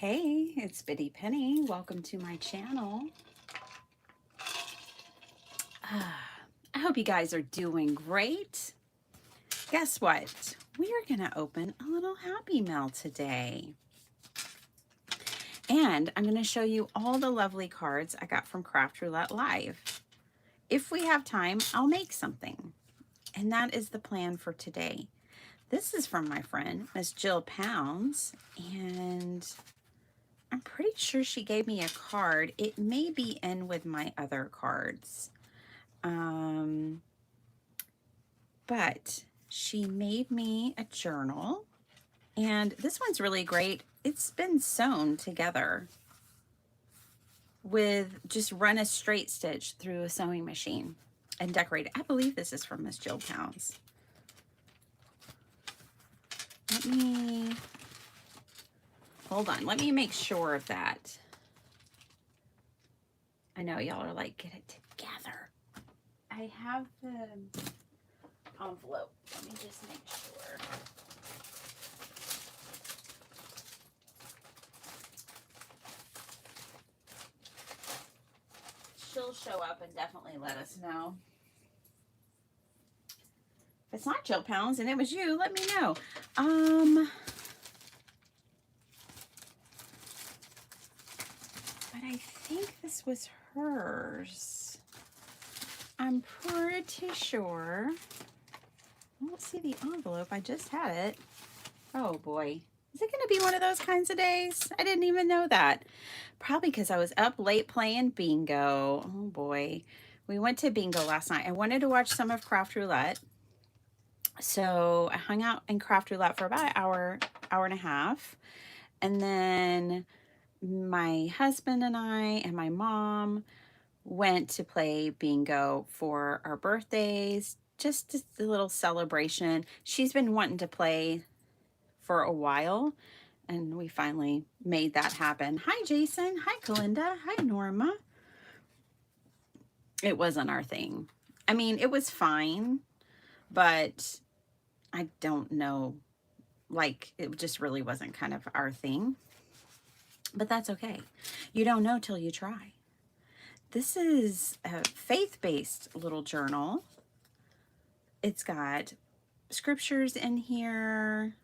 Hey, it's Biddy Penny. Welcome to my channel. I hope you guys are doing great. Guess what? We are going to open a little Happy Mail today. And I'm going to show you all the lovely cards I got from Craft Roulette Live. If we have time, I'll make something. And that is the plan for today. This is from my friend, Miss Jill Pounds, and I'm pretty sure she gave me a card. It may be in with my other cards. But she made me a journal, and this one's really great. It's been sewn together with just run a straight stitch through a sewing machine and decorated. I believe this is from Miss Jill Pounds. Hold on, let me make sure of that. I know y'all are like, get it together. I have the envelope. Let me just make sure. She'll show up and definitely let us know. If it's not Jill Pounds and it was you, let me know. But I think this was hers. I'm pretty sure. I don't see the envelope. I just had it. Oh boy. Is it going to be one of those kinds of days? I didn't even know that. Probably because I was up late playing bingo. Oh boy. We went to bingo last night. I wanted to watch some of Craft Roulette. So I hung out in Craft Roulette for about an hour and a half. And then my husband and I and my mom went to play bingo for our birthdays. Just a little celebration. She's been wanting to play for a while, and we finally made that happen. Hi, Jason. Hi, Kalinda. Hi, Norma. It wasn't our thing. I mean, it was fine, but I don't know. Like, it just really wasn't kind of our thing. But that's okay. You don't know till you try. This is a faith-based little journal. It's got scriptures in here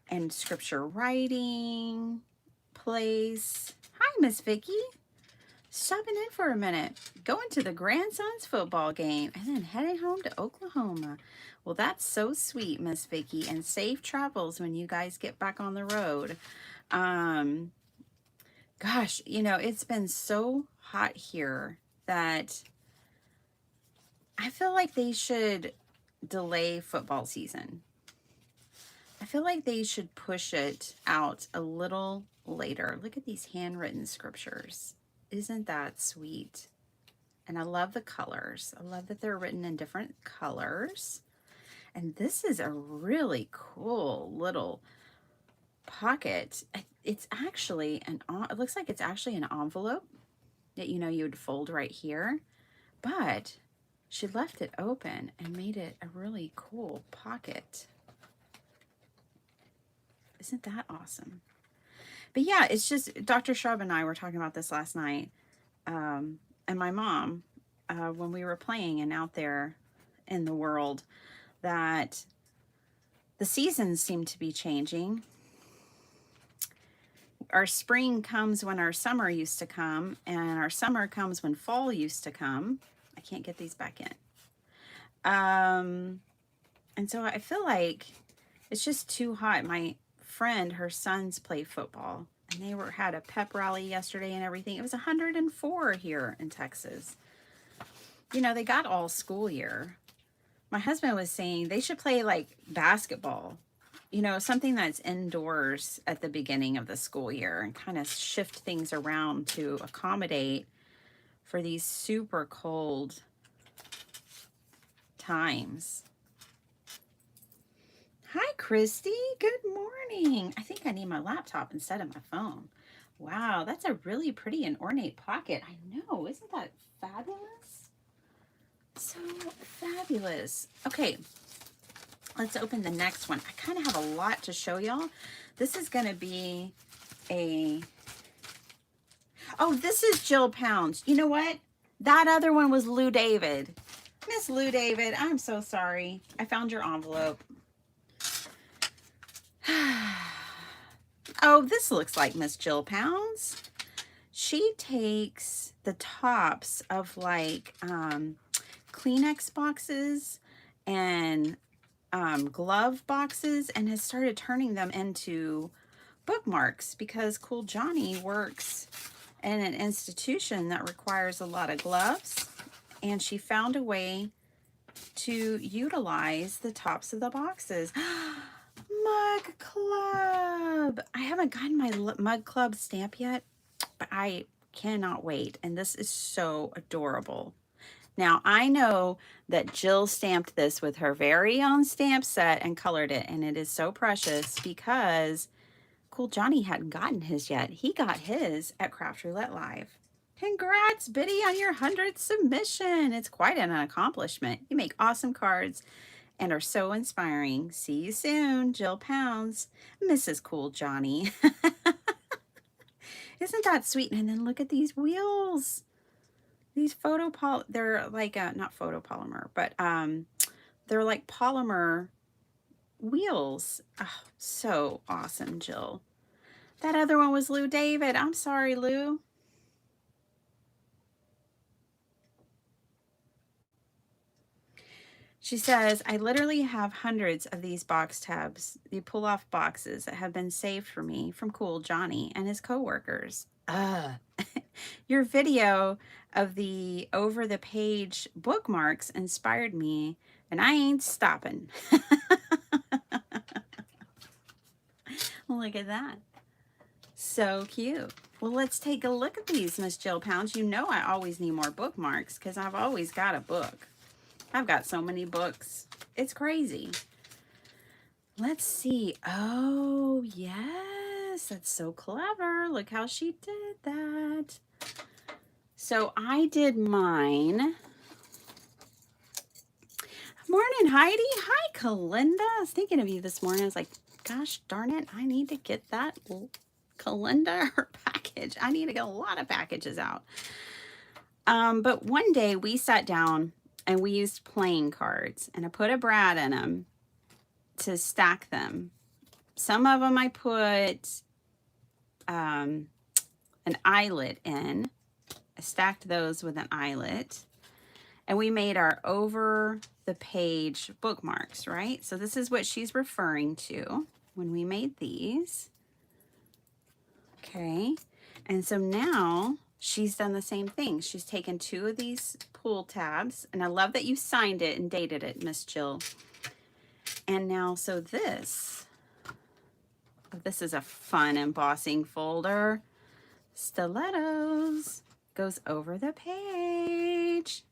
and scripture writing place. Hi, Miss Vicky. Stopping in for a minute. Going to the grandson's football game and then heading home to Oklahoma. Well, that's so sweet, Miss Vicky, and safe travels when you guys get back on the road. Gosh, you know, it's been so hot here that I feel like they should delay football season. I feel like they should push it out a little later. Look at these handwritten scriptures. Isn't that sweet? And I love the colors. I love that they're written in different colors. And this is a really cool little pocket. It's actually it looks like it's actually an envelope that, you know, you would fold right here. But she left it open and made it a really cool pocket. Isn't that awesome? But yeah, it's just, Dr. Shrub and I were talking about this last night. And my mom, when we were playing and out there in the world, that the seasons seem to be changing. Our spring comes when our summer used to come, and our summer comes when fall used to come. I can't get these back in. And so I feel like it's just too hot. My friend, her sons play football, and they had a pep rally yesterday and everything. It was 104 here in Texas. You know, they got all school year. My husband was saying they should play like basketball, you know, something that's indoors at the beginning of the school year and kind of shift things around to accommodate for these super cold times. Hi, Christy. Good morning. I think I need my laptop instead of my phone. Wow, that's a really pretty and ornate pocket. I know. Isn't that fabulous? So fabulous. Okay, let's open the next one. I kind of have a lot to show y'all. This is going to be a... Oh, this is Jill Pounds. You know what? That other one was Lou David. Miss Lou David, I'm so sorry. I found your envelope. Oh, this looks like Miss Jill Pounds. She takes the tops of like Kleenex boxes and glove boxes and has started turning them into bookmarks because Cool Johnny works in an institution that requires a lot of gloves, and she found a way to utilize the tops of the boxes. Mug Club! I haven't gotten my Mug Club stamp yet, but I cannot wait, and this is so adorable. Now, I know that Jill stamped this with her very own stamp set and colored it, and it is so precious because Cool Johnny hadn't gotten his yet. He got his at Craft Roulette Live. Congrats, Biddy, on your 100th submission. It's quite an accomplishment. You make awesome cards and are so inspiring. See you soon, Jill Pounds. Mrs. Cool Johnny. Isn't that sweet? And then look at these wheels. These they're like not photopolymer, but they're like polymer wheels. Oh, so awesome, Jill. That other one was Lou David. I'm sorry, Lou. She says, I literally have hundreds of these box tabs, the pull-off boxes that have been saved for me from Cool Johnny and his coworkers. Your video of the over-the-page bookmarks inspired me, and I ain't stopping. Look at that. So cute. Well, let's take a look at these, Miss Jill Pounds. You know I always need more bookmarks because I've always got a book. I've got so many books. It's crazy. Let's see. Oh, yes. That's so clever. Look how she did that. So I did mine. Morning, Heidi. Hi, Kalinda. I was thinking of you this morning. I was like, gosh darn it. I need to get that Kalinda her package. I need to get a lot of packages out. But one day we sat down and we used playing cards, and I put a brad in them to stack them. Some of them I put an eyelet in. I stacked those with an eyelet, and we made our over the page bookmarks, right? So this is what she's referring to when we made these. Okay, and so now she's done the same thing. She's taken 2 of these pull tabs, and I love that you signed it and dated it, Miss Jill. And now, so this is a fun embossing folder. Stilettos goes over the page.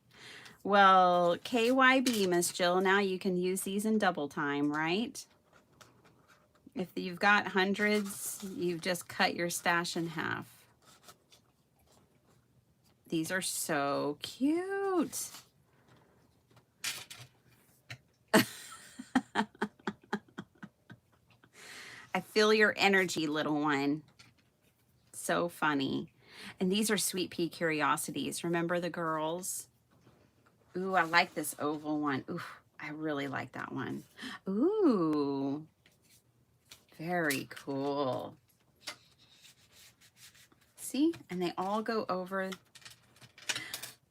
Well, KYB, Miss Jill, now you can use these in double time, right? If you've got hundreds, you've just cut your stash in half. These are so cute. I feel your energy, little one. So funny. And these are Sweet Pea Curiosities. Remember the girls? Ooh, I like this oval one. Ooh, I really like that one. Ooh, very cool. See? And they all go over.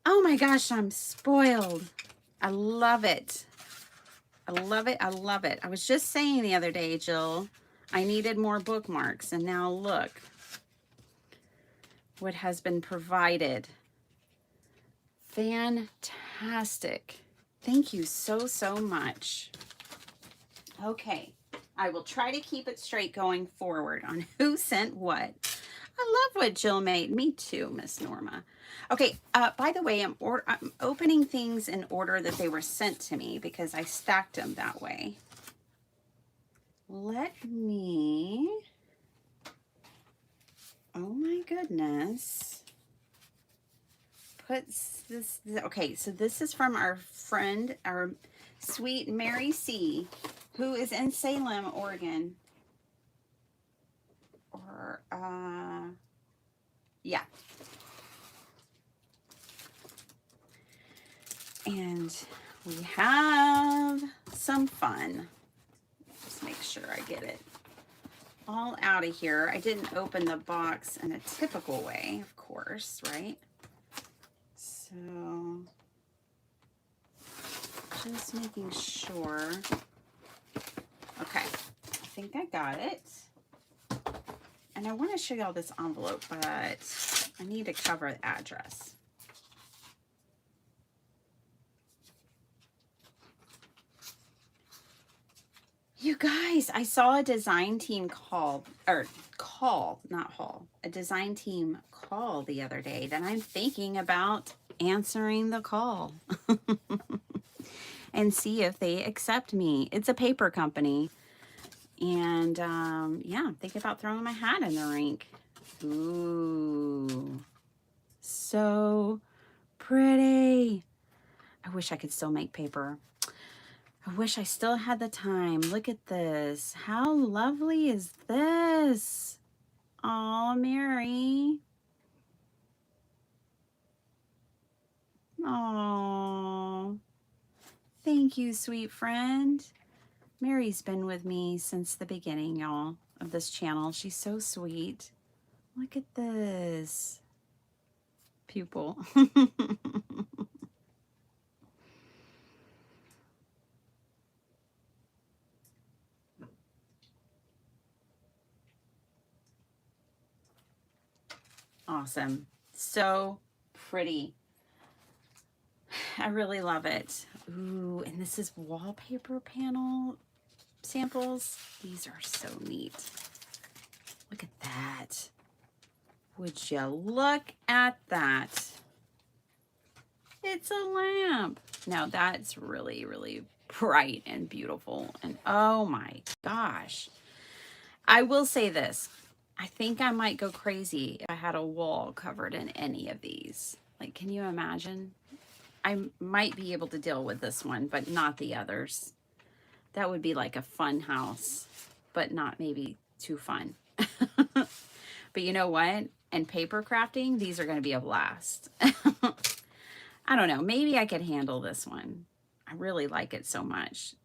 Oh my gosh, I'm spoiled. I love it. I love it. I love it. I was just saying the other day, Jill, I needed more bookmarks, and now look what has been provided. Fantastic. Thank you so, so much. Okay, I will try to keep it straight going forward on who sent what. I love what Jill made. Me too, Miss Norma. Okay, by the way, I'm opening things in order that they were sent to me because I stacked them that way. Let me, oh my goodness, put this, okay, so this is from our friend, our sweet Mary C., who is in Salem, Oregon. Or, yeah. And we have some fun. Just make sure I get it all out of here. I didn't open the box in a typical way, of course, right? So just making sure. Okay, I think I got it. And I want to show y'all this envelope, but I need to cover the address. You guys, I saw a design team a design team call the other day that I'm thinking about answering the call and see if they accept me. It's a paper company. And yeah, I'm thinking about throwing my hat in the rink. Ooh, so pretty. I wish I could still make paper. I wish I still had the time. Look at this. How lovely is this? Oh, Mary. Oh, thank you, sweet friend. Mary's been with me since the beginning, y'all, of this channel. She's so sweet. Look at this. Pupil. Awesome. So pretty. I really love it. Ooh, and this is wallpaper panel samples. These are so neat. Look at that. Would you look at that? It's a lamp. Now that's really, really bright and beautiful. And oh my gosh. I will say this. I think I might go crazy if I had a wall covered in any of these. Like, can you imagine? I might be able to deal with this one, but not the others. That would be like a fun house, but not maybe too fun. But you know what? In paper crafting, these are going to be a blast. I don't know. Maybe I could handle this one. I really like it so much.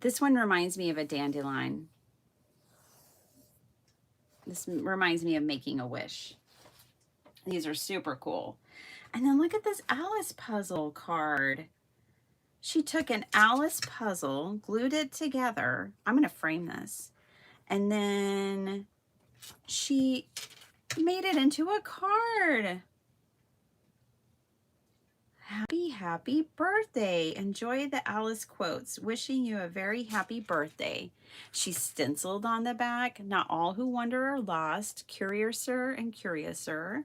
This one reminds me of a dandelion. This reminds me of making a wish. These are super cool. And then look at this Alice puzzle card. She took an Alice puzzle, glued it together. I'm going to frame this. And then she made it into a card. Happy birthday. Enjoy the Alice quotes. Wishing you a very happy birthday. She stenciled on the back. Not all who wander are lost. Curiouser and curiouser.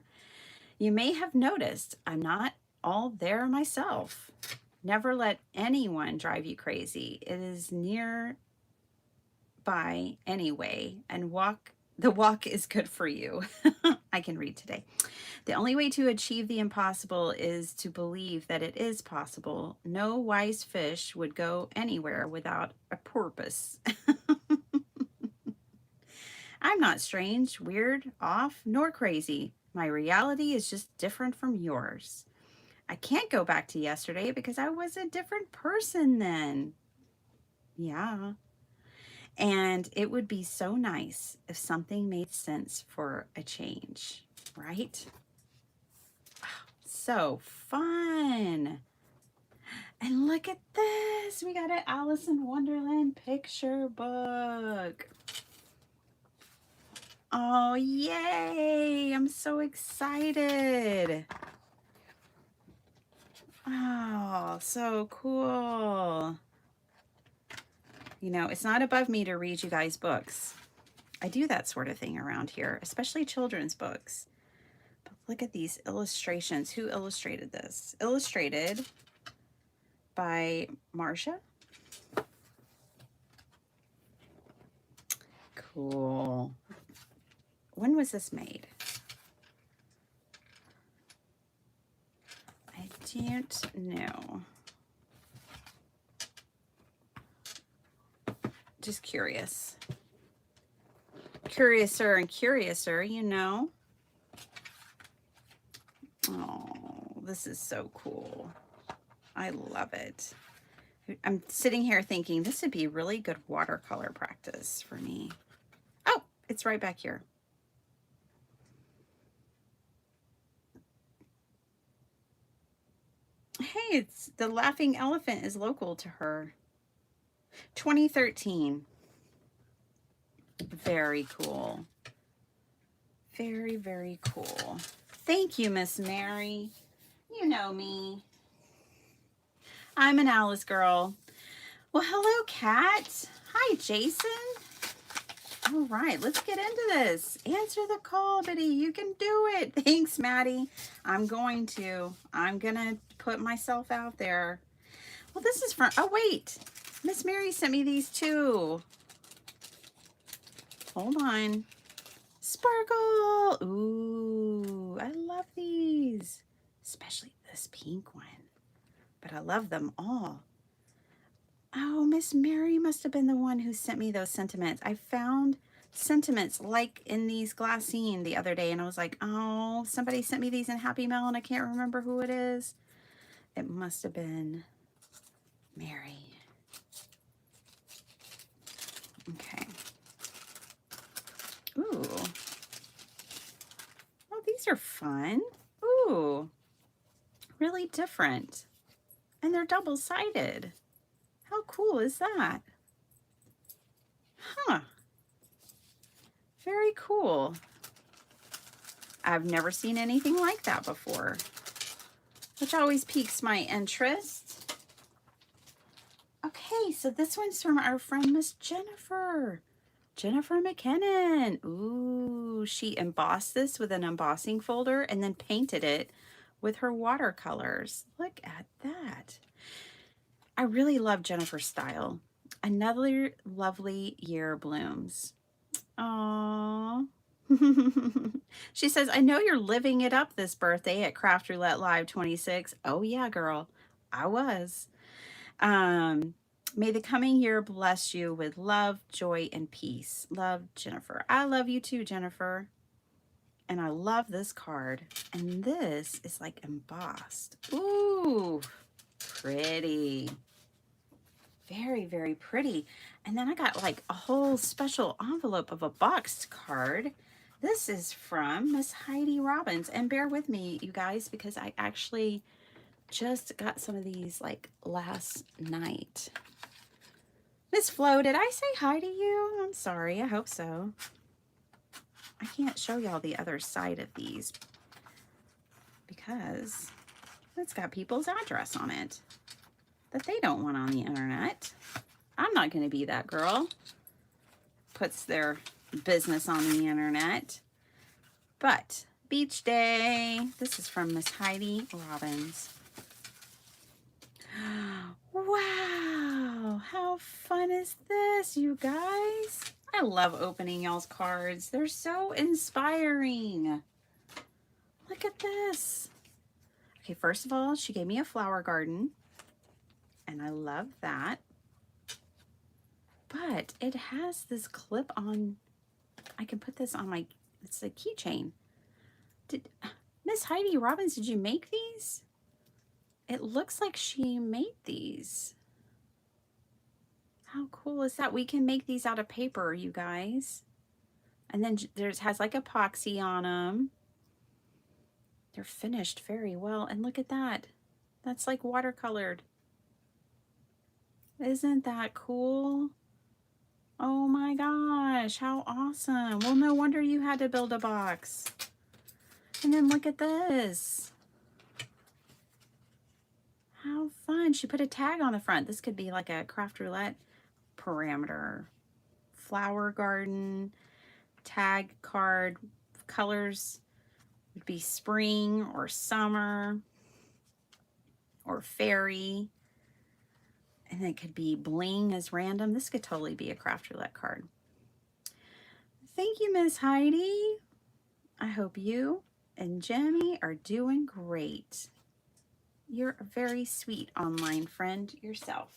You may have noticed I'm not all there myself. Never let anyone drive you crazy. It is near by anyway, and the walk is good for you. I can read today. The only way to achieve the impossible is to believe that it is possible. No wise fish would go anywhere without a purpose. I'm not strange, weird, off, nor crazy. My reality is just different from yours. I can't go back to yesterday because I was a different person then. Yeah. And it would be so nice if something made sense for a change, right? So fun. And look at this. We got an Alice in Wonderland picture book. Oh, yay. I'm so excited. Oh, so cool. You know, it's not above me to read you guys books. I do that sort of thing around here, especially children's books. But look at these illustrations. Who illustrated this? Illustrated by Marcia. Cool. When was this made? I don't know. Just curious. curiouser and curiouser, you know. Oh, this is so cool. I love it. I'm sitting here thinking this would be really good watercolor practice for me. Oh, it's right back here. Hey, it's the laughing elephant is local to her. 2013. Very cool. Very, very cool. Thank you, Miss Mary. You know me. I'm an Alice girl. Well, hello, Kat. Hi, Jason. All right, let's get into this. Answer the call, Biddy. You can do it. Thanks, Maddie. I'm going to put myself out there. Well, this is from, oh, wait. Miss Mary sent me these too. Hold on. Sparkle. Ooh, I love these. Especially this pink one. But I love them all. Oh, Miss Mary must have been the one who sent me those sentiments. I found sentiments like in these glassine the other day, and I was like, oh, somebody sent me these in Happy Mail, and I can't remember who it is. It must have been Mary. Okay. Ooh. Oh, these are fun. Ooh. Really different. And they're double-sided. How cool is that? Huh. Very cool. I've never seen anything like that before, which always piques my interest. Okay, so this one's from our friend Miss Jennifer. Jennifer McKinnon. Ooh, she embossed this with an embossing folder and then painted it with her watercolors. Look at that. I really love Jennifer's style. Another lovely year blooms. Aww. She says, I know you're living it up this birthday at Craft Roulette Live 26. Oh yeah, girl. I was. May the coming year bless you with love, joy, and peace. Love, Jennifer. I love you too, Jennifer. And I love this card. And this is like embossed. Ooh, pretty. Very, very pretty. And then I got like a whole special envelope of a boxed card. This is from Miss Heidi Robbins. And bear with me, you guys, because I actually just got some of these like last night. Miss Flo, did I say hi to you? I'm sorry. I hope so. I can't show y'all the other side of these because it's got people's address on it that they don't want on the internet. I'm not going to be that girl. Puts their business on the internet. But beach day. This is from Miss Heidi Robbins. Wow, how fun is this, you guys? I love opening y'all's cards. They're so inspiring. Look at this. Okay, first of all, she gave me a flower garden, and I love that. But it has this clip on. I can put this on my, it's a keychain. Miss Heidi Robbins, did you make these? It looks like she made these. How cool is that? We can make these out of paper, you guys. And then there's has like epoxy on them. They're finished very well. And look at that. That's like watercolored. Isn't that cool? Oh my gosh, how awesome. Well, no wonder you had to build a box. And then look at this. How fun. She put a tag on the front. This could be like a Craft Roulette parameter. Flower garden, tag card, colors would be spring or summer or fairy. And then it could be bling as random. This could totally be a Craft Roulette card. Thank you, Miss Heidi. I hope you and Jemmy are doing great. You're a very sweet online friend yourself.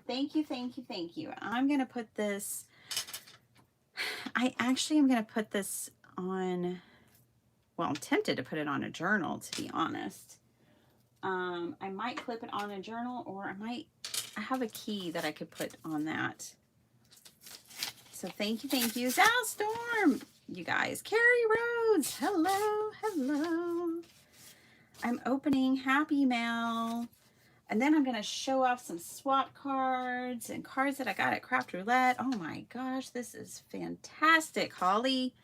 Thank you, thank you, thank you. I'm going to put this, I actually am going to put this on, well, I'm tempted to put it on a journal, to be honest. I might clip it on a journal, or I have a key that I could put on that. So thank you. Zal Storm, you guys. Carrie Rhodes, hello, hello. I'm opening Happy Mail. And then I'm going to show off some swap cards and cards that I got at Craft Roulette. Oh my gosh, this is fantastic, Holly.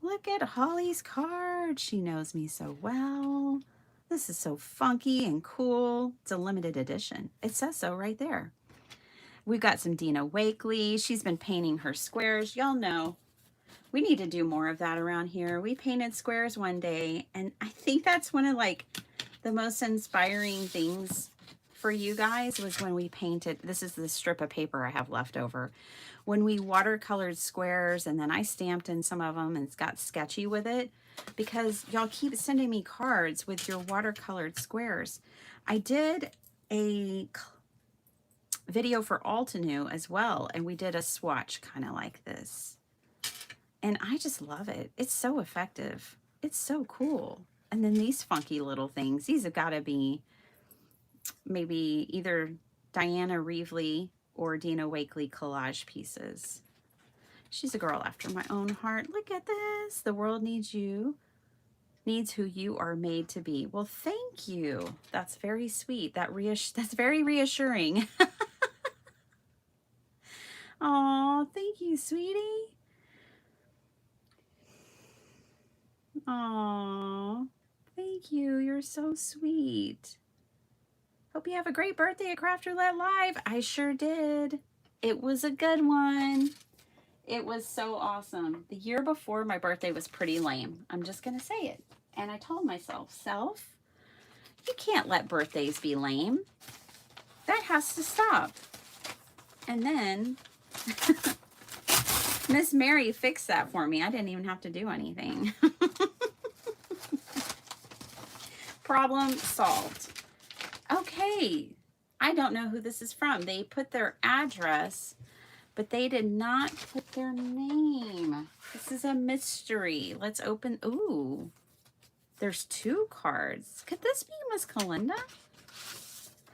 Look at Holly's card. She knows me so well. This is so funky and cool. It's a limited edition. It says so right there. We've got some Dina Wakely. She's been painting her squares. Y'all know we need to do more of that around here. We painted squares one day, and I think that's one of like the most inspiring things for you guys was when we painted. This is the strip of paper I have left over. When we watercolored squares, and then I stamped in some of them and got sketchy with it, because y'all keep sending me cards with your watercolored squares. I did a video for Altenew as well, and we did a swatch kind of like this. And I just love it. It's so effective. It's so cool. And then these funky little things, these have got to be maybe either Diana Reevely or Dina Wakely collage pieces. She's a girl after my own heart. Look at this. The world needs you, needs who you are made to be. Well, thank you. That's very sweet. That's very reassuring. Oh, thank you, sweetie. Oh, thank you. You're so sweet. Hope you have a great birthday at Craft Roulette Live. I sure did. It was a good one. It was so awesome. The year before, my birthday was pretty lame. I'm just going to say it. And I told myself, you can't let birthdays be lame. That has to stop. And then Miss Mary fixed that for me. I didn't even have to do anything. Problem solved. Okay, I don't know who this is from. They put their address, but they did not put their name. This is a mystery. Let's open. Ooh, there's 2 cards. Could this be Miss Kalinda?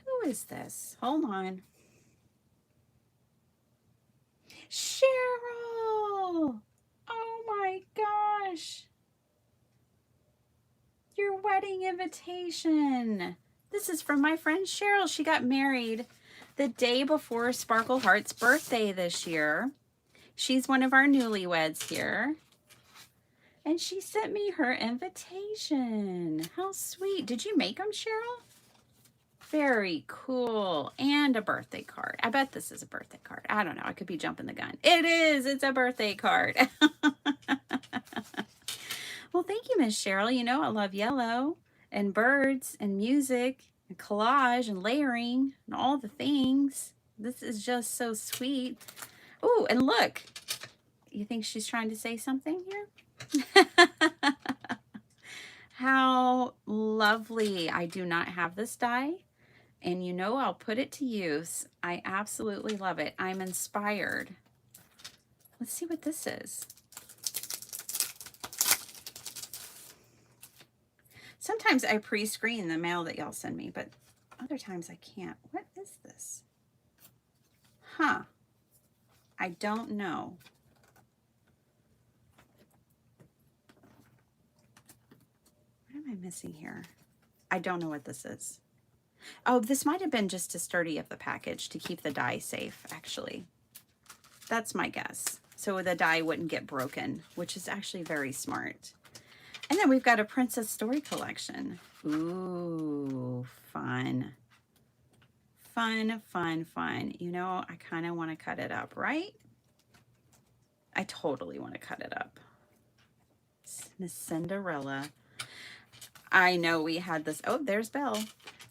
Who is this? Hold on. Cheryl! Oh my gosh. Your wedding invitation. This is from my friend Cheryl. She got married the day before Sparkle Heart's birthday this year. She's one of our newlyweds here. And she sent me her invitation. How sweet. Did you make them, Cheryl? Very cool. And a birthday card. I bet this is a birthday card. I don't know. I could be jumping the gun. It is. It's a birthday card. Well, thank you, Miss Cheryl. You know I love yellow and birds and music and collage and layering and all the things. This is just so sweet. Oh, and look. You think she's trying to say something here? How lovely. I do not have this die, and you know I'll put it to use. I absolutely love it. I'm inspired. Let's see what this is. Sometimes I pre-screen the mail that y'all send me, but other times I can't. What is this? Huh. I don't know. What am I missing here? I don't know what this is. Oh, this might have been just to sturdy of the package to keep the die safe, actually. That's my guess. So the die wouldn't get broken, which is actually very smart. And then we've got a Princess Story collection. Ooh, fun. Fun, fun, fun. You know, I kind of want to cut it up, right? I totally want to cut it up. Miss Cinderella. I know we had this. Oh, there's Belle.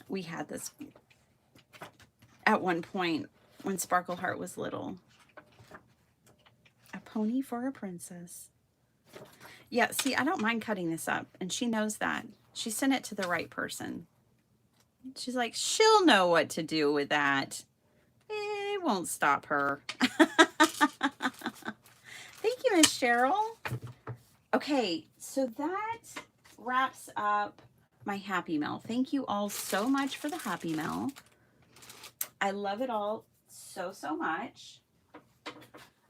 We had this at one point when Sparkle Heart was little. A pony for a princess. Yeah, see, I don't mind cutting this up, and she knows that. She sent it to the right person. She's like, she'll know what to do with that. It won't stop her. Thank Cheryl. Okay, so that wraps up my Happy Mail. Thank you all so much for the Happy Mail. I love it all so, so much.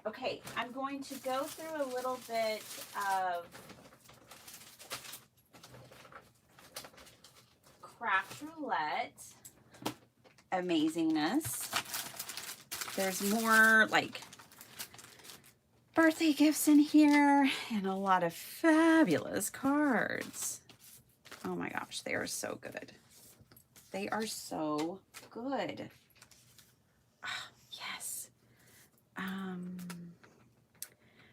Okay, I'm going to go through a little bit of Craft Roulette amazingness. There's more like birthday gifts in here and a lot of fabulous cards. Oh my gosh, they are so good. They are so good. Oh, yes.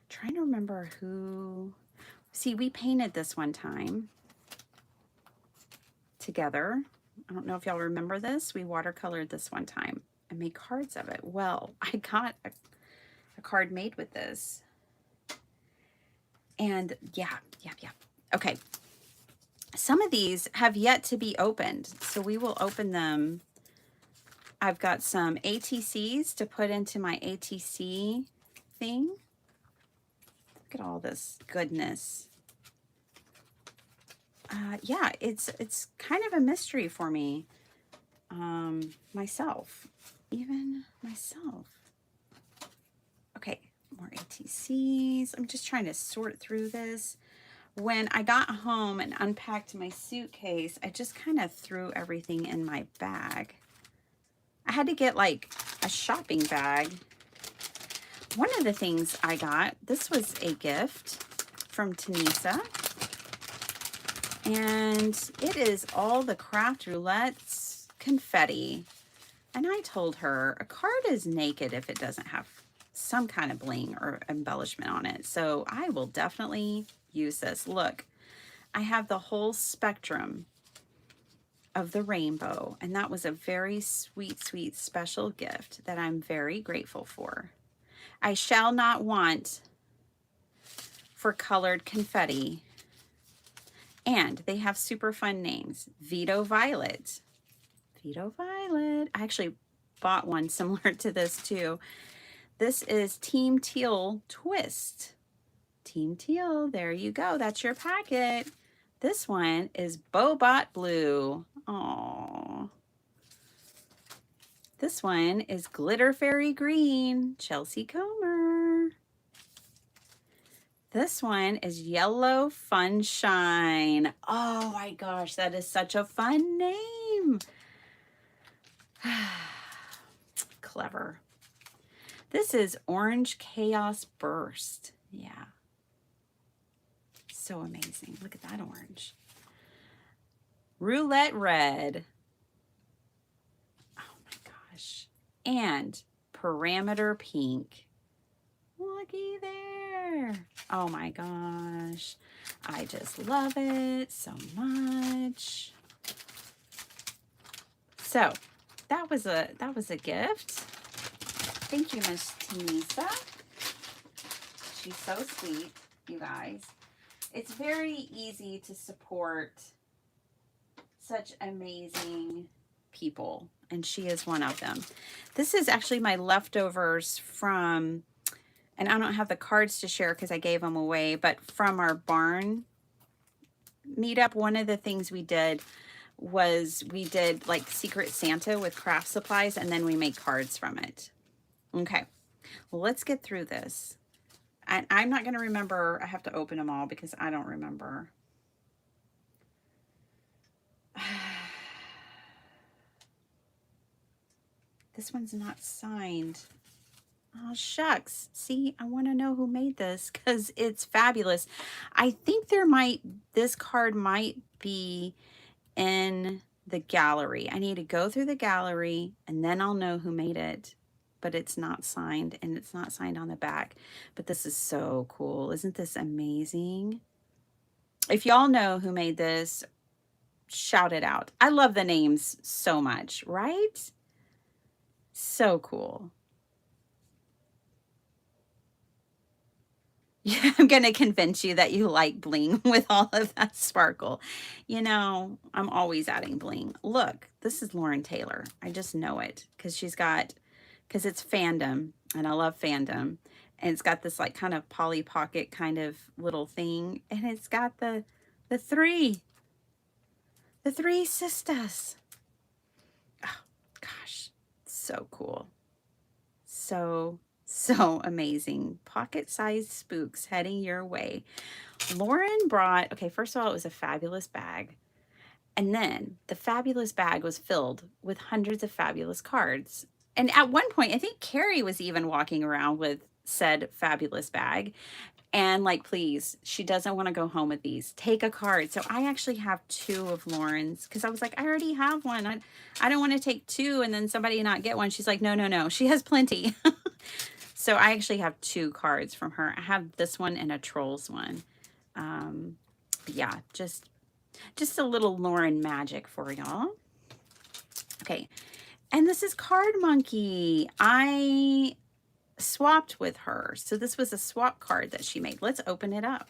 Trying to remember who. See, we painted this one time together. I don't know if y'all remember this. We watercolored this one time and made cards of it. Well, I got a card made with this. And yeah. Okay. Some of these have yet to be opened, so we will open them. I've got some ATCs to put into my ATC thing. Look at all this goodness. Yeah, it's kind of a mystery for me. Even myself. Okay, more ATCs. I'm just trying to sort through this. When I got home and unpacked my suitcase, I just kind of threw everything in my bag. I had to get like a shopping bag. One of the things I got, this was a gift from Tanisa. And it is all the Craft Roulette's confetti. And I told her a card is naked if it doesn't have some kind of bling or embellishment on it. So I will definitely use this. Look, I have the whole spectrum of the rainbow. And that was a very sweet, sweet, special gift that I'm very grateful for. I shall not want for colored confetti. And they have super fun names. Vito Violet. Vito Violet. I actually bought one similar to this too. This is Team Teal Twist. Team Teal, there you go. That's your packet. This one is Bobot Blue. Aww. This one is Glitter Fairy Green. Chelsea Comer. This one is Yellow Funshine. Oh my gosh, that is such a fun name. Clever. This is Orange Chaos Burst. Yeah. So amazing. Look at that orange. Roulette Red. Oh my gosh. And Parameter Pink. Looky there. Oh my gosh. I just love it so much. So that was a gift. Thank you, Miss Tanisa. She's so sweet, you guys. It's very easy to support such amazing people, and she is one of them. This is actually my leftovers from, and I don't have the cards to share because I gave them away, but from our barn meetup, one of the things we did was we did like Secret Santa with craft supplies, and then we made cards from it. Okay, well, let's get through this. And I'm not going to remember. I have to open them all because I don't remember. This one's not signed. Oh, shucks. See, I want to know who made this because it's fabulous. I think this card might be in the gallery. I need to go through the gallery and then I'll know who made it. But it's not signed, and it's not signed on the back. But this is so cool. Isn't this amazing? If y'all know who made this, shout it out. I love the names so much, right? So cool. Yeah, I'm going to convince you that you like bling with all of that sparkle. You know, I'm always adding bling. Look, this is Lauren Taylor. I just know it because it's fandom, and I love fandom. And it's got this like kind of Polly Pocket kind of little thing. And it's got the three sisters. Oh, gosh, so cool. So amazing. Pocket-sized spooks heading your way. Lauren brought, okay, first of all, it was a fabulous bag. And then the fabulous bag was filled with hundreds of fabulous cards. And at one point, I think Carrie was even walking around with said fabulous bag. And like, please, she doesn't want to go home with these. Take a card. So I actually have 2 of Lauren's because I was like, I already have one. I don't want to take 2 and then somebody not get one. She's like, no. She has plenty. So I actually have 2 cards from her. I have this one and a Trolls one. Yeah, just a little Lauren magic for y'all. Okay. And this is Card Monkey. I swapped with her. So this was a swap card that she made. Let's open it up.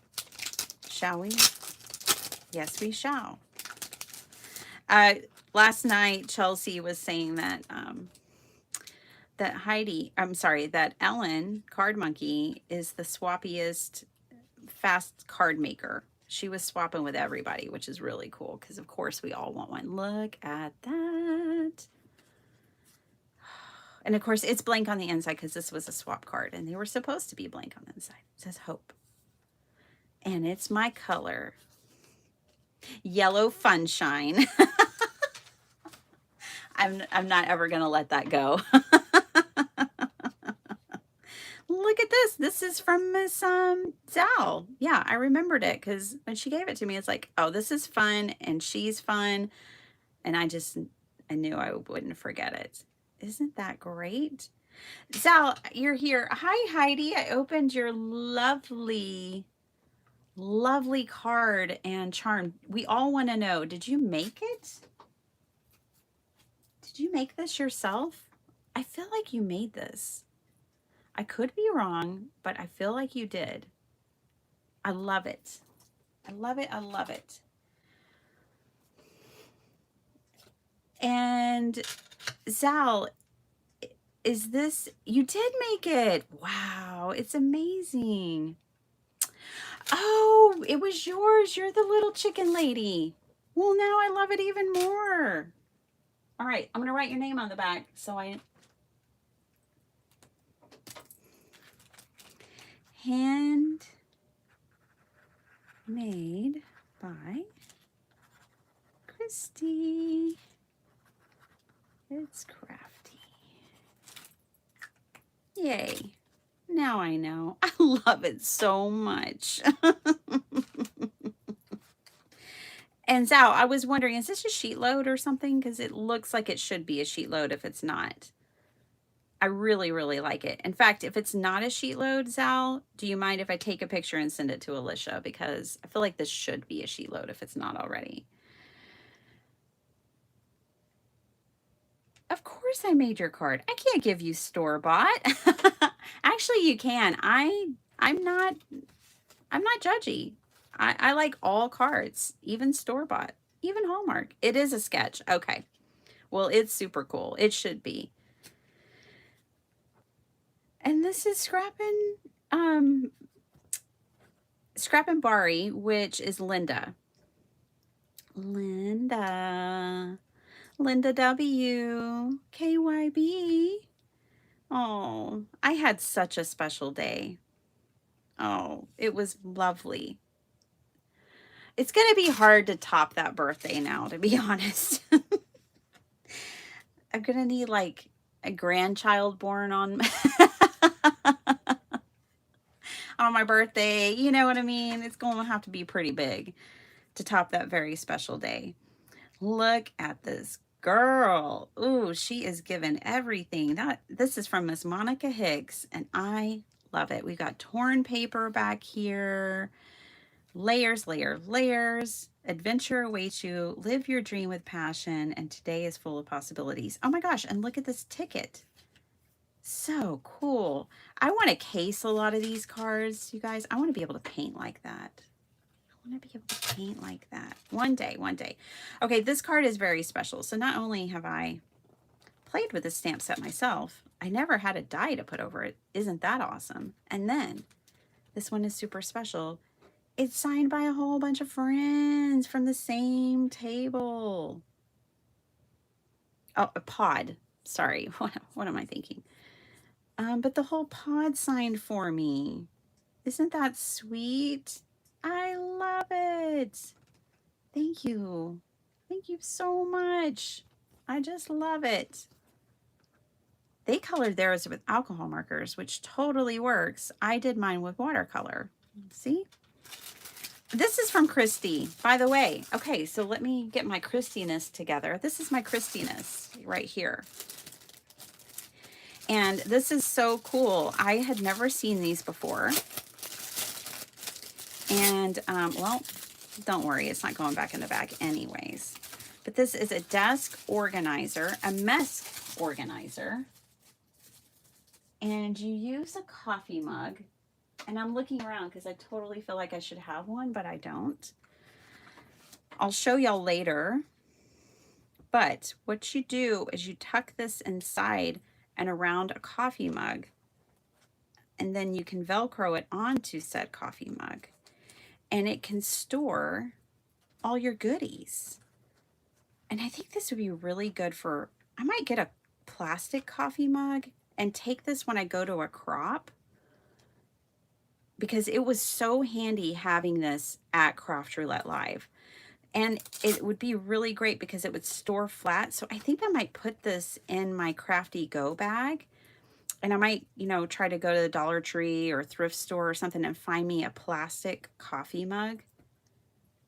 Shall we? Yes, we shall. Last night, Chelsea was saying that that Ellen, Card Monkey, is the swappiest fast card maker. She was swapping with everybody, which is really cool because, of course, we all want one. Look at that. And, of course, it's blank on the inside because this was a swap card, and they were supposed to be blank on the inside. It says Hope. And it's my color. Yellow Funshine. I'm not ever going to let that go. Look at this. This is from Miss Zal. Yeah, I remembered it because when she gave it to me, it's like, oh, this is fun and she's fun. And I knew I wouldn't forget it. Isn't that great? Zal, you're here. Hi, Heidi. I opened your lovely, lovely card and charm. We all want to know, did you make it? Did you make this yourself? I feel like you made this. I could be wrong, but I feel like you did. I love it. I love it. I love it. And Zal, is this, you did make it. Wow, it's amazing. Oh, it was yours. You're the little chicken lady. Well, now I love it even more. All right, I'm going to write your name on the back so I... Handmade by Christy. It's crafty. Yay. Now I know. I love it so much. And Zal, I was wondering, is this a sheet load or something? Because it looks like it should be a sheet load if it's not. I really, really like it. In fact, if it's not a sheet load, Zal, do you mind if I take a picture and send it to Alicia? Because I feel like this should be a sheet load if it's not already. Of course I made your card. I can't give you store-bought. Actually, you can. I'm not judgy. I like all cards, even store-bought, even Hallmark. It is a sketch. Okay. Well, it's super cool. It should be. And this is Scrappin' Bari, which is Linda. Linda W. KYB. Oh, I had such a special day. Oh, it was lovely. It's going to be hard to top that birthday now, to be honest. I'm going to need like a grandchild born on on my birthday. You know what I mean? It's going to have to be pretty big to top that very special day. Look at this girl. Ooh, she is given everything. This is from Miss Monica Hicks, and I love it. We've got torn paper back here. Layers, layers. Adventure awaits you. Live your dream with passion, and today is full of possibilities. Oh my gosh, and look at this ticket. So cool. I want to case a lot of these cards, you guys. I want to be able to paint like that. I want to be able to paint like that. One day. Okay, this card is very special. So not only have I played with this stamp set myself. I never had a die to put over it. Isn't that awesome? And then this one is super special. It's signed by a whole bunch of friends from the same table. Oh, a pod. Sorry, what am I thinking? But the whole pod signed for me. Isn't that sweet? I love it. Thank you. Thank you so much. I just love it. They colored theirs with alcohol markers, which totally works. I did mine with watercolor. See? This is from Christy, by the way. Okay, so let me get my Christiness together. This is my Christiness right here. And this is so cool. I had never seen these before. And, well, don't worry, it's not going back in the bag anyways. But this is a desk organizer, a mess organizer. And you use a coffee mug. And I'm looking around because I totally feel like I should have one, but I don't. I'll show y'all later. But what you do is you tuck this inside and around a coffee mug. And then you can Velcro it onto said coffee mug. And it can store all your goodies. And I think this would be really good for, I might get a plastic coffee mug and take this when I go to a crop, because it was so handy having this at Craft Roulette Live. And it would be really great because it would store flat. So I think I might put this in my Crafty Go bag. And I might, you know, try to go to the Dollar Tree or thrift store or something and find me a plastic coffee mug.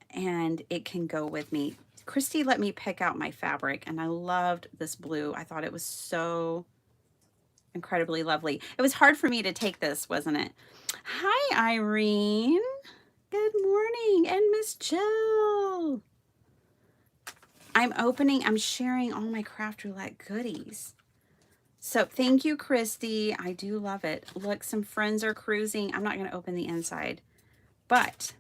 And it can go with me. Christy let me pick out my fabric, and I loved this blue. I thought it was so incredibly lovely. It was hard for me to take this, wasn't it? Hi, Irene. Good morning. And Miss Jill. I'm sharing all my Craft Roulette goodies. So thank you, Christy. I do love it. Look, some friends are cruising. I'm not going to open the inside, but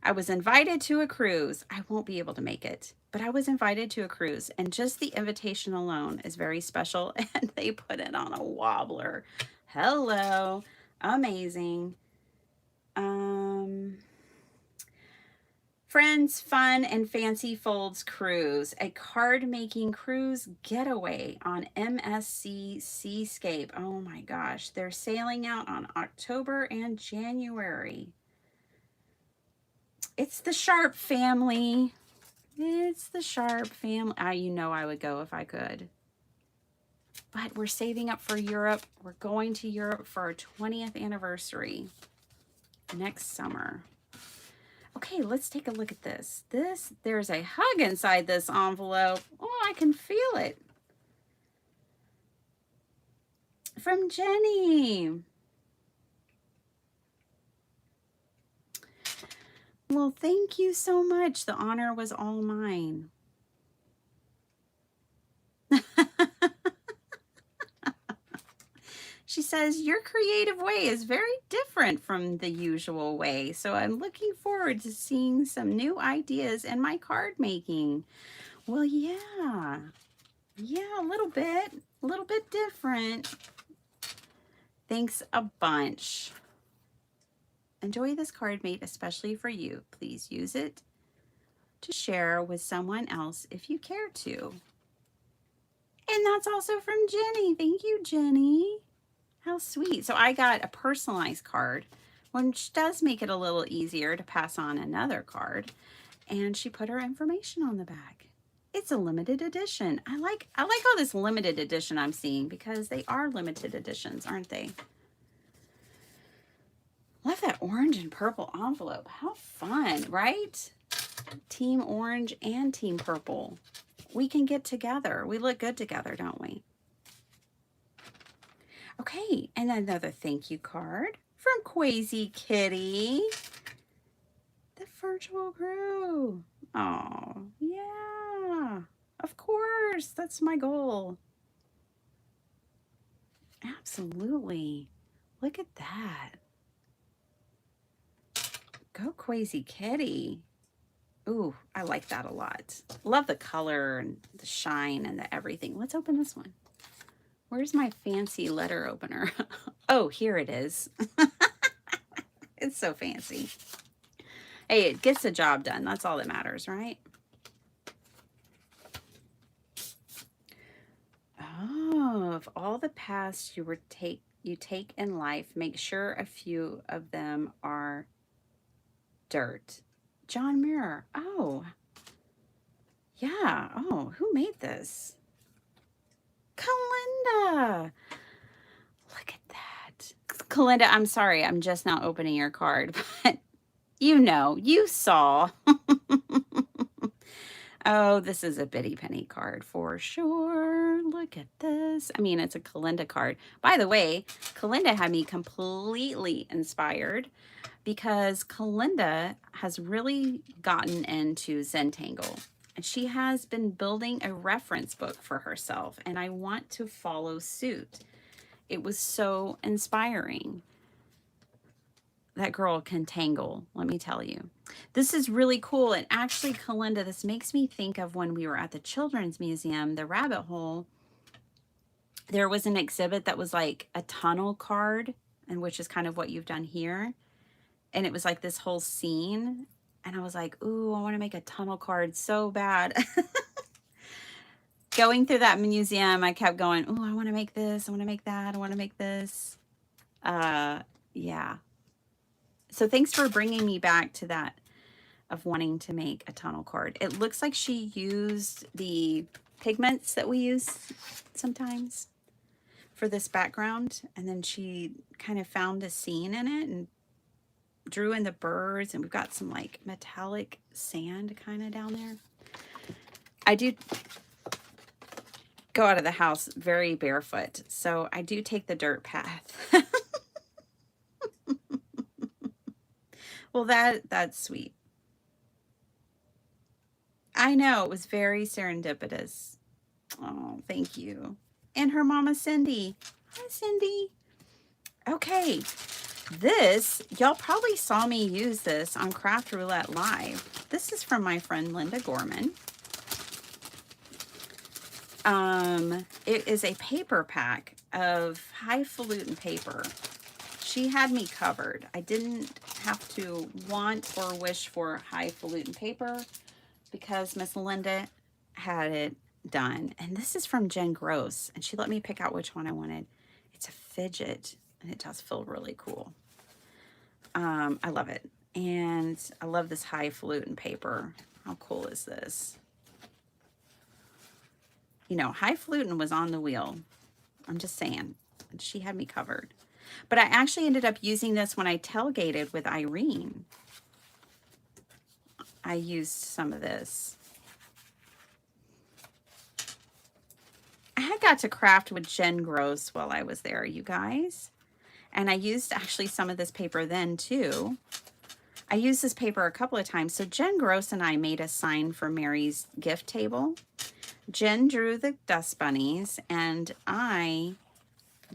I was invited to a cruise. I won't be able to make it, but I was invited to a cruise, and just the invitation alone is very special. And they put it on a wobbler. Hello. Amazing. Friends, Fun, and Fancy Folds Cruise, a card-making cruise getaway on MSC Seascape. Oh my gosh, they're sailing out on October and January. It's the Sharp family. It's the Sharp family. You know I would go if I could. But we're saving up for Europe. We're going to Europe for our 20th anniversary next summer. Okay, let's take a look at this. There's a hug inside this envelope. Oh, I can feel it. From Jenny. Well, thank you so much. The honor was all mine. She says, your creative way is very different from the usual way, so I'm looking forward to seeing some new ideas in my card making. Well, yeah, a little bit different. Thanks a bunch. Enjoy this card made especially for you. Please use it to share with someone else if you care to. And that's also from Jenny. Thank you, Jenny. How sweet. So I got a personalized card, which does make it a little easier to pass on another card. And she put her information on the back. It's a limited edition. I like all this limited edition I'm seeing, because they are limited editions, aren't they? Love that orange and purple envelope. How fun, right? Team orange and team purple. We can get together. We look good together, don't we? Okay, and another thank you card from Quasi Kitty. The virtual crew. Oh, yeah. Of course, that's my goal. Absolutely. Look at that. Go Quasi Kitty. Ooh, I like that a lot. Love the color and the shine and the everything. Let's open this one. Where's my fancy letter opener? Oh, here it is. It's so fancy. Hey, it gets the job done. That's all that matters, right? Oh, of all the paths you take in life, make sure a few of them are dirt. John Muir. Oh, yeah. Oh, who made this? Kalinda. Look at that. Kalinda, I'm sorry. I'm just now opening your card, but you know, you saw. Oh, this is a Bitty Penny card for sure. Look at this. I mean, it's a Kalinda card. By the way, Kalinda had me completely inspired because Kalinda has really gotten into Zentangle. And she has been building a reference book for herself, and I want to follow suit. It was so inspiring. That girl can tangle, let me tell you. This is really cool. And actually, Kalinda, this makes me think of when we were at the Children's Museum, the Rabbit Hole. There was an exhibit that was like a tunnel card, and which is kind of what you've done here. And it was like this whole scene. And I was like, ooh, I want to make a tunnel card so bad. Going through that museum, I kept going, ooh, I want to make this. I want to make that. I want to make this. Yeah. So thanks for bringing me back to that of wanting to make a tunnel card. It looks like she used the pigments that we use sometimes for this background. And then she kind of found a scene in it and drew in the birds. And we've got some like metallic sand kind of down there. I do go out of the house very barefoot. So I do take the dirt path. Well, that's sweet. I know, it was very serendipitous. Oh, thank you. And her mama, Cindy. Hi, Cindy. Okay, this, y'all probably saw me use this on Craft Roulette Live. This is from my friend Linda Gorman. It is a paper pack of highfalutin paper. She had me covered. I didn't have to want or wish for highfalutin paper because Miss Linda had it done. And this is from Jen Gross, and she let me pick out which one I wanted. It's a fidget, and it does feel really cool. I love it. And I love this highfalutin paper. How cool is this? You know, highfalutin was on the wheel. I'm just saying. She had me covered. But I actually ended up using this when I tailgated with Irene. I used some of this. I had got to craft with Jen Gross while I was there, you guys. And I used actually some of this paper then too. I used this paper a couple of times. So Jen Gross and I made a sign for Mary's gift table. Jen drew the dust bunnies and I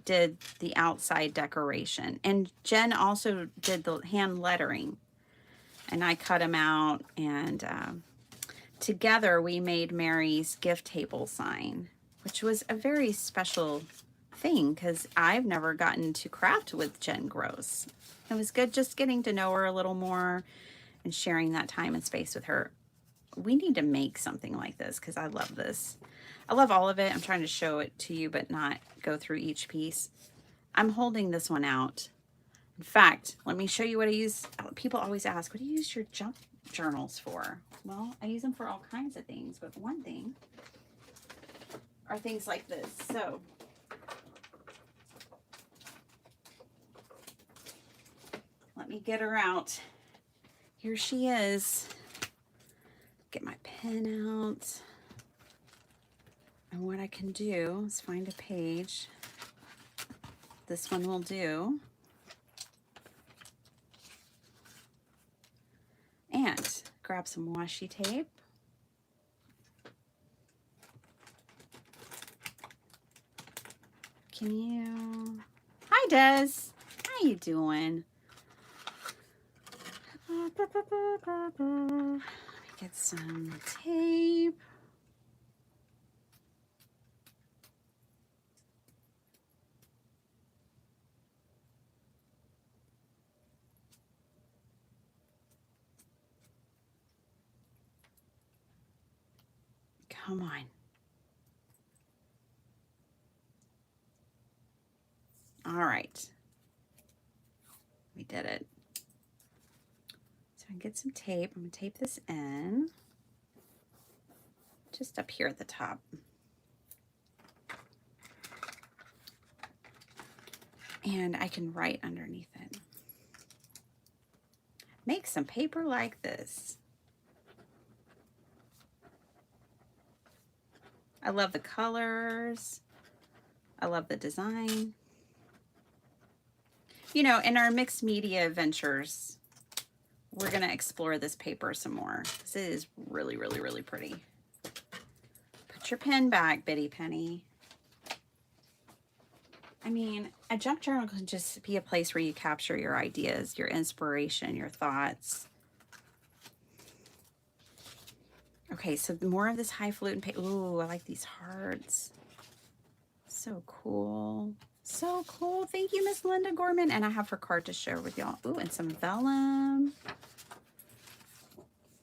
did the outside decoration. And Jen also did the hand lettering. And I cut them out, and together we made Mary's gift table sign, which was a very special thing because I've never gotten to craft with Jen Gross. It was good just getting to know her a little more and sharing that time and space with her. We need to make something like this because I love this. I love all of it. I'm trying to show it to you, but not go through each piece. I'm holding this one out. In fact, let me show you what I use. People always ask, what do you use your junk journals for? Well, I use them for all kinds of things, but one thing are things like this. So, let me get her out. Here she is. Get my pen out. And what I can do is find a page. This one will do. And grab some washi tape. Can you? Hi, Des. How you doing? Let me Get some tape. Come on. All right. We did it. So I get some tape. I'm going to tape this in. Just up here at the top. And I can write underneath it. Make some paper like this. I love the colors. I love the design. You know, in our mixed media ventures, we're going to explore this paper some more. This is really, really, really pretty. Put your pen back, Bitty Penny. I mean, a junk journal can just be a place where you capture your ideas, your inspiration, your thoughts. Okay, so more of this highfalutin paper. Ooh, I like these hearts. So cool. So cool. Thank you, Miss Linda Gorman. And I have her card to share with y'all. Ooh, and some vellum.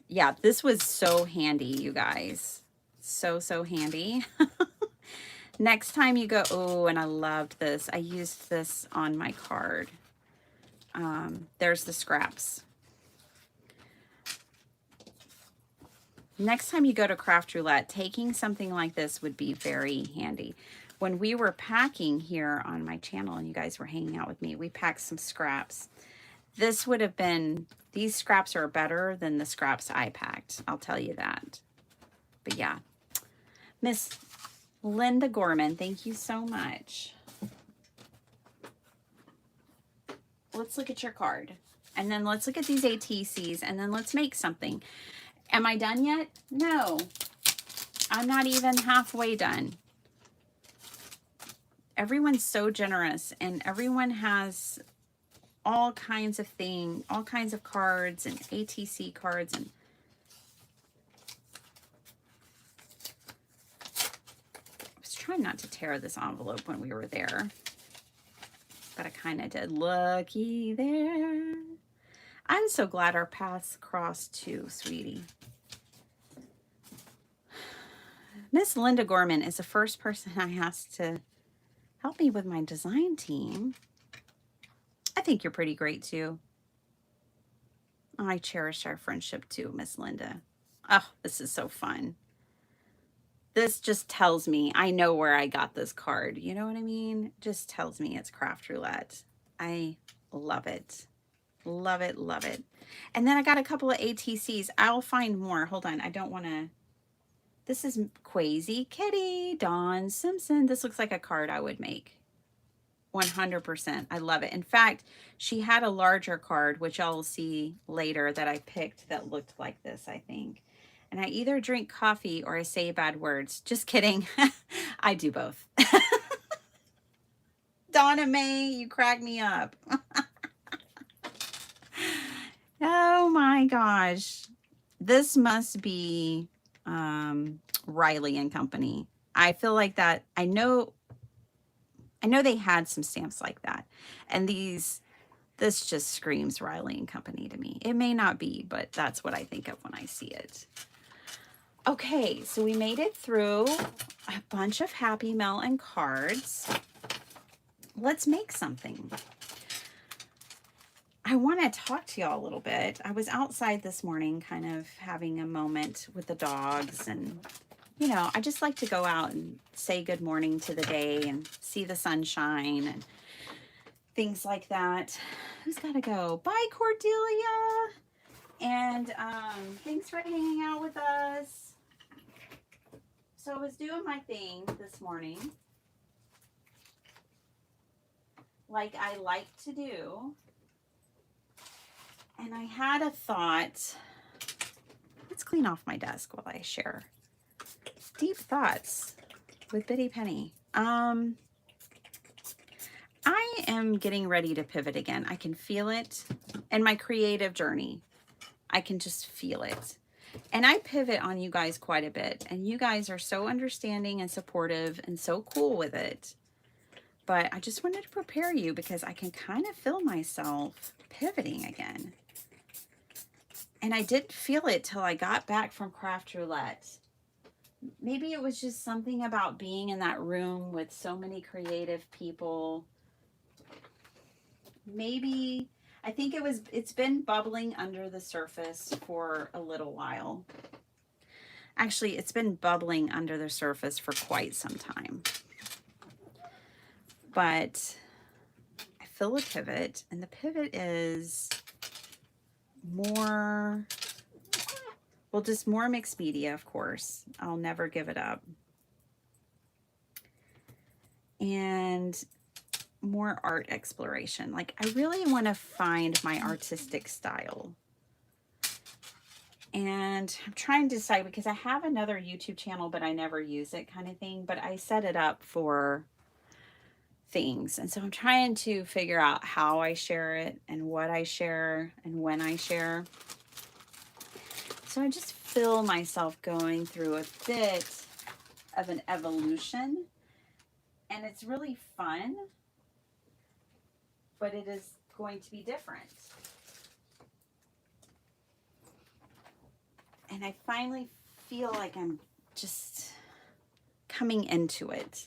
Yeah, this was so handy, you guys. So, so handy. Next time you go, oh, and I loved this. I used this on my card. There's the scraps. Next time you go to Craft Roulette, taking something like this would be very handy. When we were packing here on my channel and you guys were hanging out with me, we packed some scraps. This would have been, these scraps are better than the scraps I packed. I'll tell you that. But yeah, Miss Linda Gorman, thank you so much. Let's look at your card. And then let's look at these ATCs and then let's make something. Am I done yet? No, I'm not even halfway done. Everyone's so generous and everyone has all kinds of things, all kinds of cards and ATC cards. And I was trying not to tear this envelope when we were there, but I kind of did. Looky there. I'm so glad our paths crossed too, sweetie. Miss Linda Gorman is the first person I asked to help me with my design team. I think you're pretty great too. I cherish our friendship too, Miss Linda. Oh, this is so fun. This just tells me I know where I got this card. You know what I mean? Just tells me it's Craft Roulette. I love it. Love it, love it. And then I got a couple of ATCs. I'll find more. Hold on. I don't want to. This is Quasi Kitty, Dawn Simpson. This looks like a card I would make. 100%. I love it. In fact, she had a larger card, which I'll see later, that I picked that looked like this, I think. And I either drink coffee or I say bad words. Just kidding. I do both. Donna Mae, you crack me up. Oh my gosh. This must be Riley and Company. I feel like that. I know they had some stamps like that. And this just screams Riley and Company to me. It may not be, but that's what I think of when I see it. Okay, so we made it through a bunch of Happy Mail and cards. Let's make something. I want to talk to y'all a little bit. I was outside this morning kind of having a moment with the dogs, and you know, I just like to go out and say good morning to the day and see the sunshine and things like that. Who's got to go? Bye, Cordelia. And thanks for hanging out with us. So I was doing my thing this morning, like I like to do. And I had a thought. Let's clean off my desk while I share deep thoughts with Bitty Penny. I am getting ready to pivot again. I can feel it in my creative journey. I can just feel it. And I pivot on you guys quite a bit, and you guys are so understanding and supportive and so cool with it. But I just wanted to prepare you because I can kind of feel myself pivoting again. And I didn't feel it till I got back from Craft Roulette. Maybe it was just something about being in that room with so many creative people. Maybe, I think it's been bubbling under the surface for a little while. Actually, it's been bubbling under the surface for quite some time. But I feel a pivot, and the pivot is more, well, just more mixed media, of course. I'll never give it up. And more art exploration. Like, I really want to find my artistic style. And I'm trying to decide, because I have another YouTube channel, but I never use it, kind of thing. But I set it up for things. And so I'm trying to figure out how I share it and what I share and when I share. So I just feel myself going through a bit of an evolution. And it's really fun, but it is going to be different. And I finally feel like I'm just coming into it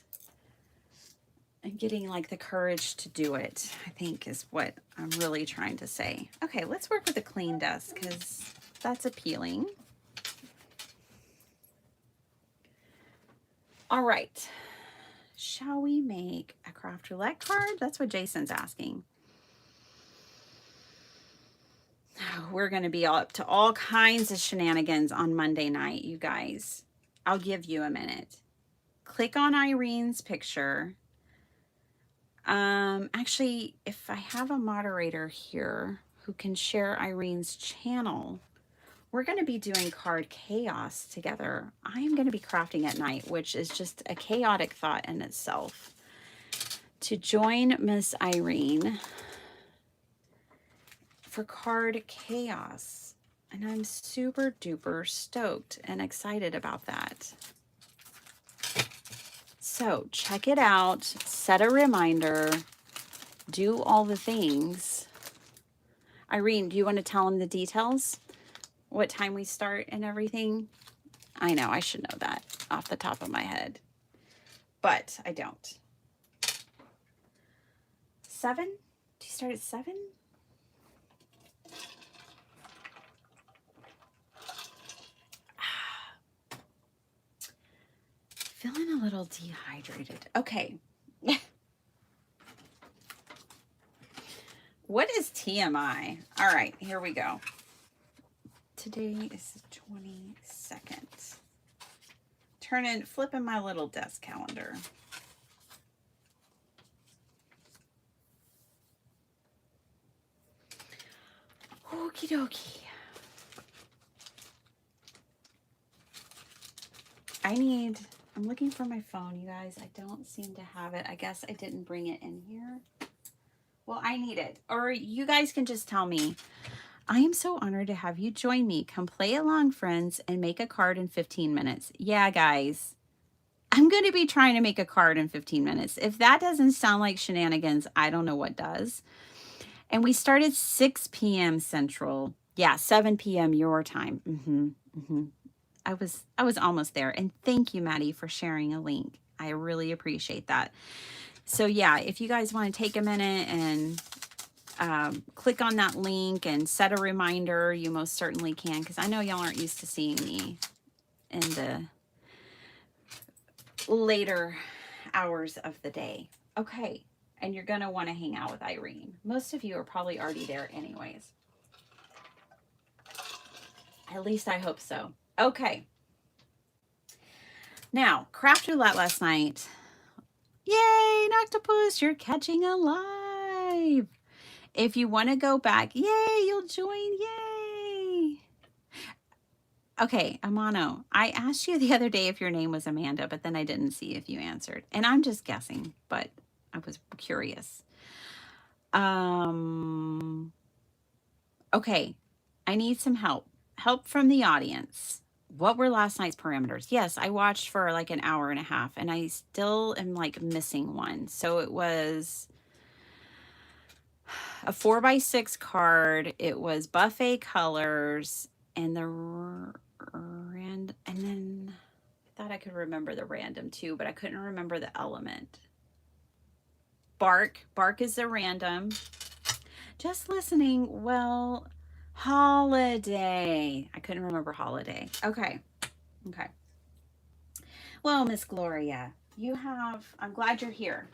and getting like the courage to do it, I think is what I'm really trying to say. Okay, let's work with a clean desk because that's appealing. All right. Shall we make a Craft Roulette card? That's what Jason's asking. We're going to be up to all kinds of shenanigans on Monday night, you guys. I'll give you a minute. Click on Irene's picture. Actually, if I have a moderator here who can share Irene's channel, we're going to be doing card chaos together. I'm going to be crafting at night, which is just a chaotic thought in itself. To join Miss Irene for card chaos. And I'm super duper stoked and excited about that. So check it out, set a reminder, do all the things. Irene, do you want to tell them the details? What time we start and everything? I know, I should know that off the top of my head, but I don't. 7? Do you start at 7? Feeling a little dehydrated. Okay. What is TMI? All right, here we go. Today is the 22nd. Flipping my little desk calendar. Okie dokie. I'm looking for my phone, you guys. I don't seem to have it. I guess I didn't bring it in here. Well, I need it. Or you guys can just tell me. I am so honored to have you join me. Come play along, friends, and make a card in 15 minutes. Yeah, guys. I'm going to be trying to make a card in 15 minutes. If that doesn't sound like shenanigans, I don't know what does. And we started 6 p.m. Central. Yeah, 7 p.m. your time. I was almost there. And thank you, Maddie, for sharing a link. I really appreciate that. So yeah, if you guys want to take a minute and click on that link and set a reminder, you most certainly can, because I know y'all aren't used to seeing me in the later hours of the day. Okay, and you're going to want to hang out with Irene. Most of you are probably already there anyways. At least I hope so. Okay. Now, Craft Roulette last night. Yay, Noctopus, you're catching alive. If you want to go back, yay, you'll join, yay. Okay, Amano, I asked you the other day if your name was Amanda, but then I didn't see if you answered. And I'm just guessing, but I was curious. Okay, I need some help. help from the audience. What were last night's parameters? Yes, I watched for like an hour and a half and I still am like missing one. So it was a 4x6 card. It was buffet colors and the and then I thought I could remember the random too, but I couldn't remember the element. Bark. Bark is the random. Just listening. Well, holiday. I couldn't remember holiday. Okay. Okay. Well, Miss Gloria, you have, I'm glad you're here.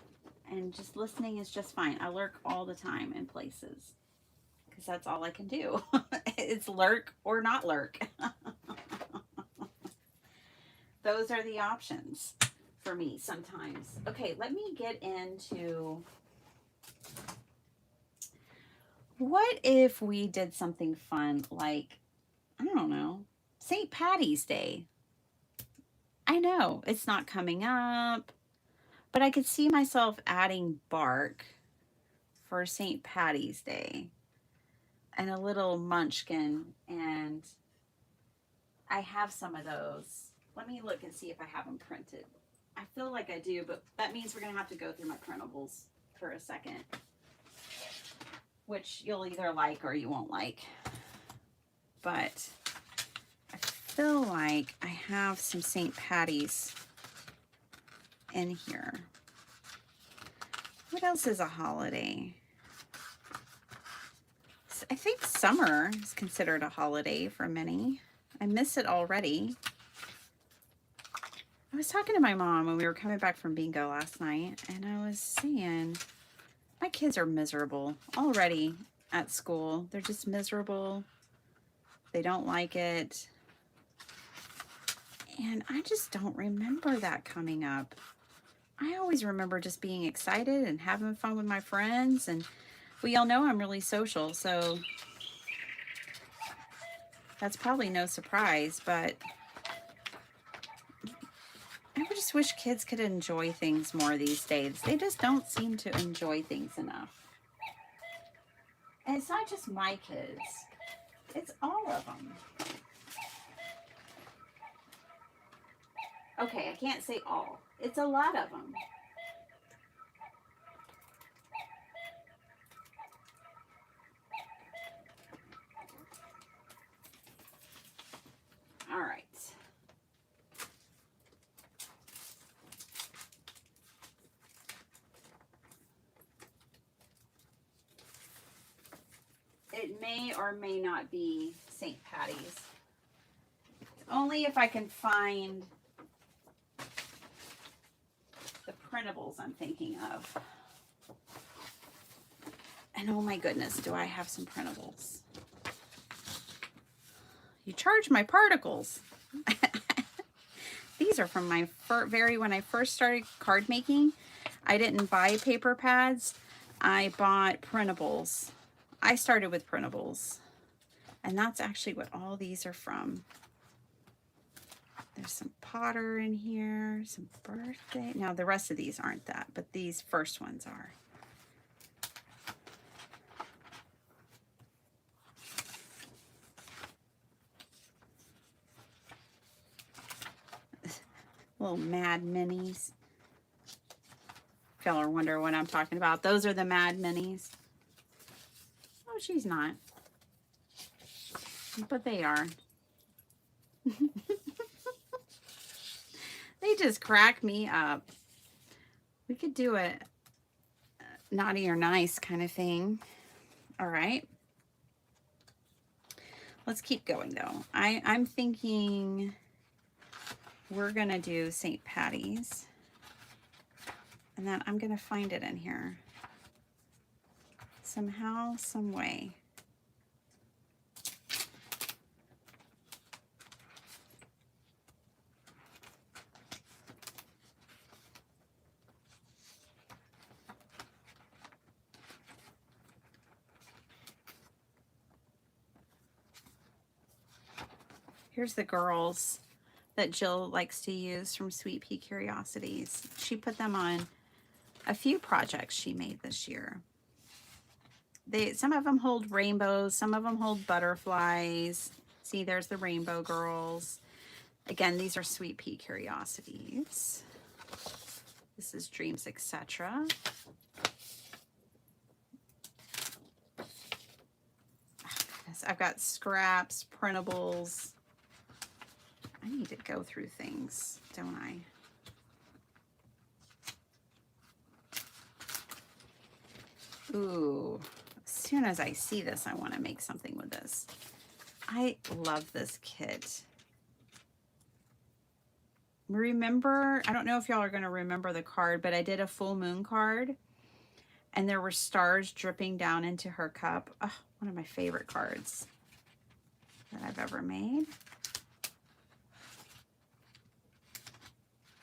And just listening is just fine. I lurk all the time in places because that's all I can do. It's lurk or not lurk. Those are the options for me sometimes. Okay, let me get into, what if we did something fun like, I don't know, St. Patty's Day. I know it's not coming up, but I could see myself adding bark for St. Patty's Day and a little munchkin, and I have some of those. Let me look and see if I have them printed. I feel like I do, but that means we're going to have to go through my printables for a second, which you'll either like or you won't like. But I feel like I have some St. Patty's in here. What else is a holiday? I think summer is considered a holiday for many. I miss it already. I was talking to my mom when we were coming back from bingo last night, and I was saying, my kids are miserable already at school. They're just miserable. They don't like it. And I just don't remember that coming up. I always remember just being excited and having fun with my friends, and we all know I'm really social, so that's probably no surprise, but I just wish kids could enjoy things more these days. They just don't seem to enjoy things enough. And it's not just my kids. It's all of them. Okay, I can't say all. It's a lot of them. All right. It may or may not be St. Patty's. Only if I can find the printables I'm thinking of. And oh my goodness, do I have some printables? You charge my particles. These are from my when I first started card making. I didn't buy paper pads. I bought printables. I started with printables. And that's actually what all these are from. There's some Potter in here, some birthday. Now the rest of these aren't that, but these first ones are. Little Mad Minis. If y'all are wondering what I'm talking about, those are the Mad Minis. Oh, she's not. But they are. They just crack me up. We could do a naughty or nice kind of thing. All right. Let's keep going though. I'm thinking we're gonna do St. Patty's. And then I'm gonna find it in here. Somehow, some way. Here's the girls that Jill likes to use from Sweet Pea Curiosities. She put them on a few projects she made this year. Some of them hold rainbows, some of them hold butterflies. See, there's the Rainbow Girls. Again, these are Sweet Pea Curiosities. This is Dreams, etc. I've got scraps, printables. I need to go through things, don't I? Ooh, as soon as I see this, I want to make something with this. I love this kit. Remember, I don't know if y'all are going to remember the card, but I did a full moon card and there were stars dripping down into her cup. Oh, one of my favorite cards that I've ever made.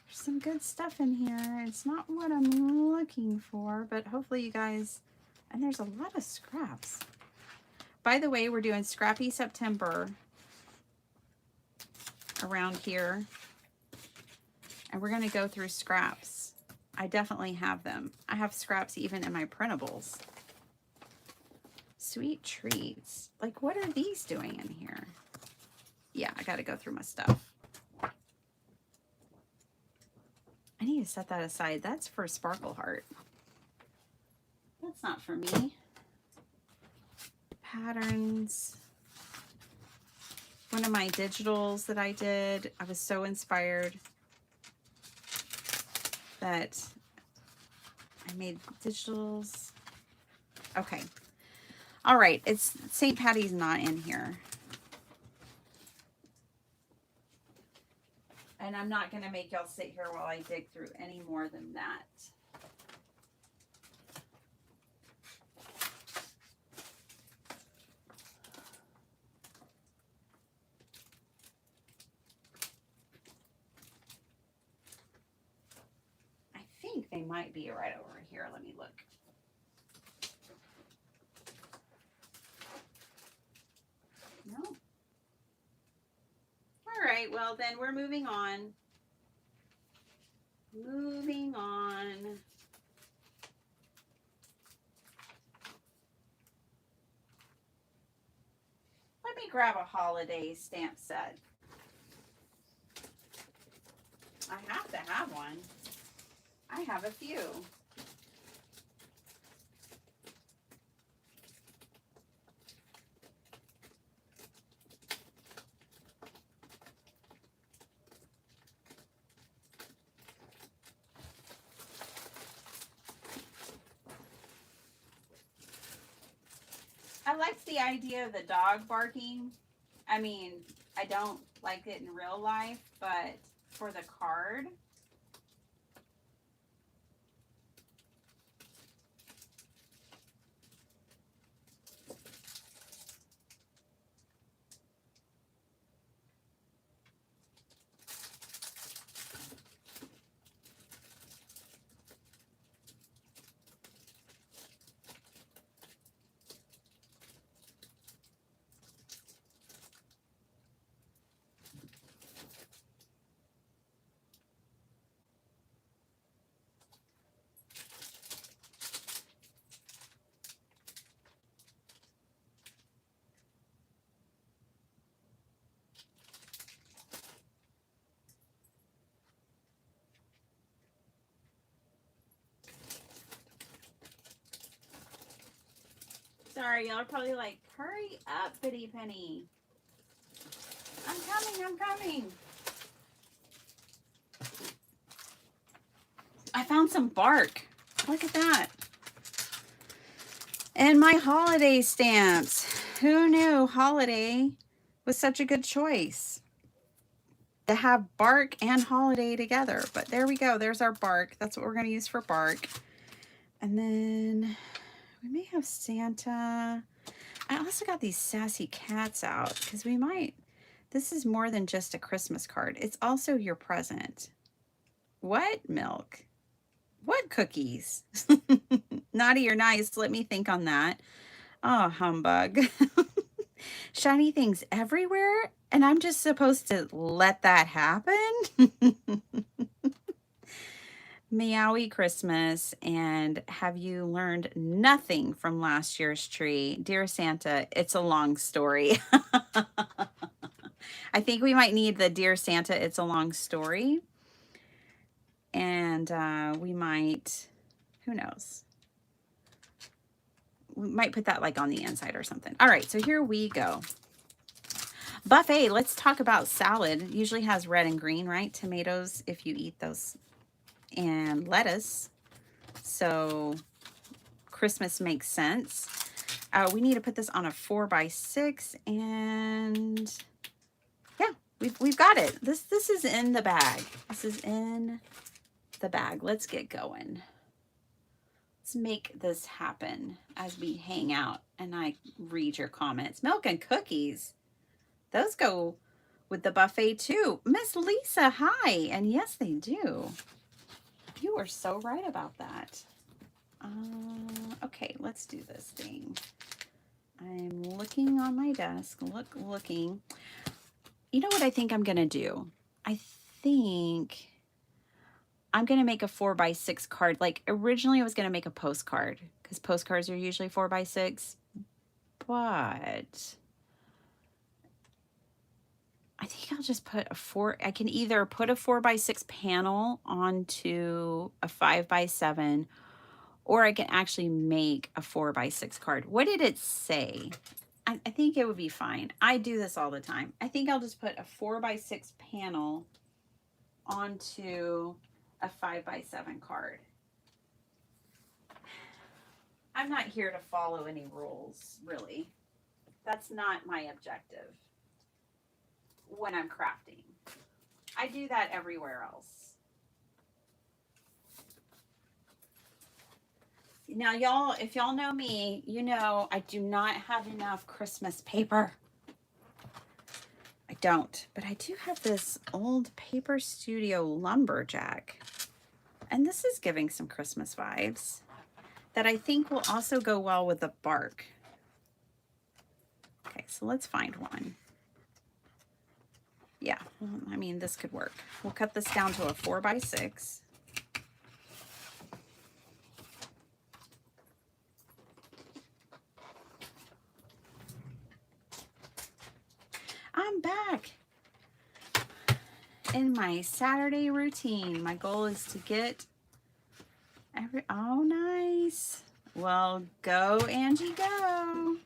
There's some good stuff in here. It's not what I'm looking for, but hopefully you guys, and there's a lot of scraps. By the way, we're doing Scrappy September around here. And we're going to go through scraps. I definitely have them. I have scraps even in my printables. Sweet treats. Like, what are these doing in here? Yeah, I got to go through my stuff. I need to set that aside. That's for Sparkle Heart. That's not for me. Patterns. One of my digitals that I did. I was so inspired that I made digitals. Okay. All right. It's St. Patty's not in here. And I'm not going to make y'all sit here while I dig through any more than that. I think they might be right over here. Let me look. No. All right, well then we're moving on. Moving on. Let me grab a holiday stamp set. I have to have one. I have a few. I like the idea of the dog barking. I mean, I don't like it in real life, but for the card, sorry, y'all are probably like, hurry up, Bitty Penny. I'm coming, I'm coming. I found some bark. Look at that. And my holiday stamps. Who knew holiday was such a good choice to have bark and holiday together? But there we go. There's our bark. That's what we're going to use for bark. And then we may have Santa. I also got these sassy cats out because we might. This is more than just a Christmas card. It's also your present. What? Milk? What cookies? Naughty or nice? Let me think on that. Oh, humbug. Shiny things everywhere, and I'm just supposed to let that happen? Meowie Christmas, and have you learned nothing from last year's tree? Dear Santa, it's a long story. I think we might need the Dear Santa, It's a Long Story. And we might, who knows? We might put that like on the inside or something. All right, so here we go. Buffet, let's talk about salad. It usually has red and green, right? Tomatoes, if you eat those, and lettuce. So Christmas makes sense. We need to put this on a 4x6, and yeah, we've got it. This is in the bag. This is in the bag. Let's get going. Let's make this happen as we hang out and I read your comments. Milk and cookies. Those go with the buffet too. Miss Lisa, hi. And yes, they do. You are so right about that. Okay, let's do this thing. I'm looking on my desk, looking. You know what I think I'm going to do? I think I'm going to make a 4x6 card. Like originally I was going to make a postcard because postcards are usually 4x6, but I think I'll just put I can either put a 4x6 panel onto a 5x7, or I can actually make a 4x6 card. What did it say? I think it would be fine. I do this all the time. I think I'll just put a 4x6 panel onto a 5x7 card. I'm not here to follow any rules, really. That's not my objective when I'm crafting. I do that everywhere else. Now, y'all, if y'all know me, you know I do not have enough Christmas paper. I don't, but I do have this old Paper Studio Lumberjack. And this is giving some Christmas vibes that I think will also go well with the bark. Okay, so let's find one. Yeah, I mean, this could work. We'll cut this down to a 4x6. I'm back in my Saturday routine. My goal is to get oh, nice. Well, go, Angie, go.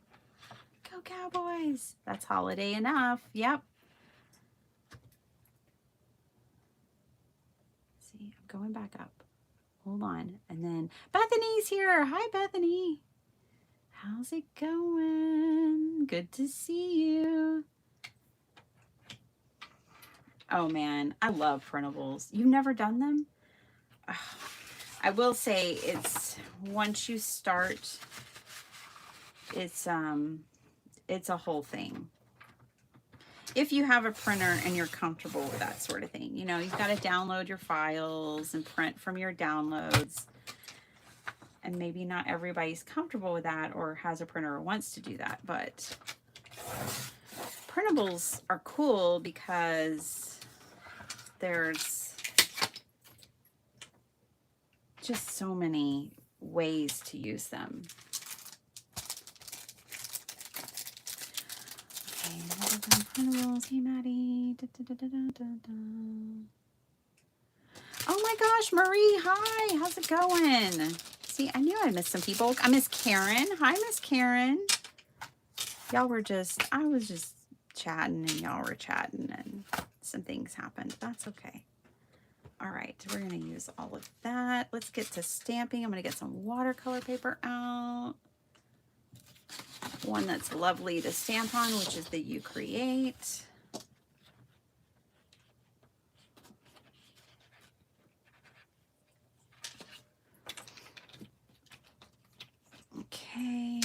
Go, Cowboys. That's holiday enough. Yep. See, I'm going back up. Hold on. And then Bethany's here. Hi, Bethany. How's it going? Good to see you. Oh, man. I love printables. You've never done them? Oh, I will say it's once you start, it's a whole thing. If you have a printer and you're comfortable with that sort of thing, you know, you've got to download your files and print from your downloads. And maybe not everybody's comfortable with that or has a printer or wants to do that, but printables are cool because there's just so many ways to use them. Okay, printables. Hey, Maddie. Oh my gosh, Marie, hi. How's it going? See, I knew I missed some people. I miss Karen. Hi, Miss Karen. Y'all were I was just chatting and y'all were chatting and some things happened. That's okay. All right, we're going to use all of that. Let's get to stamping. I'm going to get some watercolor paper out. One that's lovely to stamp on, which is the You Create. Okay.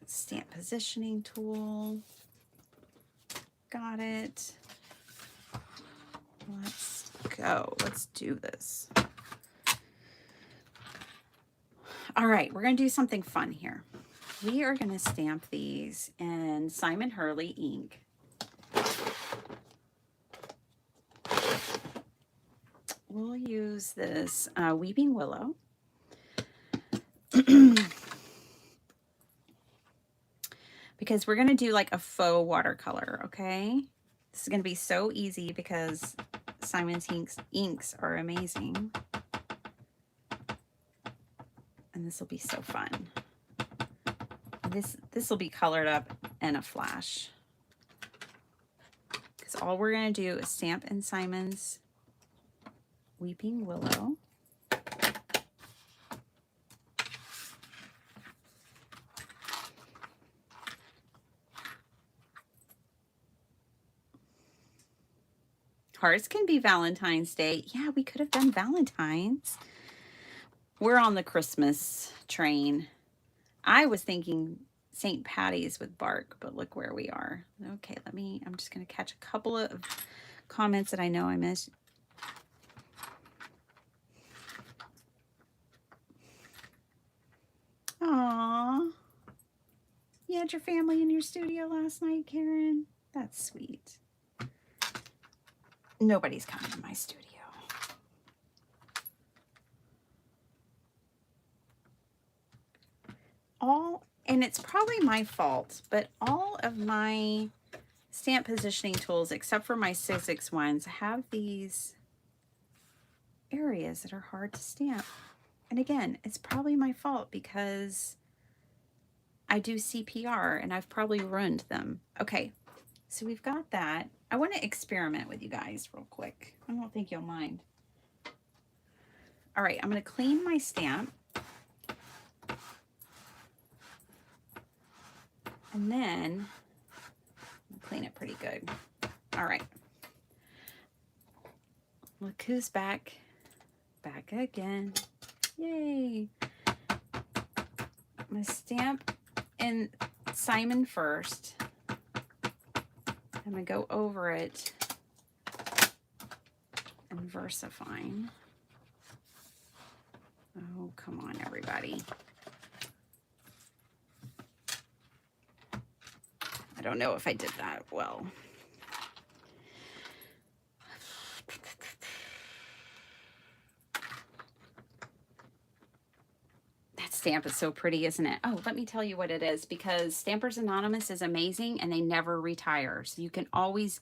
Stamp positioning tool. Got it. Let's go. Let's do this. All right, we're going to do something fun here. We are going to stamp these in Simon Hurley ink. We'll use this Weeping Willow. because we're going to do like a faux watercolor, okay? This is going to be so easy because Simon's inks are amazing. And this will be so fun. This will be colored up in a flash. Because all we're going to do is stamp in Simon's Weeping Willow. Hearts can be Valentine's Day. Yeah, we could have done Valentine's. We're on the Christmas train. I was thinking St. Patty's with bark, but look where we are. Okay, I'm just going to catch a couple of comments that I know I missed. Aww. You had your family in your studio last night, Karen? That's sweet. Nobody's coming to my studio. And it's probably my fault, but all of my stamp positioning tools, except for my Sizzix ones, have these areas that are hard to stamp. And again, it's probably my fault because I do CPR and I've probably ruined them. Okay, so we've got that. I want to experiment with you guys real quick. I don't think you'll mind. All right, I'm going to clean my stamp. And then clean it pretty good. All right. Look who's back. Back again. Yay. I'm going to stamp in Simon first. I'm going to go over it and VersaFine. Oh, come on, everybody. I don't know if I did that well. That stamp is so pretty, isn't it? Oh, let me tell you what it is, because Stampers Anonymous is amazing and they never retire. So you can always,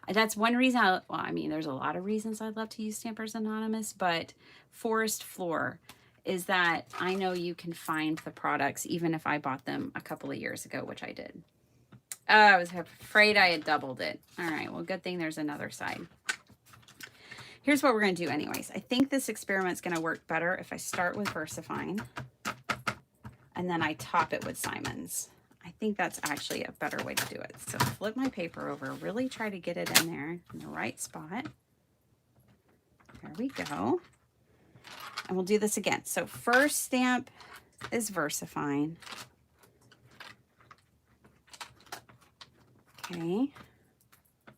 that's one reason, well, I mean, there's a lot of reasons I'd love to use Stampers Anonymous, but Forest Floor is that I know you can find the products even if I bought them a couple of years ago, which I did. I was afraid I had doubled it. All right, well, good thing there's another side. Here's what we're going to do anyways. I think this experiment's going to work better if I start with VersaFine and then I top it with Simon's. I think that's actually a better way to do it. So flip my paper over, really try to get it in there in the right spot. There we go. And we'll do this again. So first stamp is VersaFine. Okay,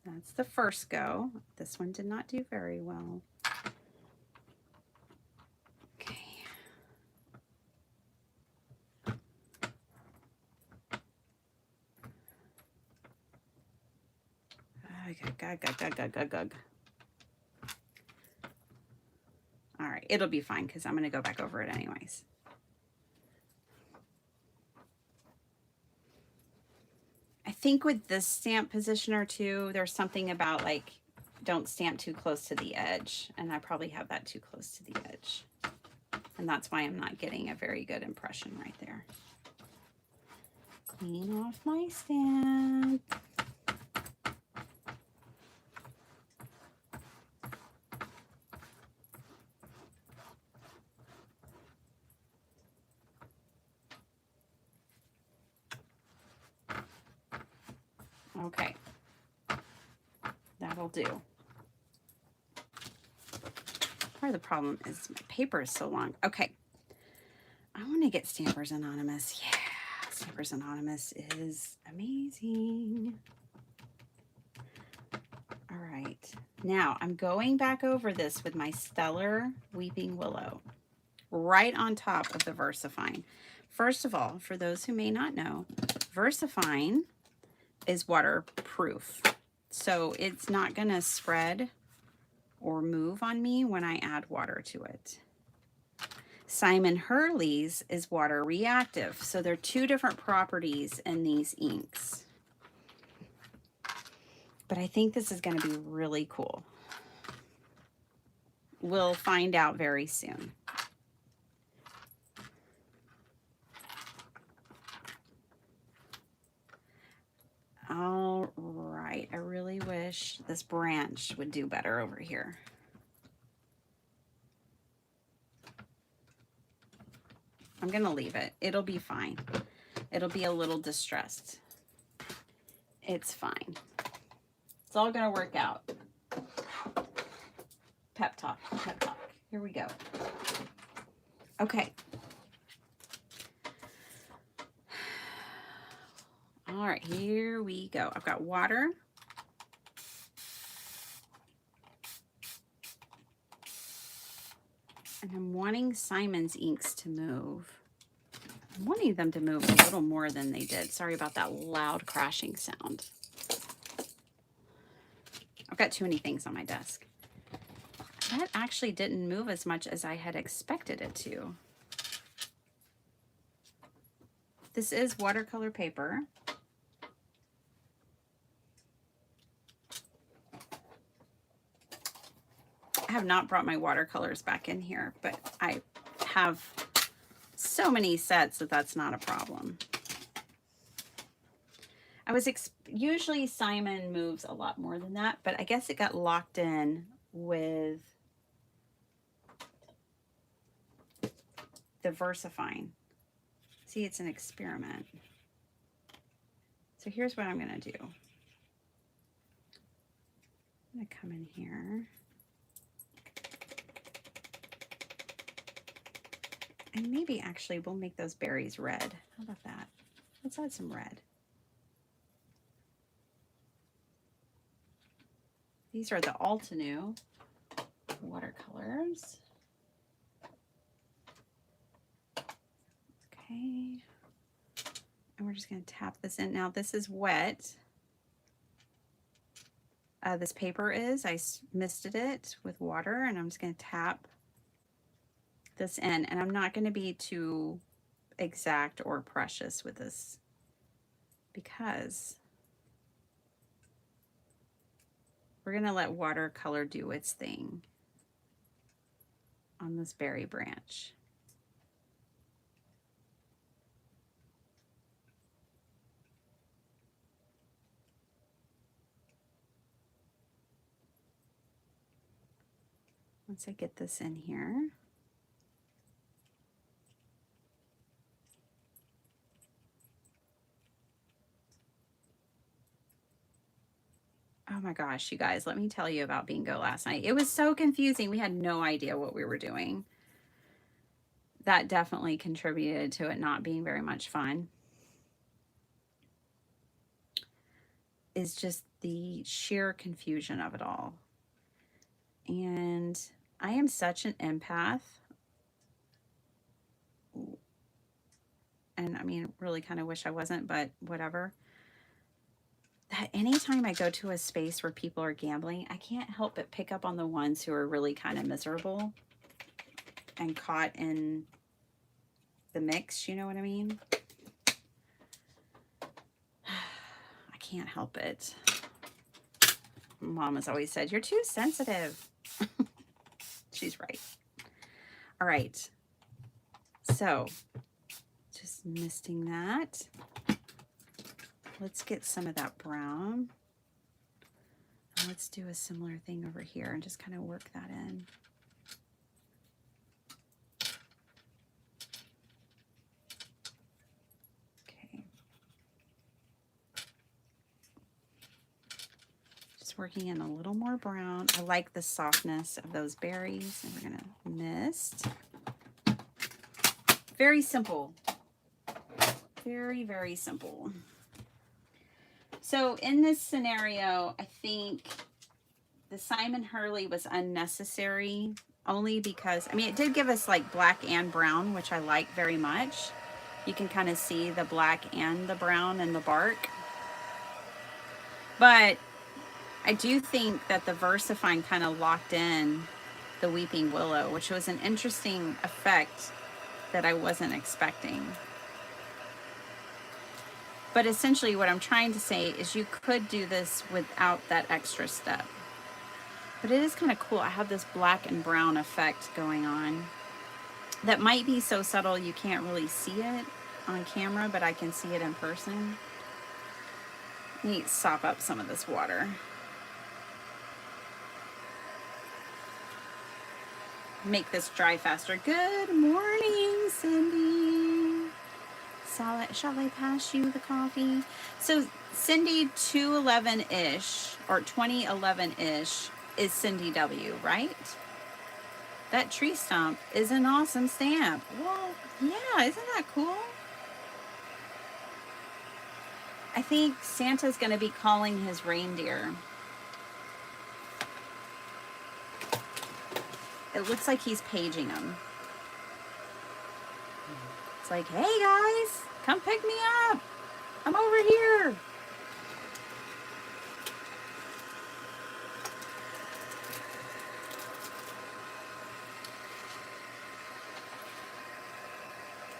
that's the first go. This one did not do very well. Okay. Gug. All right, it'll be fine because I'm going to go back over it anyways. I think with this stamp positioner too, there's something about like, don't stamp too close to the edge. And I probably have that too close to the edge. And that's why I'm not getting a very good impression right there. Clean off my stamp. Okay, that'll do. Part of the problem is my paper is so long. Okay, I want to get Stampers Anonymous. Yeah, Stampers Anonymous is amazing. All right, now I'm going back over this with my Stellar Weeping Willow right on top of the VersaFine. First of all, for those who may not know, VersaFine is waterproof, so it's not gonna spread or move on me when I add water to it. Simon Hurley's is water reactive. So there are two different properties in these inks. But I think this is going to be really cool. We'll find out very soon. All right, I really wish this branch would do better over here. I'm gonna leave it. It'll be fine. It'll be a little distressed. It's fine. It's all gonna work out. Pep talk, pep talk. Here we go. Okay. All right, here we go. I've got water. And I'm wanting Simon's inks to move. I'm wanting them to move a little more than they did. Sorry about that loud crashing sound. I've got too many things on my desk. That actually didn't move as much as I had expected it to. This is watercolor paper. I have not brought my watercolors back in here, but I have so many sets that that's not a problem. I was usually Simon moves a lot more than that, but I guess it got locked in with the VersaFine. See, it's an experiment. So here's what I'm going to do. I'm going to come in here. And maybe actually we'll make those berries red. How about that? Let's add some red. These are the Altenew watercolors. Okay. And we're just going to tap this in. Now this is wet. This paper is. I misted it with water, and I'm just going to tap this in, and I'm not going to be too exact or precious with this because we're going to let watercolor do its thing on this berry branch. Once I get this in here, oh my gosh, you guys, let me tell you about bingo last night. It was so confusing. We had no idea what we were doing. That definitely contributed to it not being very much fun. Is just the sheer confusion of it all. And I am such an empath. And I mean, really kind of wish I wasn't, but whatever. That anytime I go to a space where people are gambling, I can't help but pick up on the ones who are really kind of miserable and caught in the mix, you know what I mean? I can't help it. Mom has always said, you're too sensitive. She's right. All right. So just misting that. Let's get some of that brown. And let's do a similar thing over here and just kind of work that in. Okay. Just working in a little more brown. I like the softness of those berries. And we're going to mist. Very simple. Very, very simple. So in this scenario, I think the Simon Hurley was unnecessary only because, I mean, it did give us like black and brown, which I like very much. You can kind of see the black and the brown in the bark. But I do think that the VersaFine kind of locked in the Weeping Willow, which was an interesting effect that I wasn't expecting. But essentially what I'm trying to say is you could do this without that extra step. But it is kind of cool. I have this black and brown effect going on that might be so subtle you can't really see it on camera, but I can see it in person. Let me sop up some of this water. Make this dry faster. Good morning, Cindy. Shall I pass you the coffee? So Cindy 211-ish or 2011-ish is Cindy W, right? That tree stump is an awesome stamp. Well, yeah, isn't that cool? I think Santa's going to be calling his reindeer. It looks like he's paging them. It's like, hey guys, come pick me up. I'm over here.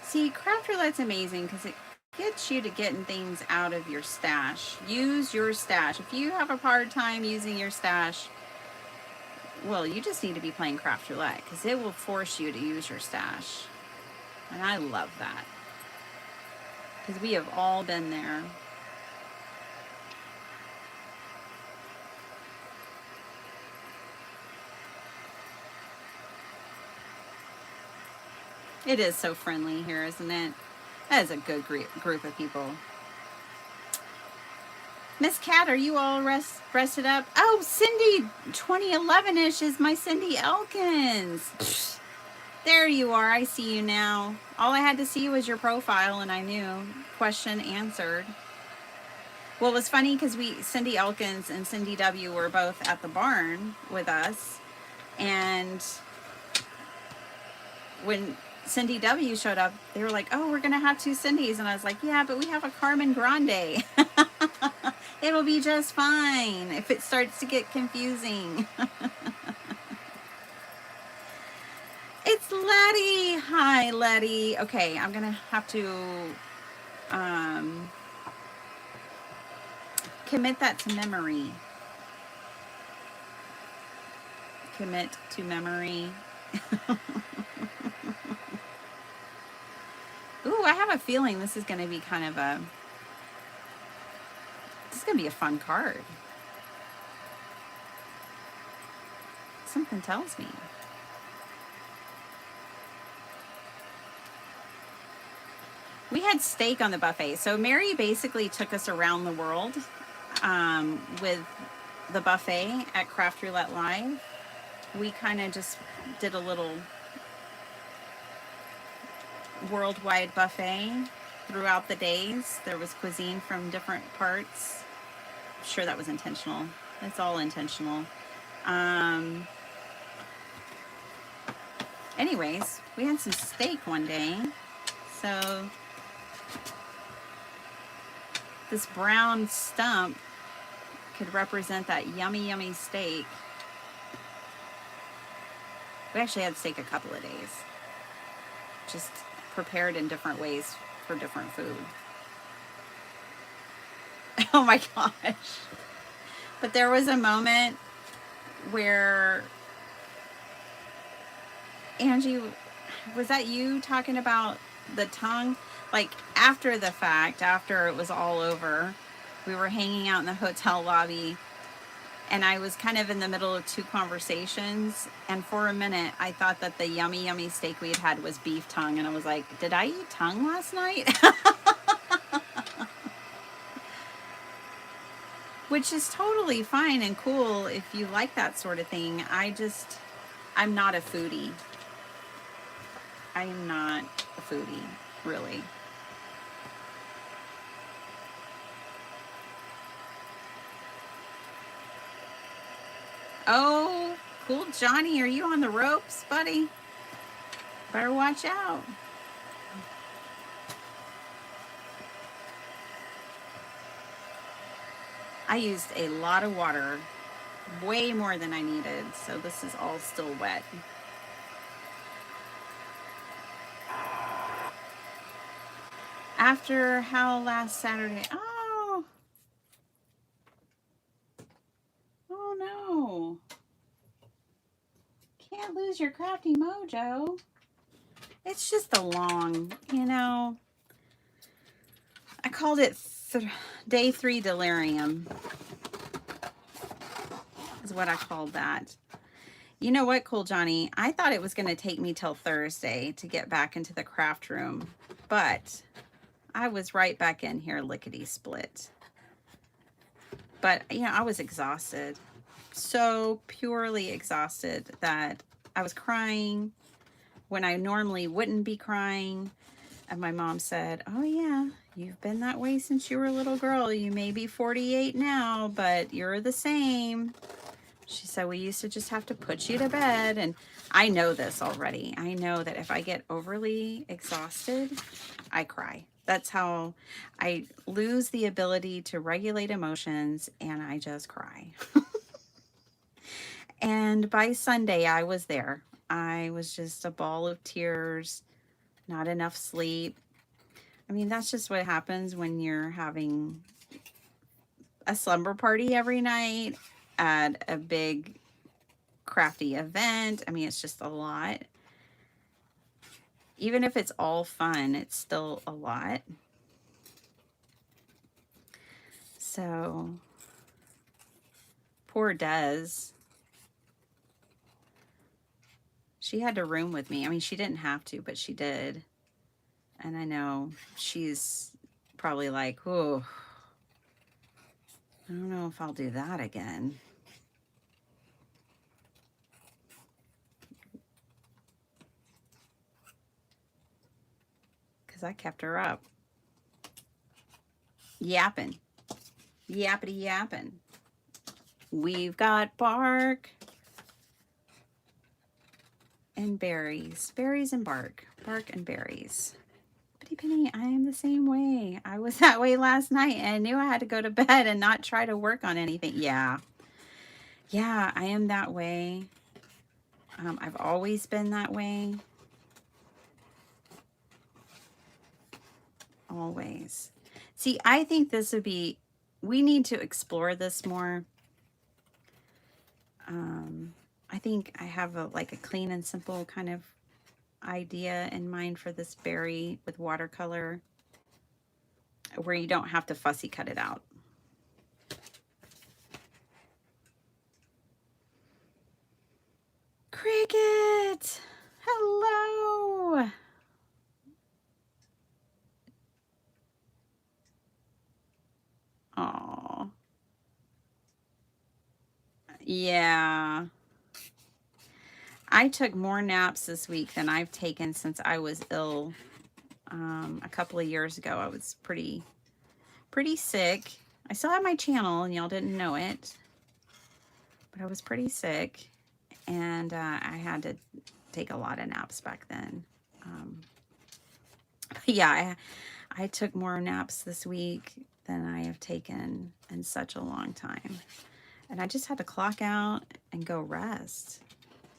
See, Craft Roulette's amazing because it gets you to getting things out of your stash. Use your stash. If you have a hard time using your stash, well, you just need to be playing Craft Roulette because it will force you to use your stash. And I love that because we have all been there. It is so friendly here, isn't it? That is a good group of people. Miss Cat, are you all rested up? Oh, Cindy 2011-ish is my Cindy Elkins. There you are. I see you now. All I had to see was your profile and I knew. Question answered. Well, it was funny because Cindy Elkins and Cindy W were both at the barn with us. And when Cindy W showed up, they were like, oh, we're going to have two Cindys. And I was like, yeah, but we have a Carmen Grande. It'll be just fine if it starts to get confusing. It's Letty. Hi, Letty. Okay, I'm going to have to commit that to memory. Commit to memory. Ooh, I have a feeling this is going to be kind of a... This is going to be a fun card. Something tells me. We had steak on the buffet. So Mary basically took us around the world with the buffet at Craft Roulette Live. We kind of just did a little worldwide buffet throughout the days. There was cuisine from different parts. I'm sure that was intentional. It's all intentional. Anyways, we had some steak one day. So this brown stump could represent that yummy, yummy steak. We actually had steak a couple of days. Just prepared in different ways for different food. Oh my gosh. But there was a moment where, Angie, was that you talking about the tongue? Like after the fact, after it was all over, we were hanging out in the hotel lobby and I was kind of in the middle of two conversations. And for a minute, I thought that the yummy, yummy steak we had was beef tongue. And I was like, did I eat tongue last night? Which is totally fine and cool if you like that sort of thing. I'm not a foodie. I am not a foodie, really. Oh, cool. Johnny, are you on the ropes, buddy? Better watch out. I used a lot of water, way more than I needed, so this is all still wet. After how last Saturday? Oh no. Can't lose your crafty mojo. It's just a long, you know. I called it day 3 delirium. Is what I called that. You know what, Cool Johnny? I thought it was going to take me till Thursday to get back into the craft room, but I was right back in here lickety split. But, you know, I was exhausted. So purely exhausted that I was crying when I normally wouldn't be crying. And my mom said, oh yeah, you've been that way since you were a little girl. You may be 48 now, but you're the same. She said, we used to just have to put you to bed. And I know this already. I know that if I get overly exhausted, I cry. That's how I lose the ability to regulate emotions, and I just cry. And by Sunday, I was there. I was just a ball of tears, not enough sleep. I mean, that's just what happens when you're having a slumber party every night at a big crafty event. I mean, it's just a lot. Even if it's all fun, it's still a lot. So, poor Des. She had to room with me. I mean, she didn't have to, but she did. And I know she's probably like, oh, I don't know if I'll do that again. Because I kept her up. Yapping. Yappity yapping. We've got bark and berries. Berries and bark. Bark and berries. Pretty Penny, I am the same way. I was that way last night and I knew I had to go to bed and not try to work on anything. Yeah. Yeah, I am that way. I've always been that way. Always. See, I think this would be, we need to explore this more. I think I have like a clean and simple kind of idea in mind for this berry with watercolor where you don't have to fussy cut it out. Cricket! Hello! Aw. Yeah. I took more naps this week than I've taken since I was ill a couple of years ago. I was pretty sick. I still have my channel and y'all didn't know it, but I was pretty sick and I had to take a lot of naps back then. Yeah, I took more naps this week than I have taken in such a long time. And I just had to clock out and go rest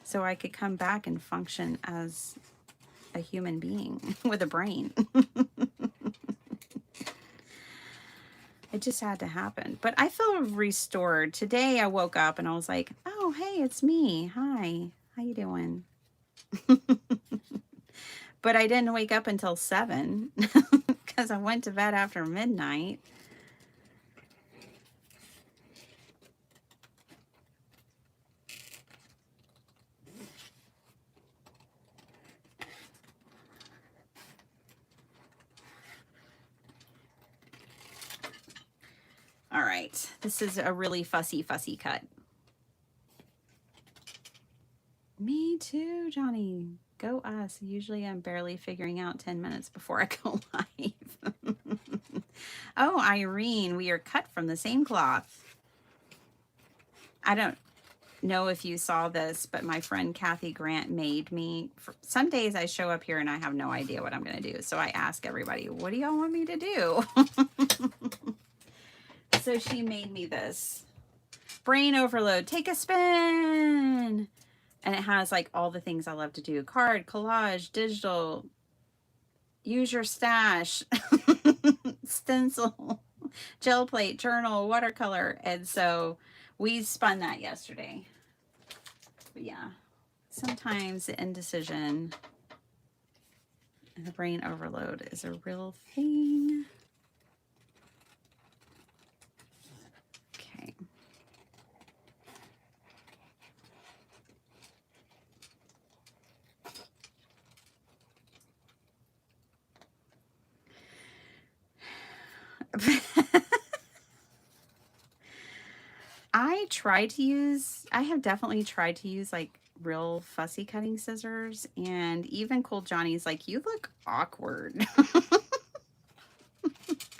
so I could come back and function as a human being with a brain. It just had to happen. But I feel restored. Today I woke up and I was like, oh, hey, it's me. Hi, how you doing? But I didn't wake up until 7 because I went to bed after midnight. All right, this is a really fussy cut. Me too, Johnny. Go us. Usually I'm barely figuring out 10 minutes before I go live. Oh, Irene, we are cut from the same cloth. I don't know if you saw this, but my friend Kathy Grant made me, some days I show up here and I have no idea what I'm going to do. So I ask everybody, what do y'all want me to do? So she made me this. Brain overload, take a spin. And it has like all the things I love to do. Card, collage, digital, use your stash. stencil, gel plate, journal, watercolor. And so we spun that yesterday. But yeah, sometimes the indecision and the brain overload is a real thing. Okay. I have definitely tried to use like real fussy cutting scissors, and even Cool Johnny's like, you look awkward.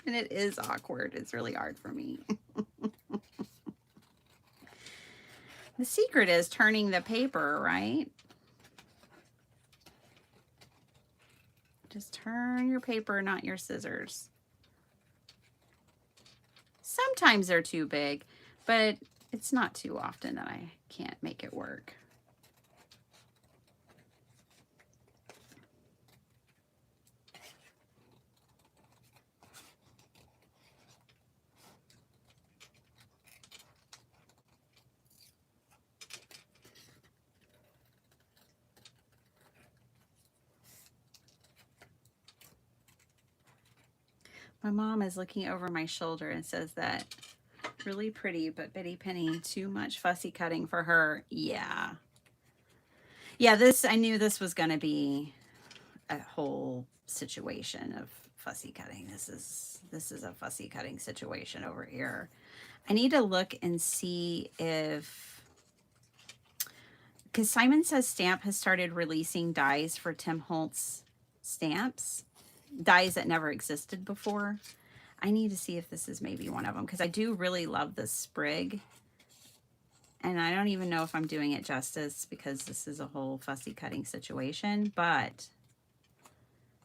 And it is awkward. It's really hard for me. The secret is turning the paper, right? Just turn your paper, not your scissors. Sometimes they're too big, but it's not too often that I can't make it work. My mom is looking over my shoulder and says that really pretty, but Bitty Penny, too much fussy cutting for her. Yeah. Yeah, I knew this was going to be a whole situation of fussy cutting. This is a fussy cutting situation over here. I need to look and see if, because Simon Says Stamp has started releasing dies for Tim Holtz stamps, dies that never existed before. I need to see if this is maybe one of them, because I do really love this sprig. And I don't even know if I'm doing it justice because this is a whole fussy cutting situation, but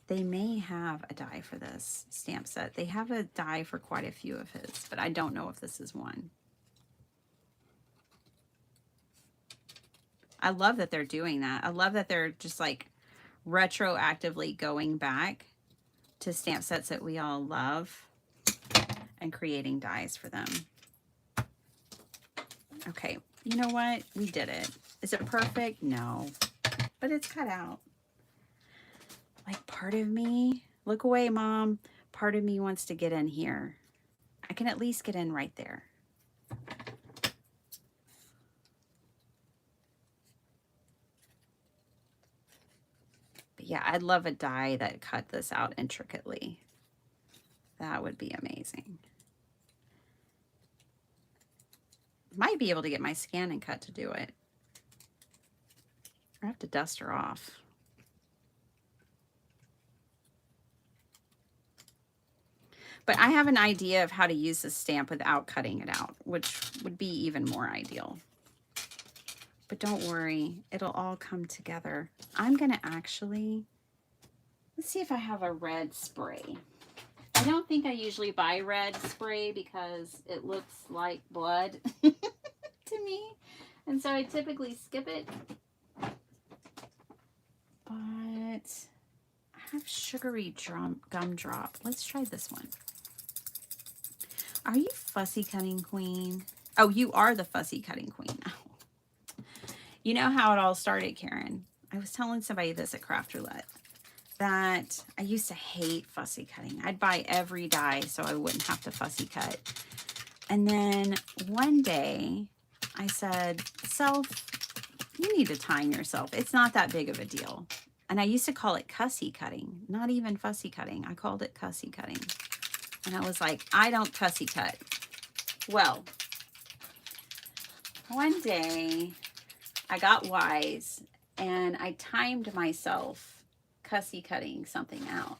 they may have a die for this stamp set. They have a die for quite a few of his, but I don't know if this is one. I love that they're doing that. I love that they're just like retroactively going back to stamp sets that we all love and creating dies for them. Okay, you know what? We did it. Is it perfect? No, but it's cut out. Like part of me, look away, Mom. Part of me wants to get in here. I can at least get in right there. But yeah, I'd love a die that cut this out intricately. That would be amazing. Might be able to get my Scan and Cut to do it. I have to dust her off. But I have an idea of how to use this stamp without cutting it out, which would be even more ideal. But don't worry, it'll all come together. I'm going to actually, let's see if I have a red spray. I don't think I usually buy red spray because it looks like blood to me. And so I typically skip it. But I have sugary gumdrop. Let's try this one. Are you fussy cutting queen? Oh, you are the fussy cutting queen. Oh. You know how it all started, Karen. I was telling somebody this at Craft Roulette, that I used to hate fussy cutting. I'd buy every die so I wouldn't have to fussy cut. And then one day I said, self, you need to time yourself. It's not that big of a deal. And I used to call it cussy cutting, not even fussy cutting. I called it cussy cutting. And I was like, I don't cussy cut. Well, one day I got wise and I timed myself cussy cutting something out.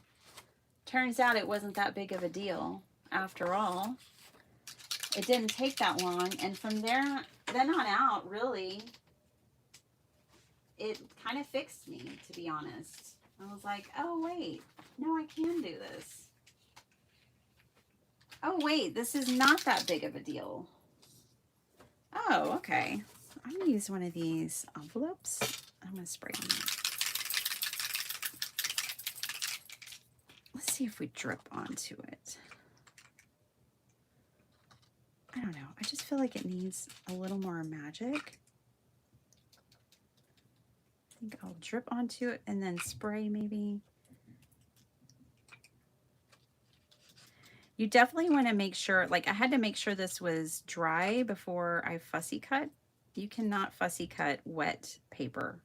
Turns out it wasn't that big of a deal after all. It didn't take that long, and from then on out, really, it kind of fixed me, to be honest. I was like, oh wait, no, I can do this. Oh wait, this is not that big of a deal. Oh, okay. I'm gonna use one of these envelopes. I'm gonna spray on it. Let's see if we drip onto it. I don't know. I just feel like it needs a little more magic. I think I'll drip onto it and then spray maybe. You definitely want to make sure, like I had to make sure this was dry before I fussy cut. You cannot fussy cut wet paper.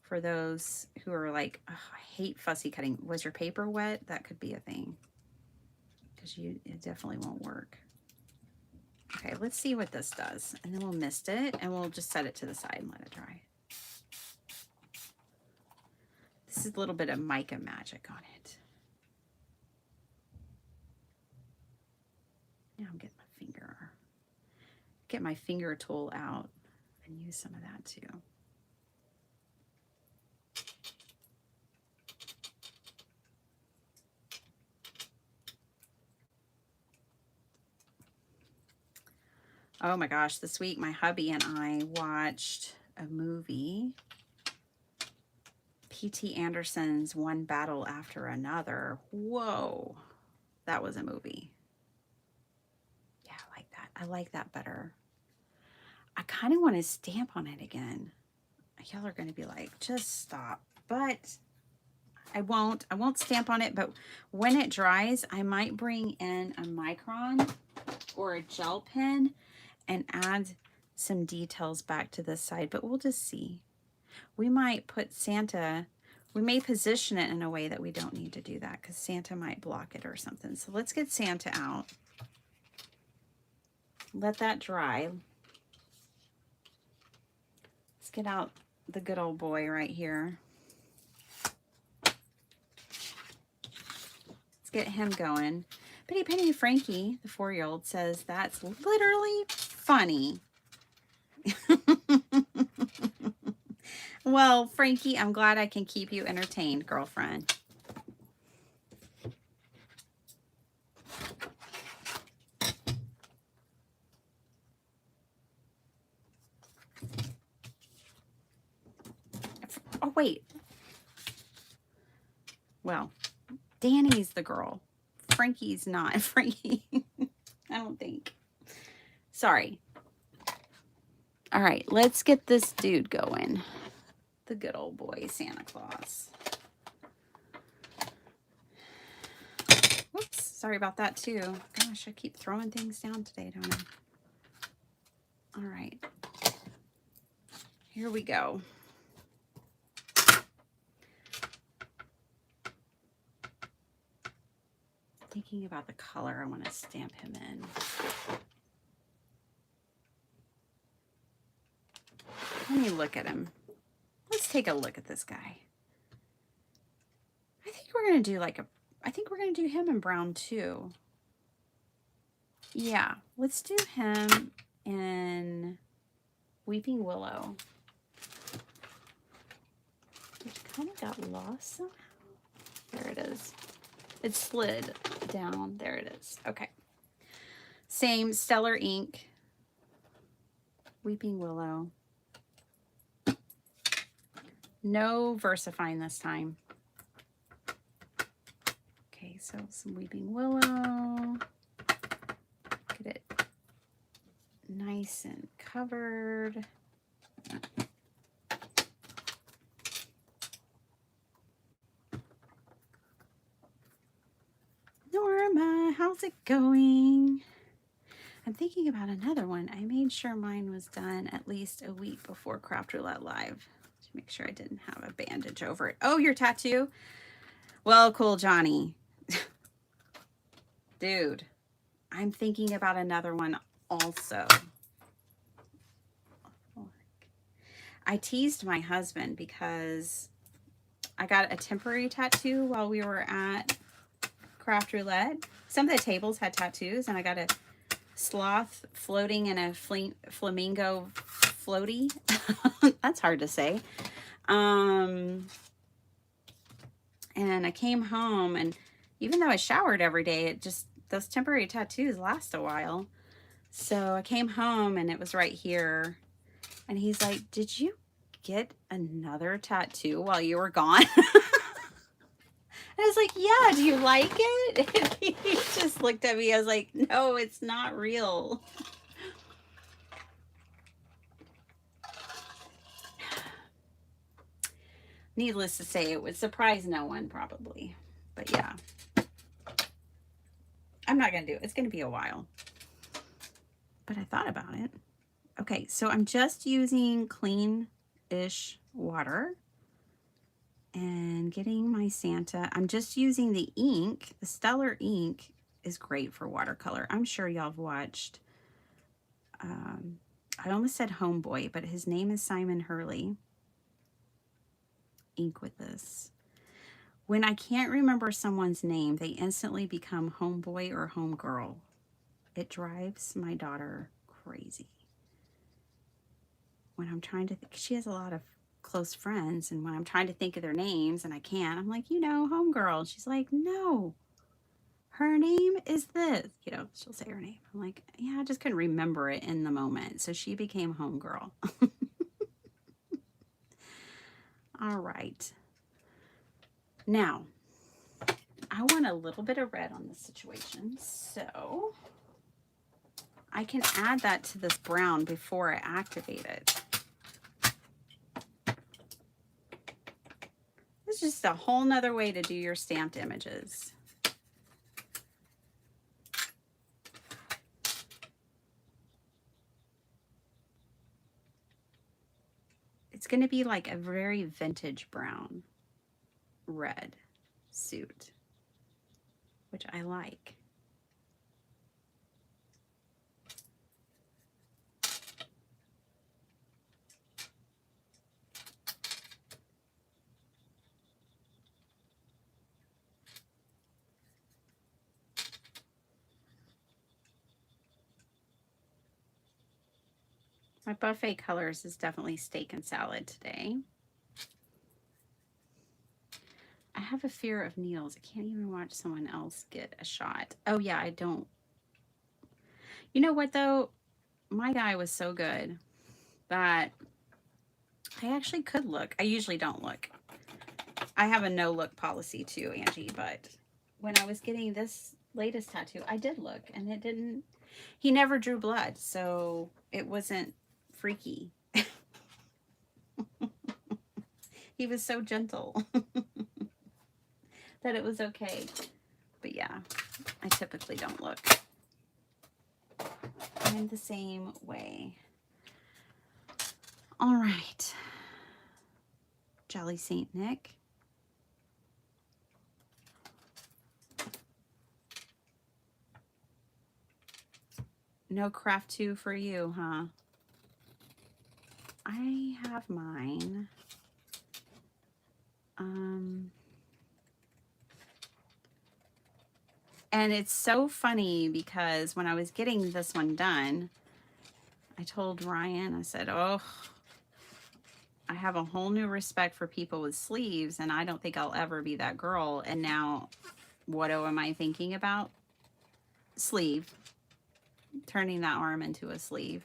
For those who are like, oh, I hate fussy cutting. Was your paper wet? That could be a thing. Because it definitely won't work. Okay, let's see what this does. And then we'll mist it and we'll just set it to the side and let it dry. This is a little bit of mica magic on it. Now I'm getting get my finger tool out and use some of that too. Oh my gosh, this week my hubby and I watched a movie, P.T. Anderson's One Battle After Another. Whoa, that was a movie. Yeah, I like that. I like that better. I kind of want to stamp on it again. Y'all are going to be like, just stop. But I won't stamp on it, but when it dries, I might bring in a micron or a gel pen and add some details back to this side, but we'll just see. We might put Santa, we may position it in a way that we don't need to do that because Santa might block it or something. So let's get Santa out. Let that dry. Let's get out the good old boy right here. Let's get him going. Pitty Penny Frankie, the 4-year-old, says that's literally funny. Well, Frankie, I'm glad I can keep you entertained, girlfriend. Oh, wait. Well, Danny's the girl. Frankie's not. Frankie, I don't think. Sorry. All right, let's get this dude going. The good old boy, Santa Claus. Whoops, sorry about that too. Gosh, I keep throwing things down today, don't I? All right, here we go. Thinking about the color I want to stamp him in. Let me look at him. Let's take a look at this guy. I think we're going to do I think we're going to do him in brown too. Yeah, let's do him in Weeping Willow. Which kind of got lost somehow. There it is. It slid down. There it is. Okay. Same Stellar ink. Weeping Willow. No VersaFine this time. Okay, so some Weeping Willow. Get it nice and covered. Norma, how's it going? I'm thinking about another one. I made sure mine was done at least a week before Craft Roulette Live to make sure I didn't have a bandage over it. Oh, your tattoo? Well, cool, Johnny. Dude, I'm thinking about another one also. I teased my husband because I got a temporary tattoo while we were at Craft Roulette. Some of the tables had tattoos, and I got a sloth floating in a flamingo floaty. That's hard to say. And I came home, and even though I showered every day, those temporary tattoos last a while. So I came home, and it was right here. And he's like, did you get another tattoo while you were gone? I was like, yeah, do you like it? And he just looked at me. I was like, no, it's not real. Needless to say, it would surprise no one probably. But yeah, I'm not going to do it. It's going to be a while. But I thought about it. Okay, so I'm just using clean-ish water and getting my Santa. I'm just using the ink. The Stellar ink is great for watercolor. I'm sure y'all have watched, I almost said Homeboy, but his name is Simon Hurley. Ink with this. When I can't remember someone's name, they instantly become Homeboy or Homegirl. It drives my daughter crazy. When I'm trying to think, she has a lot of close friends, and when I'm trying to think of their names and I can't, I'm like, you know, Homegirl. She's like, no, her name is this. You know, she'll say her name. I'm like, yeah, I just couldn't remember it in the moment. So she became Homegirl. All right. Now, I want a little bit of red on this situation, so I can add that to this brown before I activate it. This is just a whole nother way to do your stamped images. It's going to be like a very vintage brown red suit, which I like. My buffet colors is definitely steak and salad today. I have a fear of needles. I can't even watch someone else get a shot. Oh yeah, I don't. You know what though? My guy was so good that I actually could look. I usually don't look. I have a no look policy too, Angie, but when I was getting this latest tattoo, I did look and it didn't, he never drew blood, so it wasn't freaky. He was so gentle that it was okay. But yeah, I typically don't look. I'm the same way. All right. Jolly Saint Nick. No Craft 2 for you, huh? I have mine. And it's so funny because when I was getting this one done, I told Ryan, I said, oh, I have a whole new respect for people with sleeves, and I don't think I'll ever be that girl. And now, what am I thinking about? Sleeve. Turning that arm into a sleeve.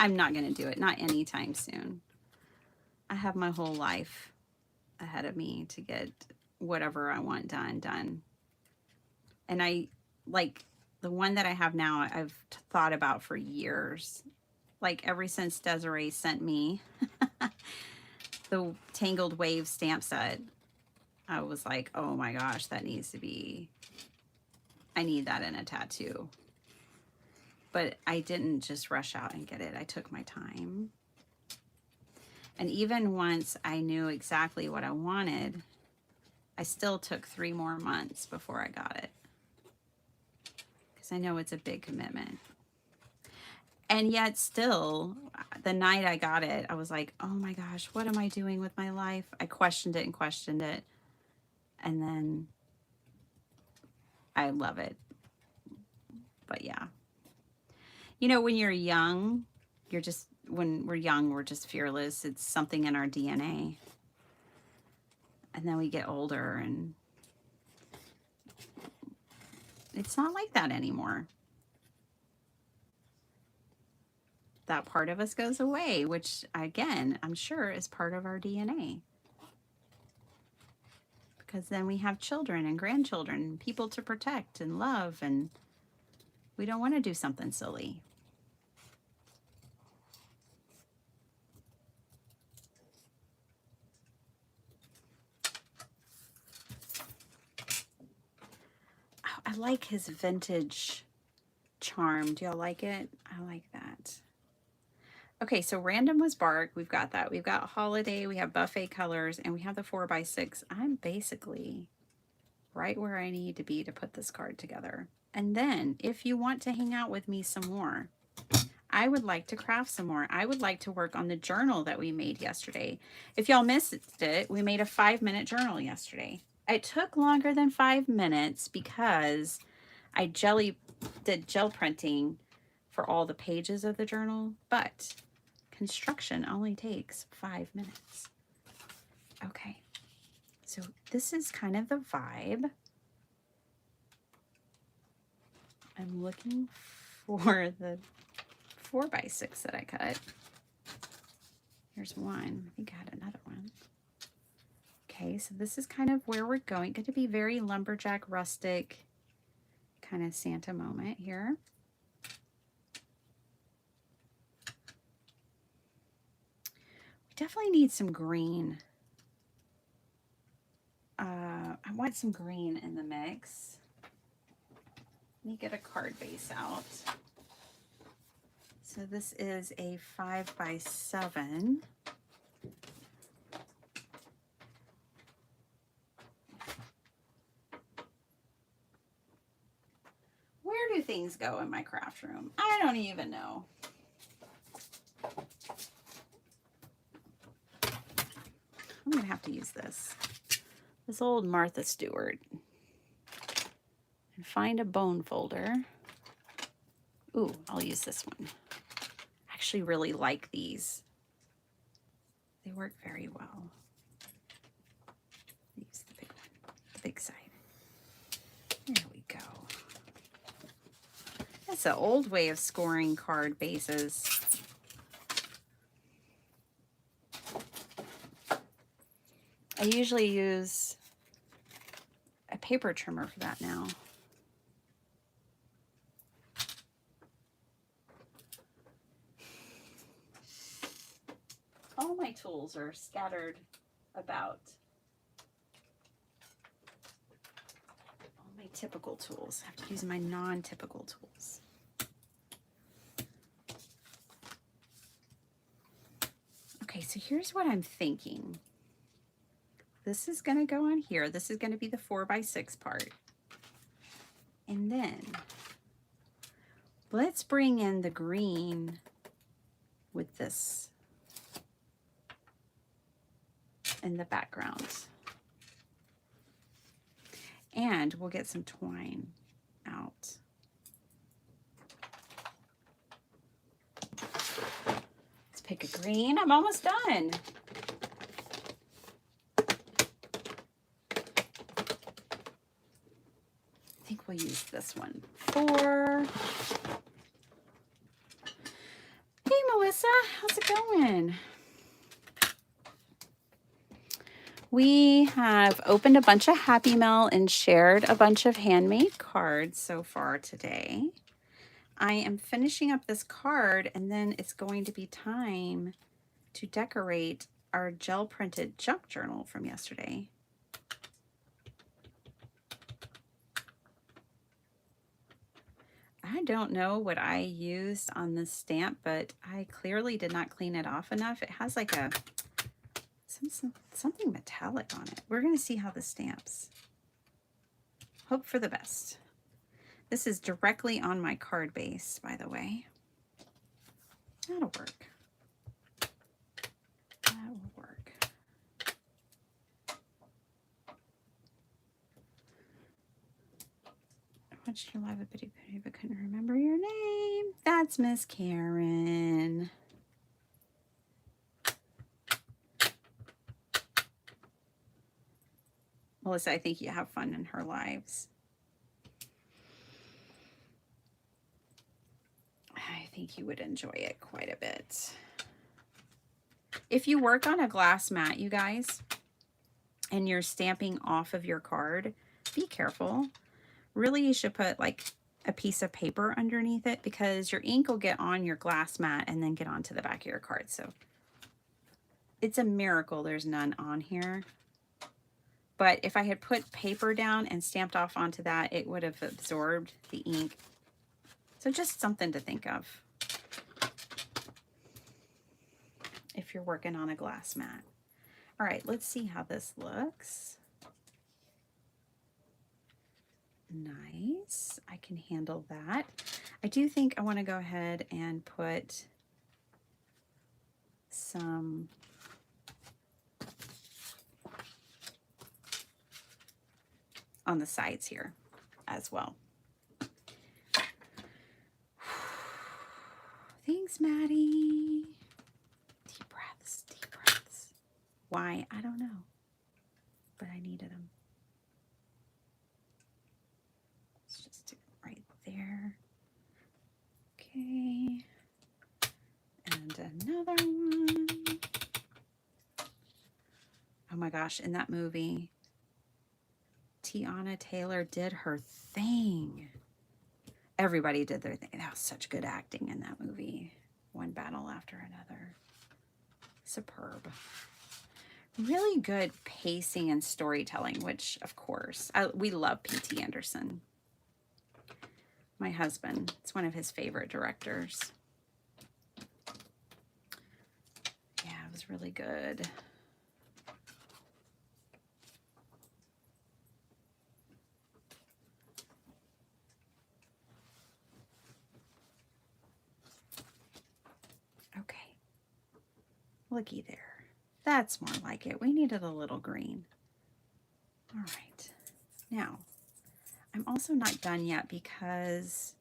I'm not going to do it. Not anytime soon. I have my whole life ahead of me to get whatever I want done. And I, like, the one that I have now, I've thought about for years. Like, ever since Desiree sent me the Tangled Wave stamp set, I was like, oh my gosh, that needs to be, I need that in a tattoo. But I didn't just rush out and get it. I took my time. And even once I knew exactly what I wanted, I still took 3 more months before I got it. Because I know it's a big commitment. And yet still, the night I got it, I was like, oh my gosh, what am I doing with my life? I questioned it and questioned it. And then I love it. But yeah. You know, when you're young, you're just, when we're young, we're just fearless. It's something in our DNA. And then we get older and it's not like that anymore. that part of us goes away, which again, I'm sure is part of our DNA. Because then we have children and grandchildren and people to protect and love, and we don't want to do something silly. Oh, I like his vintage charm. Do y'all like it? I like that. Okay, so random was bark. We've got that. We've got holiday. We have buffet colors, and we have the 4x6. I'm basically right where I need to be to put this card together. And then if you want to hang out with me some more, I would like to craft some more. I would like to work on the journal that we made yesterday. If y'all missed it, we made a 5-minute journal yesterday. It took longer than 5 minutes because I did gel printing for all the pages of the journal, but construction only takes 5 minutes. Okay, so this is kind of the vibe. I'm looking for the 4x6 that I cut. Here's one. I think I had another one. Okay, so this is kind of where we're going. Going to be very lumberjack, rustic, kind of Santa moment here. We definitely need some green. I want some green in the mix. Let me get a card base out. So this is a 5x7. Where do things go in my craft room? I don't even know. I'm gonna have to use this old Martha Stewart, and find a bone folder. Ooh, I'll use this one. I actually really like these. They work very well. Use the big one, the big side. There we go. That's an old way of scoring card bases. I usually use a paper trimmer for that now. All my tools are scattered about. All my typical tools. I have to use my non-typical tools. Okay, so here's what I'm thinking. This is going to go on here. This is going to be the 4x6 part. And then let's bring in the green with this in the background. And we'll get some twine out. Let's pick a green. I'm almost done. I think we'll use this one for... Hey, Melissa, how's it going? We have opened a bunch of Happy Mail and shared a bunch of handmade cards so far today. I am finishing up this card, and then it's going to be time to decorate our gel printed junk journal from yesterday. I don't know what I used on this stamp, but I clearly did not clean it off enough. It has like a something metallic on it. We're going to see how this stamps. Hope for the best. This is directly on my card base, by the way. That'll work. That will work. I watched your live video, but couldn't remember your name. That's Miss Karen. Melissa, I think you have fun in her lives. I think you would enjoy it quite a bit. If you work on a glass mat, you guys, and you're stamping off of your card, be careful. Really, you should put like a piece of paper underneath it, because your ink will get on your glass mat and then get onto the back of your card. So it's a miracle there's none on here. But if I had put paper down and stamped off onto that, it would have absorbed the ink. So just something to think of if you're working on a glass mat. All right, let's see how this looks. Nice. I can handle that. I do think I want to go ahead and put some on the sides here as well. Thanks, Maddie. Deep breaths, deep breaths. Why? I don't know, but I needed them. Let's just do it right there. Okay. And another one. Oh my gosh, in that movie, Tiana Taylor did her thing. Everybody did their thing. That was such good acting in that movie. One battle after another. Superb. Really good pacing and storytelling, which, of course, we love P.T. Anderson. My husband, it's one of his favorite directors. Yeah, it was really good. Okay. Looky there. That's more like it. We needed a little green. All right. Now, I'm also not done yet, because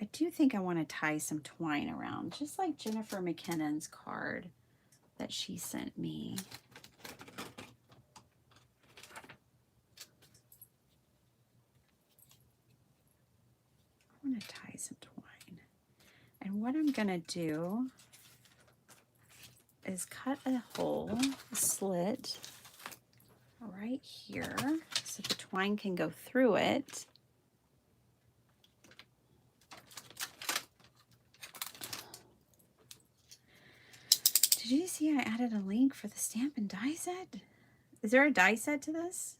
I do think I want to tie some twine around, just like Jennifer McKinnon's card that she sent me. I want to tie some twine. And what I'm going to do is cut a hole, a slit, right here, so the twine can go through it. Did you see I added a link for the stamp and die set? Is there a die set to this?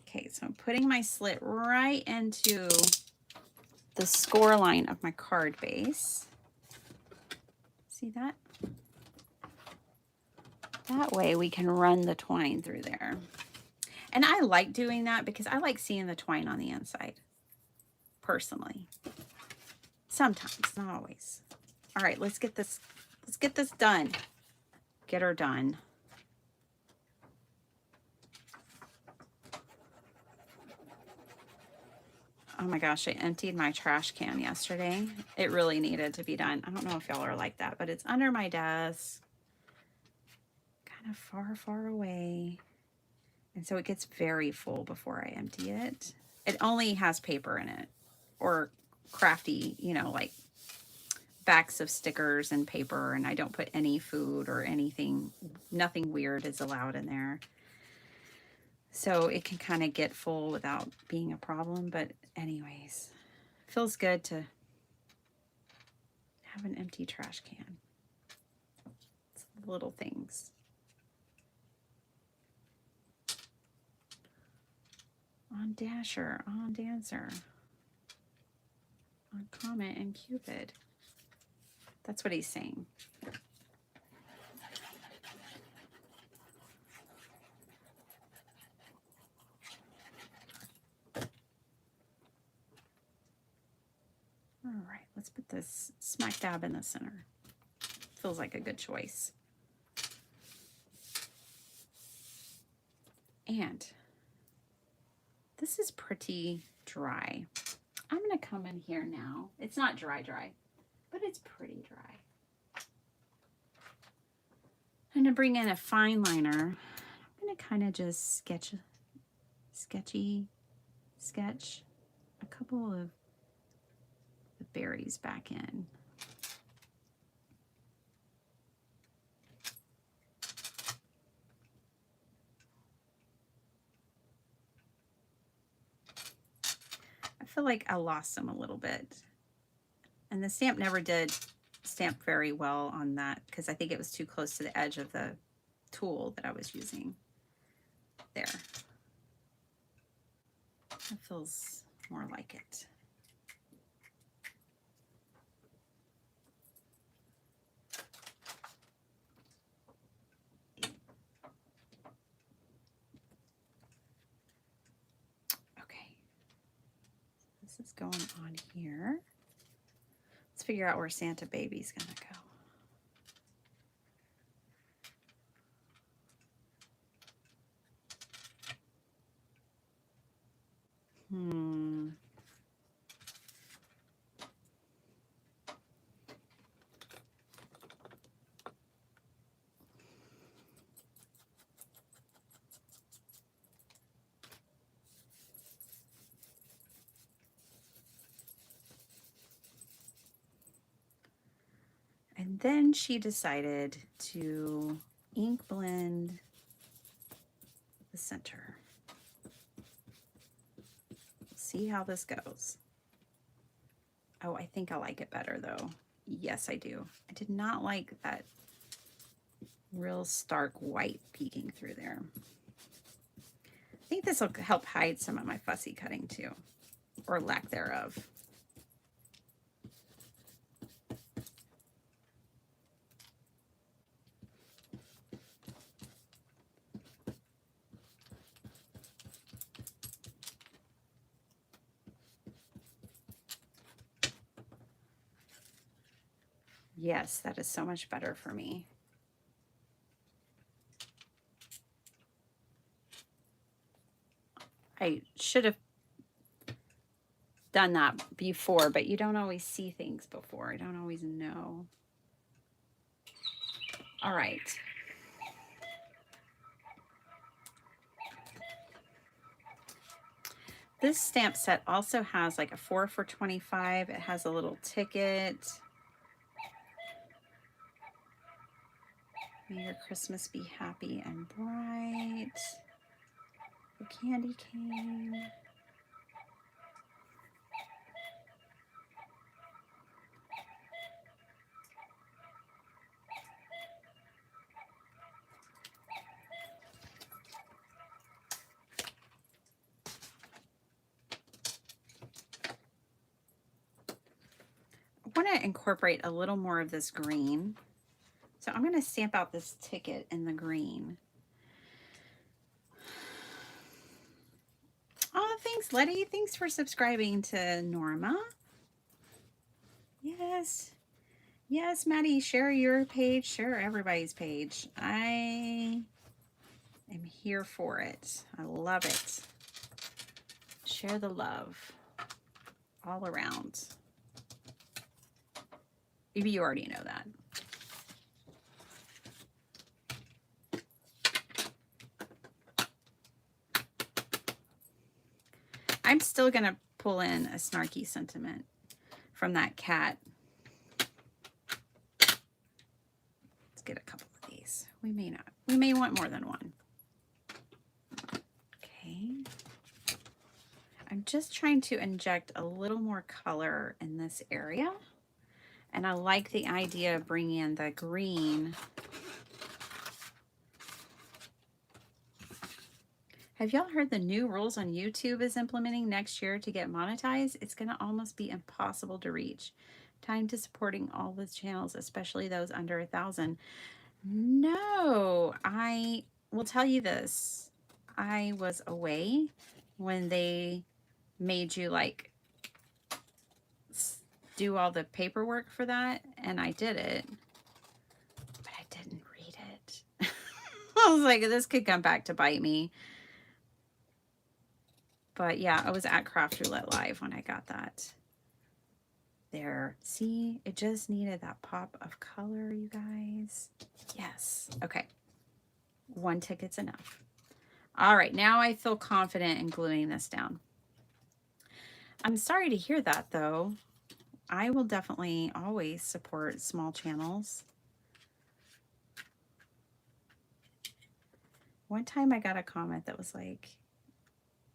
Okay, so I'm putting my slit right into the score line of my card base. See that? That way we can run the twine through there. And I like doing that because I like seeing the twine on the inside, personally. Sometimes, not always. All right, let's get this done. Get her done. Oh my gosh, I emptied my trash can yesterday. It really needed to be done. I don't know if y'all are like that, but it's under my desk, kind of far, far away. And so it gets very full before I empty it. It only has paper in it, or crafty, you know, like backs of stickers and paper, and I don't put any food or anything. Nothing weird is allowed in there. So it can kind of get full without being a problem. But anyways, it feels good to have an empty trash can. It's little things. On Dasher, on Dancer, on Comet and Cupid. That's what he's saying. All right, let's put this smack dab in the center. Feels like a good choice. And this is pretty dry. I'm going to come in here now. It's not dry, but it's pretty dry. I'm going to bring in a fine liner. I'm going to kind of just sketchy sketch a couple of the berries back in. I feel like I lost them a little bit. And the stamp never did stamp very well on that because I think it was too close to the edge of the tool that I was using. There. It feels more like it. Okay. This is going on here. Let's figure out where Santa Baby's gonna go. And then she decided to ink blend the center. See how this goes. Oh, I think I like it better though. Yes, I do. I did not like that real stark white peeking through there. I think this will help hide some of my fussy cutting too, or lack thereof. Yes, that is so much better for me. I should have done that before, but you don't always see things before. I don't always know. All right. This stamp set also has like a 4 for $25. It has a little ticket. May your Christmas be happy and bright. The candy cane. I want to incorporate a little more of this green. So I'm going to stamp out this ticket in the green. Oh, thanks, Letty. Thanks for subscribing to Norma. Yes. Yes, Maddie, share your page, share everybody's page. I am here for it. I love it. Share the love all around. Maybe you already know that. I'm still going to pull in a snarky sentiment from that cat. Let's get a couple of these. We may not. We may want more than one. Okay. I'm just trying to inject a little more color in this area. And I like the idea of bringing in the green. Have y'all heard the new rules on YouTube is implementing next year to get monetized? It's going to almost be impossible to reach. Time to supporting all the channels, especially those under 1,000. No, I will tell you this. I was away when they made you like do all the paperwork for that, and I did it, but I didn't read it. I was like, this could come back to bite me. But yeah, I was at Craft Roulette Live when I got that. There. See, it just needed that pop of color, you guys. Yes. Okay. One ticket's enough. All right. Now I feel confident in gluing this down. I'm sorry to hear that, though. I will definitely always support small channels. One time I got a comment that was like,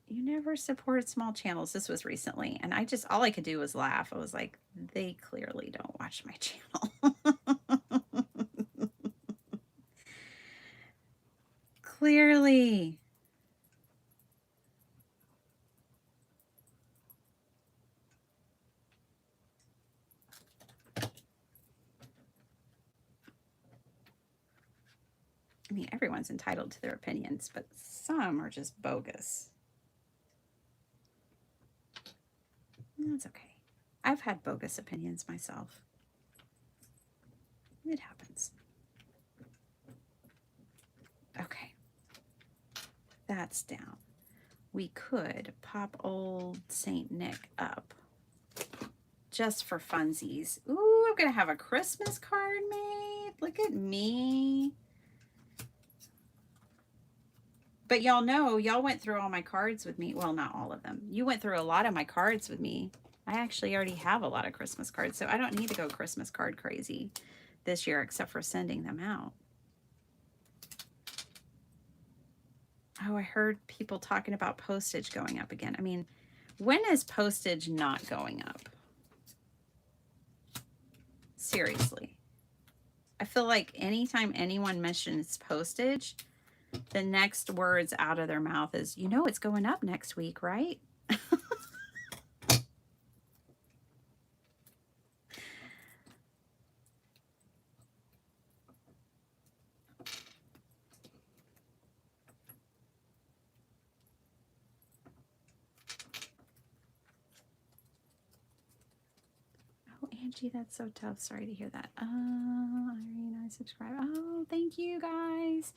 you never support small channels. This was recently. And all I could do was laugh. I was like, they clearly don't watch my channel. Clearly. I mean, everyone's entitled to their opinions, but some are just bogus. That's okay. I've had bogus opinions myself. It happens. Okay. That's down. We could pop old Saint Nick up just for funsies. Ooh, I'm going to have a Christmas card made. Look at me. But y'all know, y'all went through all my cards with me. Well, not all of them. You went through a lot of my cards with me. I actually already have a lot of Christmas cards, so I don't need to go Christmas card crazy this year except for sending them out. Oh, I heard people talking about postage going up again. I mean, when is postage not going up? Seriously. I feel like anytime anyone mentions postage, the next words out of their mouth is, you know, it's going up next week, right? Oh, Angie, that's so tough. Sorry to hear that. Irene, I subscribe. Oh, thank you guys.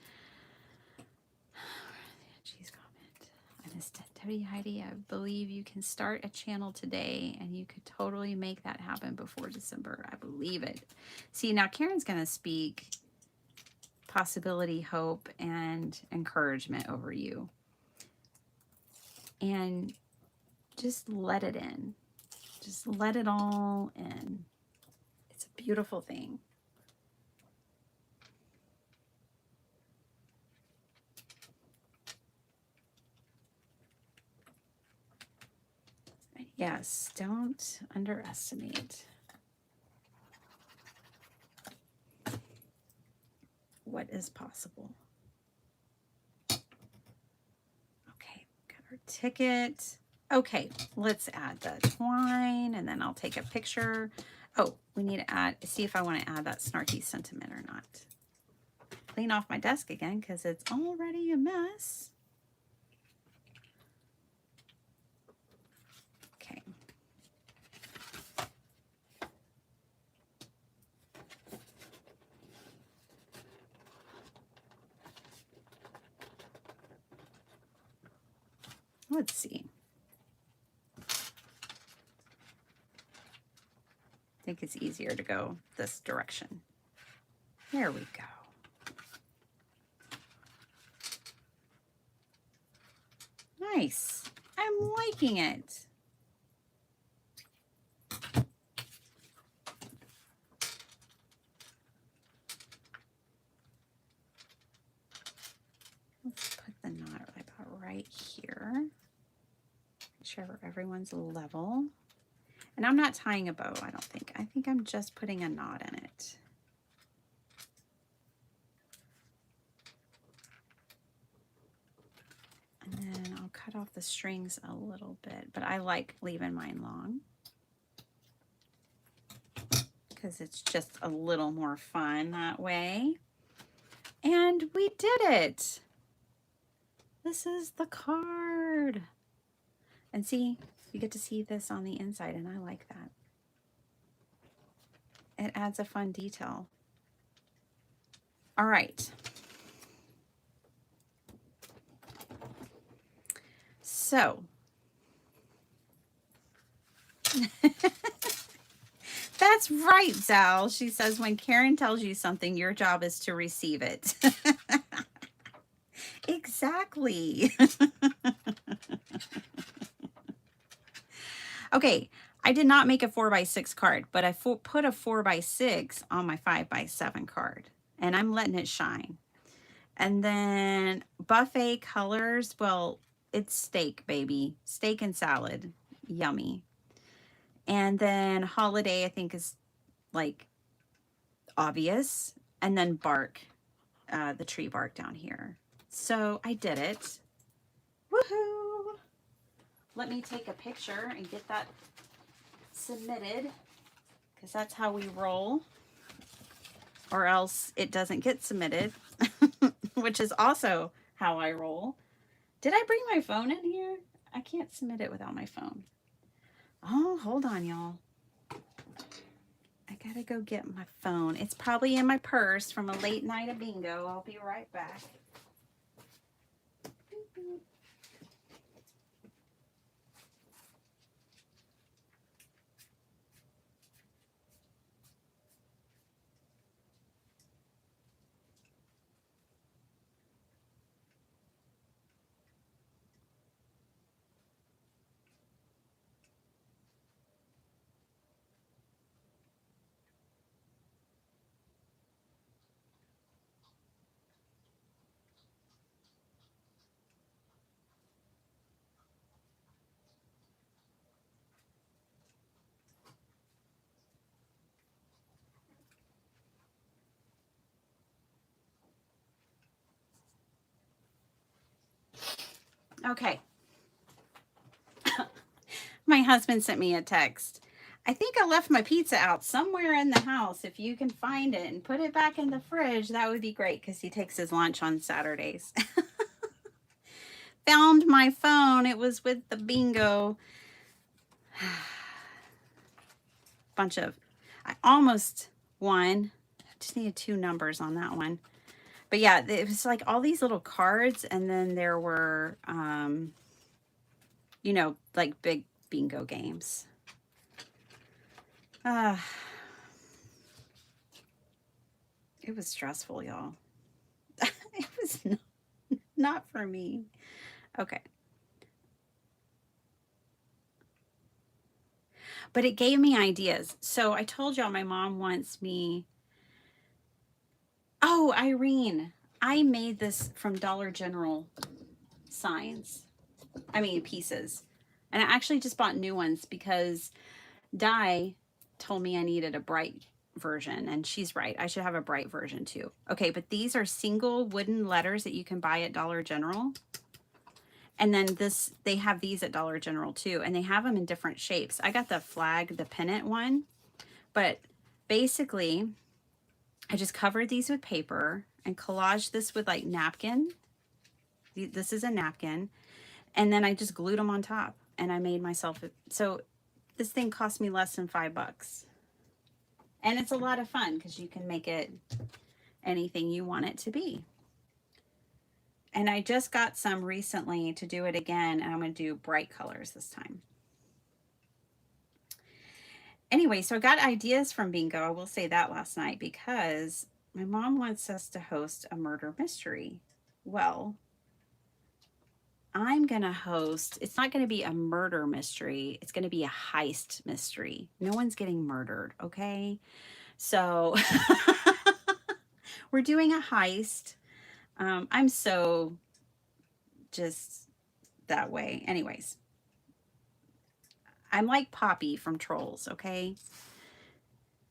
Angie's comment. I missed it. Debbie Heidi, I believe you can start a channel today and you could totally make that happen before December. I believe it. See, now Karen's going to speak possibility, hope, and encouragement over you. And just let it in. Just let it all in. It's a beautiful thing. Yes, don't underestimate what is possible. Okay, got our ticket. Okay, let's add the twine and then I'll take a picture. Oh, we need to add, see if I want to add that snarky sentiment or not. Clean off my desk again because it's already a mess. Okay. Let's see. I think it's easier to go this direction. There we go. Nice. I'm liking it. Let's put the knot about right here. Make sure everyone's level. And I'm not tying a bow, I don't think. I think I'm just putting a knot in it. And then I'll cut off the strings a little bit, but I like leaving mine long because it's just a little more fun that way. And we did it. This is the card. And see, you get to see this on the inside, and I like that. It adds a fun detail. All right. So, that's right, Zal. She says, when Karen tells you something, your job is to receive it. Exactly. Okay, I did not make a 4x6 card, but I put a 4x6 on my 5x7 card, and I'm letting it shine. And then buffet colors, well, it's steak, baby. Steak and salad. Yummy. And then holiday, I think, is like obvious. And then bark, the tree bark down here. So I did it. Woohoo! Let me take a picture and get that submitted, because that's how we roll, or else it doesn't get submitted, which is also how I roll. Did I bring my phone in here? I can't submit it without my phone. Oh, hold on, y'all. I gotta go get my phone. It's probably in my purse from a late night of bingo. I'll be right back. Okay. My husband sent me a text. I think I left my pizza out somewhere in the house. If you can find it and put it back in the fridge, that would be great, because he takes his lunch on Saturdays. Found my phone. It was with the bingo. I almost won. Just needed 2 numbers on that one. But yeah, it was like all these little cards, and then there were, you know, like big bingo games. It was stressful, y'all. It was not for me. Okay. But it gave me ideas. So I told y'all my mom wants me. Oh, Irene, I made this from Dollar General pieces. And I actually just bought new ones because Di told me I needed a bright version, and she's right. I should have a bright version too. Okay, but these are single wooden letters that you can buy at Dollar General. And then they have these at Dollar General too, and they have them in different shapes. I got the flag, the pennant one, but basically I just covered these with paper and collaged this with like napkin. This is a napkin. And then I just glued them on top, and I made myself. So this thing cost me less than $5. And it's a lot of fun because you can make it anything you want it to be. And I just got some recently to do it again, and I'm going to do bright colors this time. Anyway, so I got ideas from bingo. I will say that last night, because my mom wants us to host a murder mystery. Well, I'm going to host, it's not going to be a murder mystery. It's going to be a heist mystery. No one's getting murdered, okay? So we're doing a heist. I'm so just that way. Anyways, I'm like Poppy from Trolls, okay?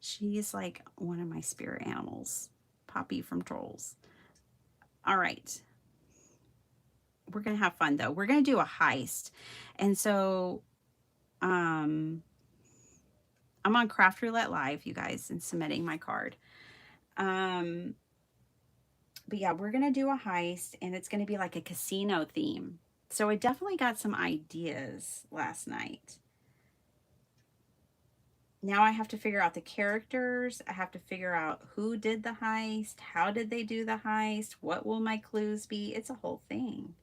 She's like one of my spirit animals. Poppy from Trolls. All right. We're going to have fun, though. We're going to do a heist. And so I'm on Craft Roulette Live, you guys, and submitting my card. But yeah, we're going to do a heist, and it's going to be like a casino theme. So I definitely got some ideas last night. Now I have to figure out the characters. I have to figure out who did the heist. How did they do the heist? What will my clues be? It's a whole thing.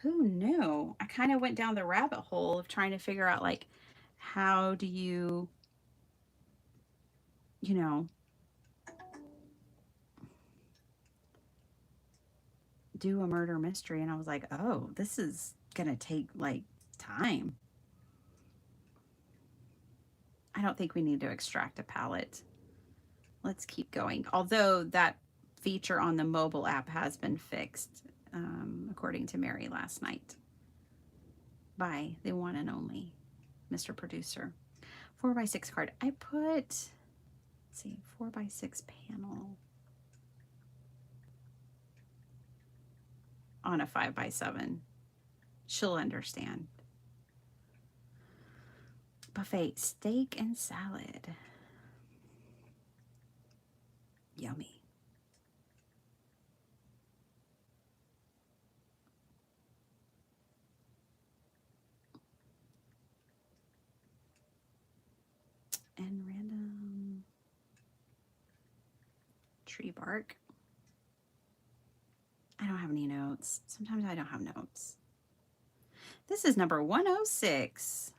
Who knew? I kind of went down the rabbit hole of trying to figure out, like, how do you know, do a murder mystery. And I was like, oh, this is going to take like time. I don't think we need to extract a palette. Let's keep going. Although that feature on the mobile app has been fixed, according to Mary last night, by the one and only Mr. Producer. 4x6 card. I put, let's see, 4x6 panel on a 5x7. She'll understand. Buffet steak and salad. Yummy. And random tree bark. I don't have any notes. Sometimes I don't have notes. This is number 106.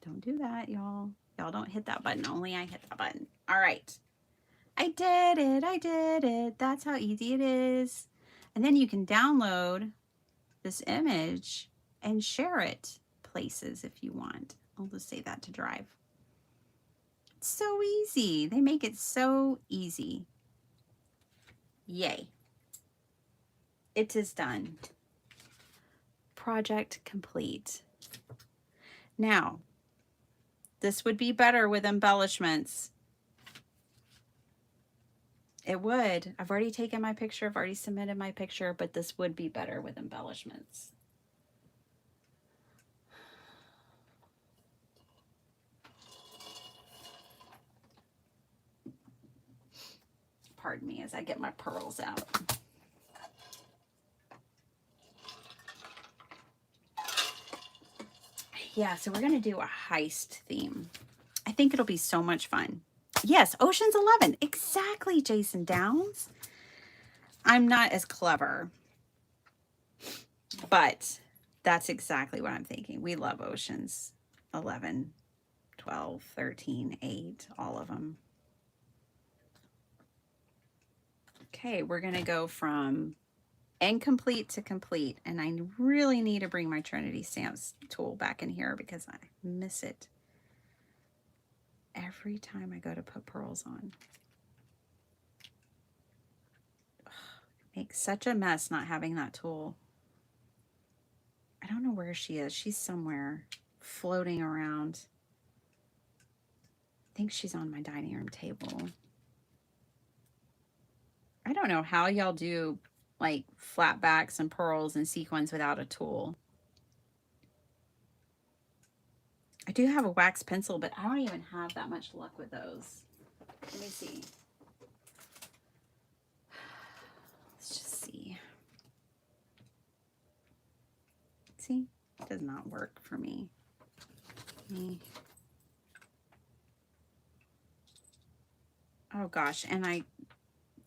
Don't do that, y'all. Y'all don't hit that button. Only I hit that button. All right. I did it. I did it. That's how easy it is. And then you can download this image and share it places if you want. I'll just say that to Drive. It's so easy. They make it so easy. Yay. It is done. Project complete. Now, this would be better with embellishments. It would. I've already taken my picture. I've already submitted my picture, but this would be better with embellishments. Pardon me as I get my pearls out. Yeah, so we're going to do a heist theme. I think it'll be so much fun. Yes, Ocean's 11. Exactly, Jason Downs. I'm not as clever, but that's exactly what I'm thinking. We love Ocean's 11, 12, 13, 8, all of them. Okay, we're going to go from incomplete to complete, and I really need to bring my Trinity Stamps tool back in here because I miss it every time I go to put pearls on. Ugh, it makes such a mess not having that tool. I don't know where she is. She's somewhere floating around. I think she's on my dining room table. I don't know how y'all do like flat backs and pearls and sequins without a tool. I do have a wax pencil, but I don't even have that much luck with those. Let me see. Let's just see. See, it does not work for me. Oh gosh, and I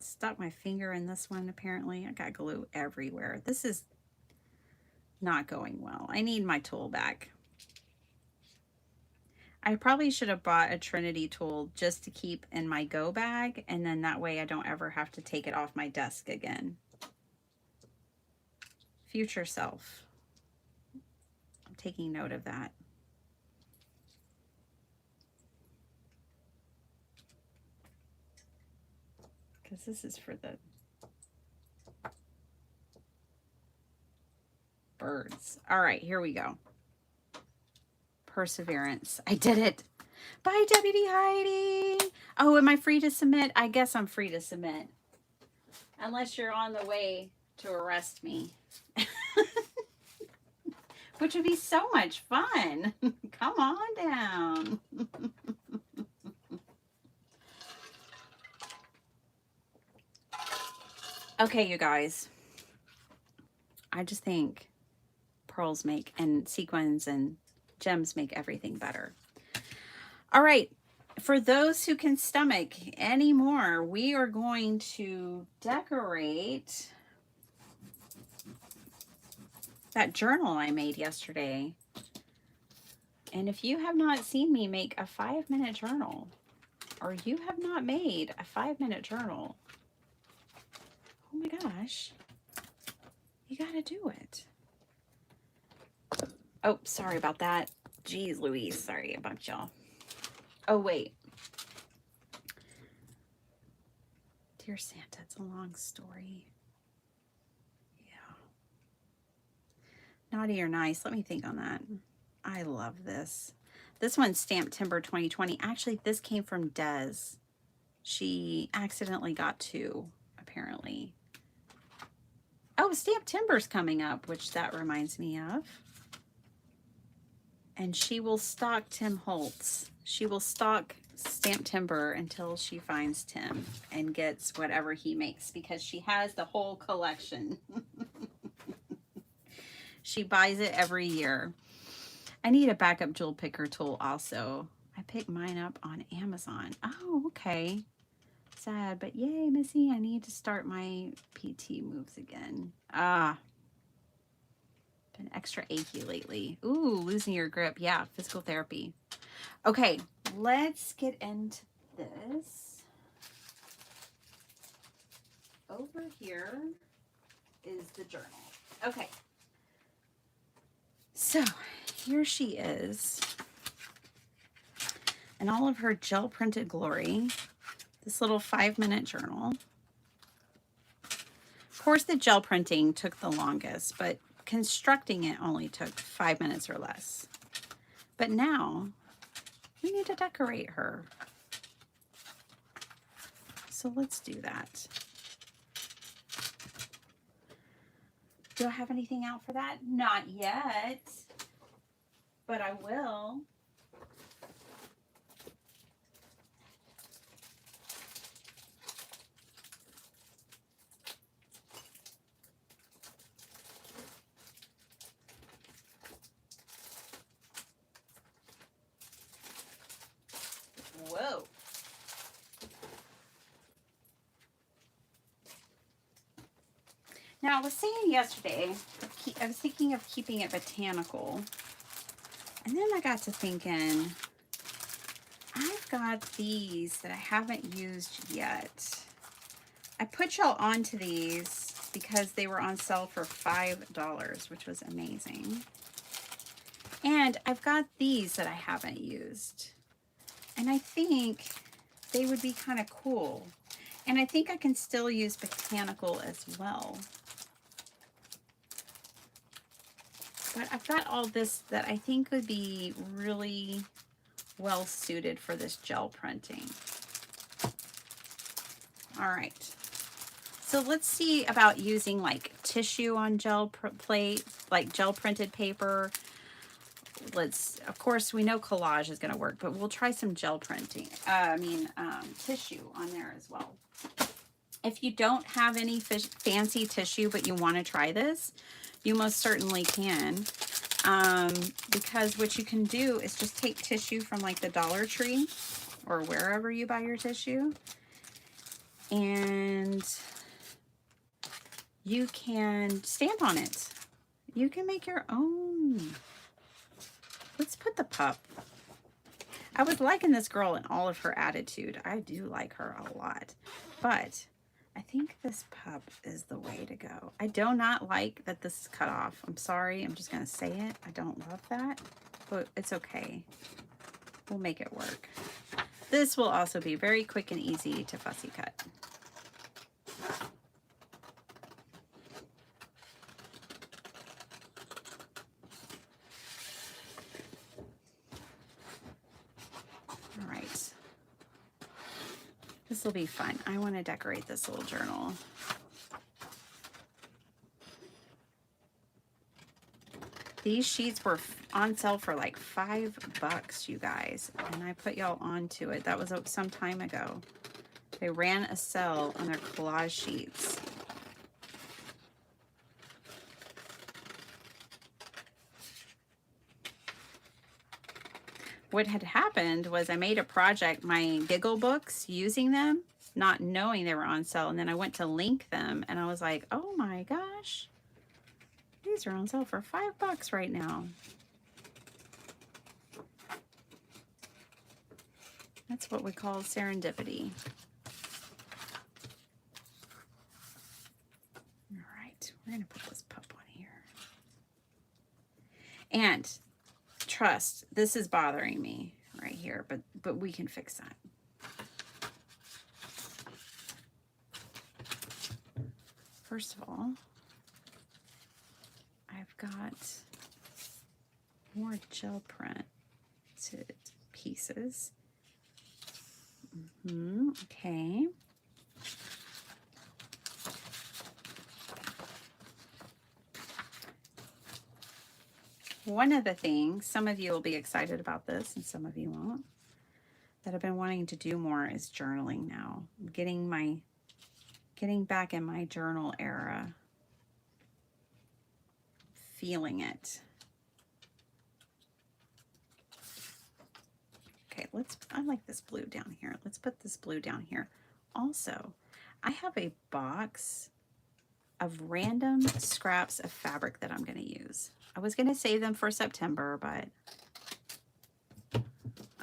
stuck my finger in this one apparently. I got glue everywhere. This is not going well. I need my tool back. I probably should have bought a Trinity tool just to keep in my go bag, and then that way I don't ever have to take it off my desk again. Future self. I'm taking note of that. Because this is for the birds. All right, here we go. Perseverance. I did it. Bye, Deputy Heidi. Oh, am I free to submit? I guess I'm free to submit. Unless you're on the way to arrest me. Which would be so much fun. Come on down. Okay, you guys. I just think pearls make, and sequins and gems make everything better. All right. For those who can stomach any more, we are going to decorate that journal I made yesterday. And if you have not seen me make a 5-minute journal, or you have not made a 5-minute journal, Oh my gosh. You gotta do it. Oh, sorry about that. Jeez Louise, sorry about y'all. Oh, wait. Dear Santa, it's a long story. Yeah. Naughty or nice? Let me think on that. I love this. This one's stamped Timber 2020. Actually, this came from Des. She accidentally got 2, apparently. Oh, Stamped Timber's coming up, which that reminds me of. And she will stalk Tim Holtz. She will stalk Stamped Timber until she finds Tim and gets whatever he makes, because she has the whole collection. She buys it every year. I need a backup jewel picker tool also. I picked mine up on Amazon. Oh, okay. Sad, but yay, Missy. I need to start my PT moves again. Been extra achy lately. Ooh, losing your grip. Yeah, physical therapy. Okay, let's get into this. Over here is the journal. Okay. So, here she is. In all of her gel printed glory. This little 5-minute journal. Of course, the gel printing took the longest, but constructing it only took 5 minutes or less. But now we need to decorate her. So let's do that. Do I have anything out for that? Not yet, but I will. Whoa. Now, I was saying yesterday, I was thinking of keeping it botanical. And then I got to thinking, I've got these that I haven't used yet. I put y'all onto these because they were on sale for $5, which was amazing. And I've got these that I haven't used. And I think they would be kind of cool. And I think I can still use botanical as well. But I've got all this that I think would be really well suited for this gel printing. All right. So let's see about using like tissue on gel plate, like gel printed paper. Of course, we know collage is going to work, but we'll try some gel printing. Tissue on there as well. If you don't have any fancy tissue, but you want to try this, you most certainly can. Because what you can do is just take tissue from like the Dollar Tree or wherever you buy your tissue, and you can stamp on it. You can make your own. Let's put the pup. I was liking this girl in all of her attitude. I do like her a lot. But I think this pup is the way to go. I do not like that this is cut off. I'm sorry. I'm just going to say it. I don't love that. But it's okay. We'll make it work. This will also be very quick and easy to fussy cut. This will be fun. I want to decorate this little journal. These sheets were on sale for like $5, you guys, and I put y'all onto it. That was some time ago. They ran a sale on their collage sheets. What had happened was I made a project, my Giggle books, using them, not knowing they were on sale. And then I went to link them and I was like, oh my gosh, these are on sale for $5 right now. That's what we call serendipity. We're going to put this pup on here. And trust, this is bothering me right here, but we can fix that. First of all, I've got more gel printed pieces. Okay. One of the things, some of you will be excited about this and some of you won't, that I've been wanting to do more is journaling now. Getting back in my journal era. Feeling it. Okay, I like this blue down here. Let's put this blue down here. Also, I have a box of random scraps of fabric that I'm going to use. I was going to save them for September, but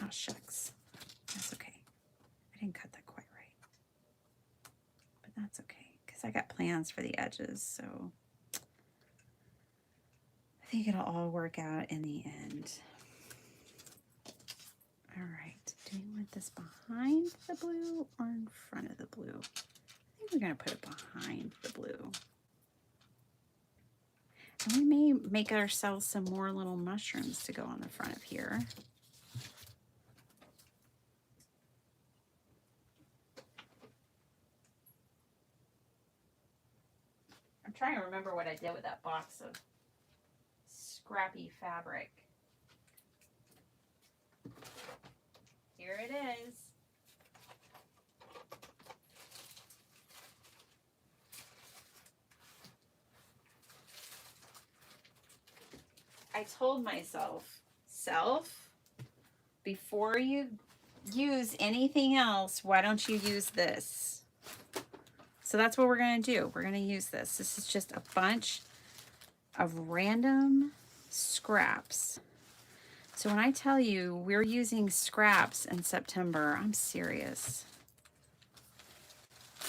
oh shucks. That's okay. I didn't cut that quite right. But that's okay, because I got plans for the edges, so I think it'll all work out in the end. All right, do we want this behind the blue or in front of the blue? I think we're going to put it behind the blue. And we may make ourselves some more little mushrooms to go on the front of here. I'm trying to remember what I did with that box of scrappy fabric. Here it is. I told myself, before you use anything else, why don't you use this? So that's what we're going to do. We're going to use this. This is just a bunch of random scraps. So when I tell you we're using scraps in September, I'm serious.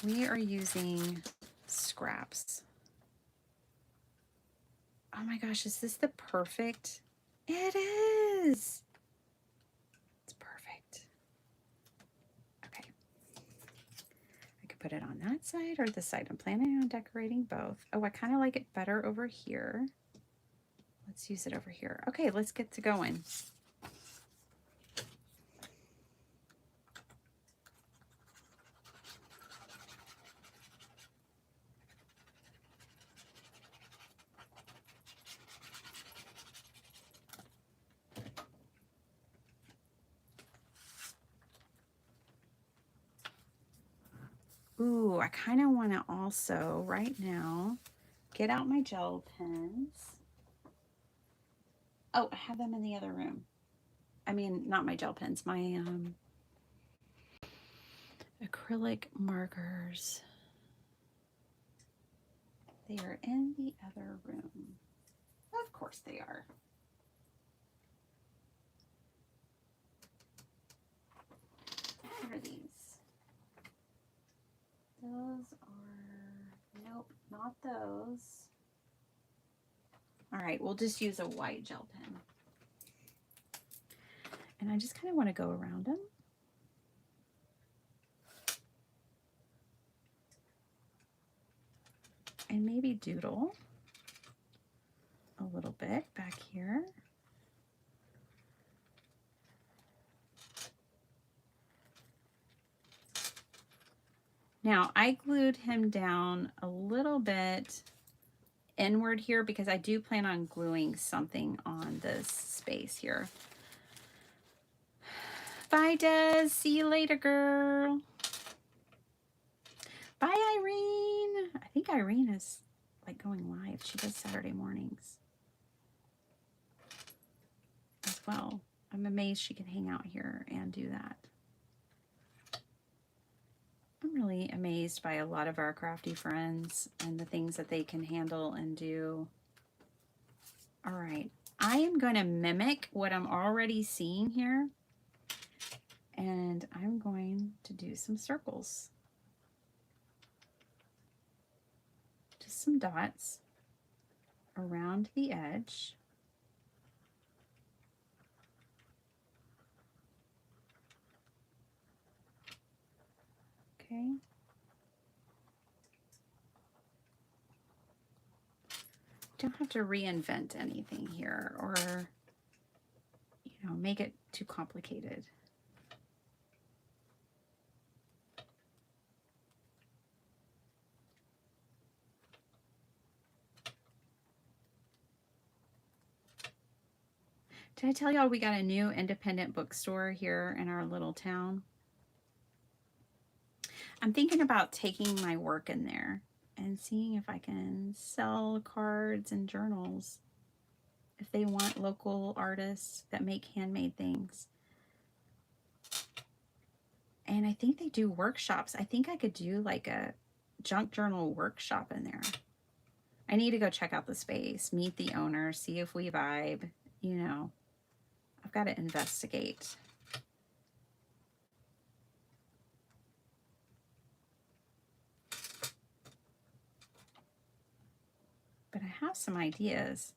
We are using scraps. Oh my gosh, is this the perfect? It is. It's perfect. Okay. I could put it on that side or this side. I'm planning on decorating both. Oh, I kind of like it better over here. Let's use it over here. Okay, let's get to going. Ooh, I kind of want to also, right now, get out my gel pens. Oh, I have them in the other room. I mean, not my gel pens, my acrylic markers. They are in the other room. Of course they are. What are these? Those are, nope, not those. All right, we'll just use a white gel pen. And I just kind of want to go around them. And maybe doodle a little bit back here. Now, I glued him down a little bit inward here because I do plan on gluing something on this space here. Bye, Des. See you later, girl. Bye, Irene. I think Irene is like going live. She does Saturday mornings as well. I'm amazed she can hang out here and do that. I'm really amazed by a lot of our crafty friends and the things that they can handle and do. All right, I am going to mimic what I'm already seeing here, and I'm going to do some circles. Just some dots. around the edge. Okay. Don't have to reinvent anything here or, you know, make it too complicated. Did I tell y'all we got a new independent bookstore here in our little town? I'm thinking about taking my work in there and seeing if I can sell cards and journals if they want local artists that make handmade things. And I think they do workshops. I think I could do like a junk journal workshop in there. I need to go check out the space, meet the owner, see if we vibe, you know. I've got to investigate. But I have some ideas.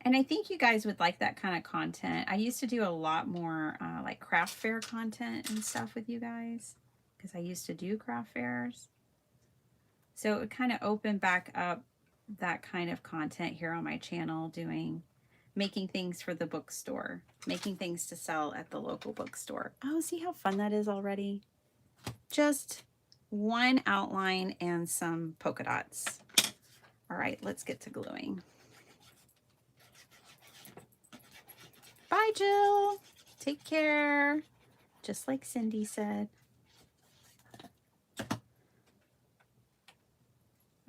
And I think you guys would like that kind of content. I used to do a lot more like craft fair content and stuff with you guys because I used to do craft fairs. So it would kind of open back up that kind of content here on my channel, making things for the bookstore, making things to sell at the local bookstore. Oh, see how fun that is already? Just one outline and some polka dots. All right, let's get to gluing. Bye, Jill. Take care. Just like Cindy said.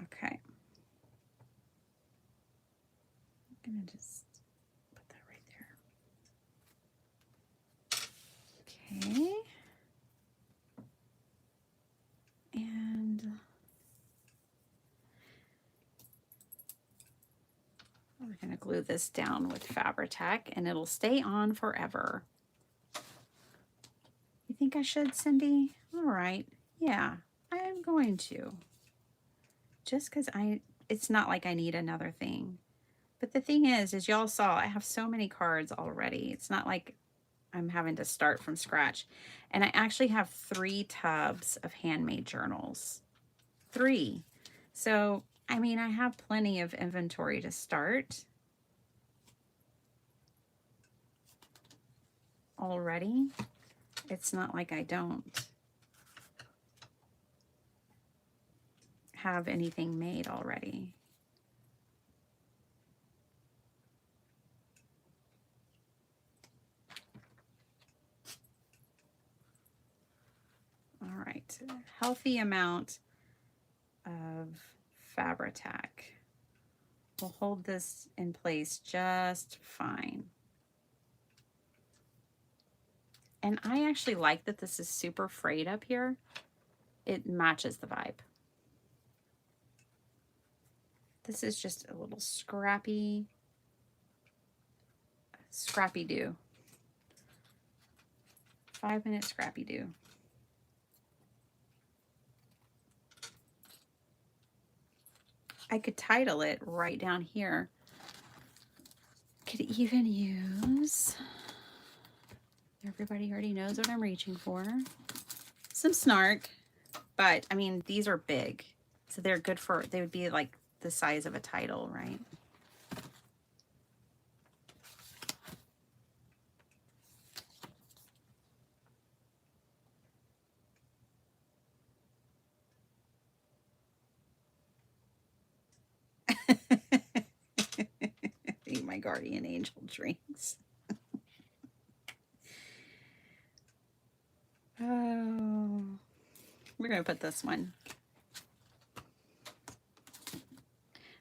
Okay. I'm going to just put that right there. Okay. And we're going to glue this down with Fabri-Tac and it'll stay on forever. You think I should, Cindy? All right. Yeah, I am going to. Just because it's not like I need another thing. But the thing is y'all saw, I have so many cards already. It's not like I'm having to start from scratch. And I actually have 3 tubs of handmade journals. 3. So, I mean, I have plenty of inventory to start already. It's not like I don't have anything made already. All right, a healthy amount of Fabri-Tac will hold this in place just fine. And I actually like that this is super frayed up here. It matches the vibe. This is just a little scrappy do. 5-minute scrappy do. I could title it right down here. Could even use, everybody already knows what I'm reaching for, some snark, but I mean, these are big, so they're good for, they would be like the size of a title, right? Eat my guardian angel drinks. Oh, we're going to put this one.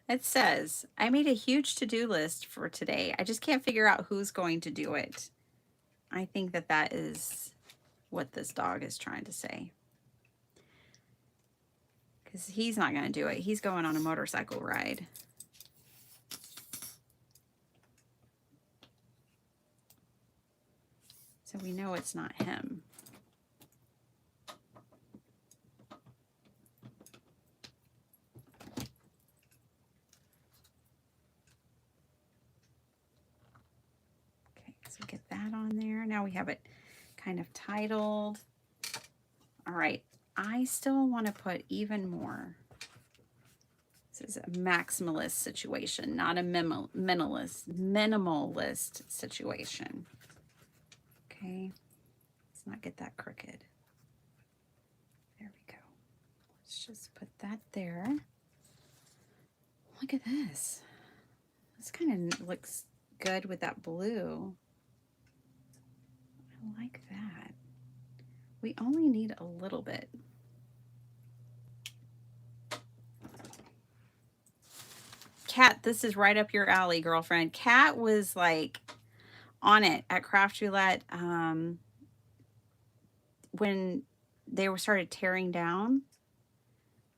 It says, I made a huge to-do list for today. I just can't figure out who's going to do it. I think that that is what this dog is trying to say. Because he's not going to do it. He's going on a motorcycle ride. So we know it's not him. now we have it kind of titled. All right, I still want to put even more. This is a maximalist situation, not a minimalist situation. Okay, let's not get that crooked. There we go. Let's just put that there. Look at this. This kind of looks good with that blue. I like that. We only need a little bit. Kat, this is right up your alley, girlfriend. Kat was like on it at Craft Roulette when they were started tearing down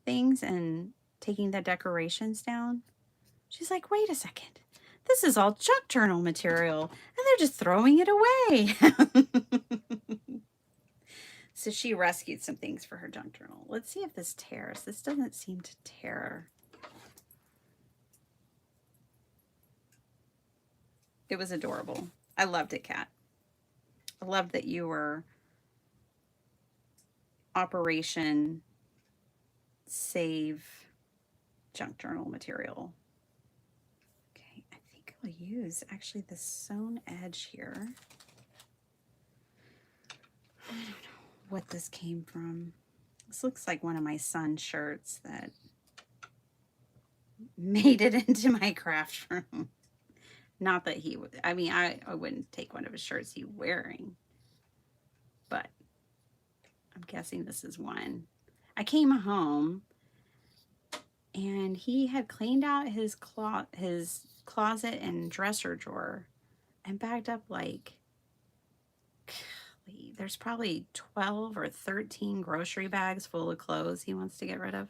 things and taking the decorations down. She's like, wait a second. This is all junk journal material and they're just throwing it away. So she rescued some things for her junk journal. Let's see if this tears. This doesn't seem to tear. It was adorable. I loved it, Kat. I loved that you were Operation Save Junk Journal material. Okay, I think I'll use actually the sewn edge here. I don't know what this came from. This looks like one of my son's shirts that made it into my craft room. Not that he would, I mean, I wouldn't take one of his shirts he's wearing, but I'm guessing this is one. I came home and he had cleaned out his closet and dresser drawer and bagged up like, there's probably 12 or 13 grocery bags full of clothes he wants to get rid of.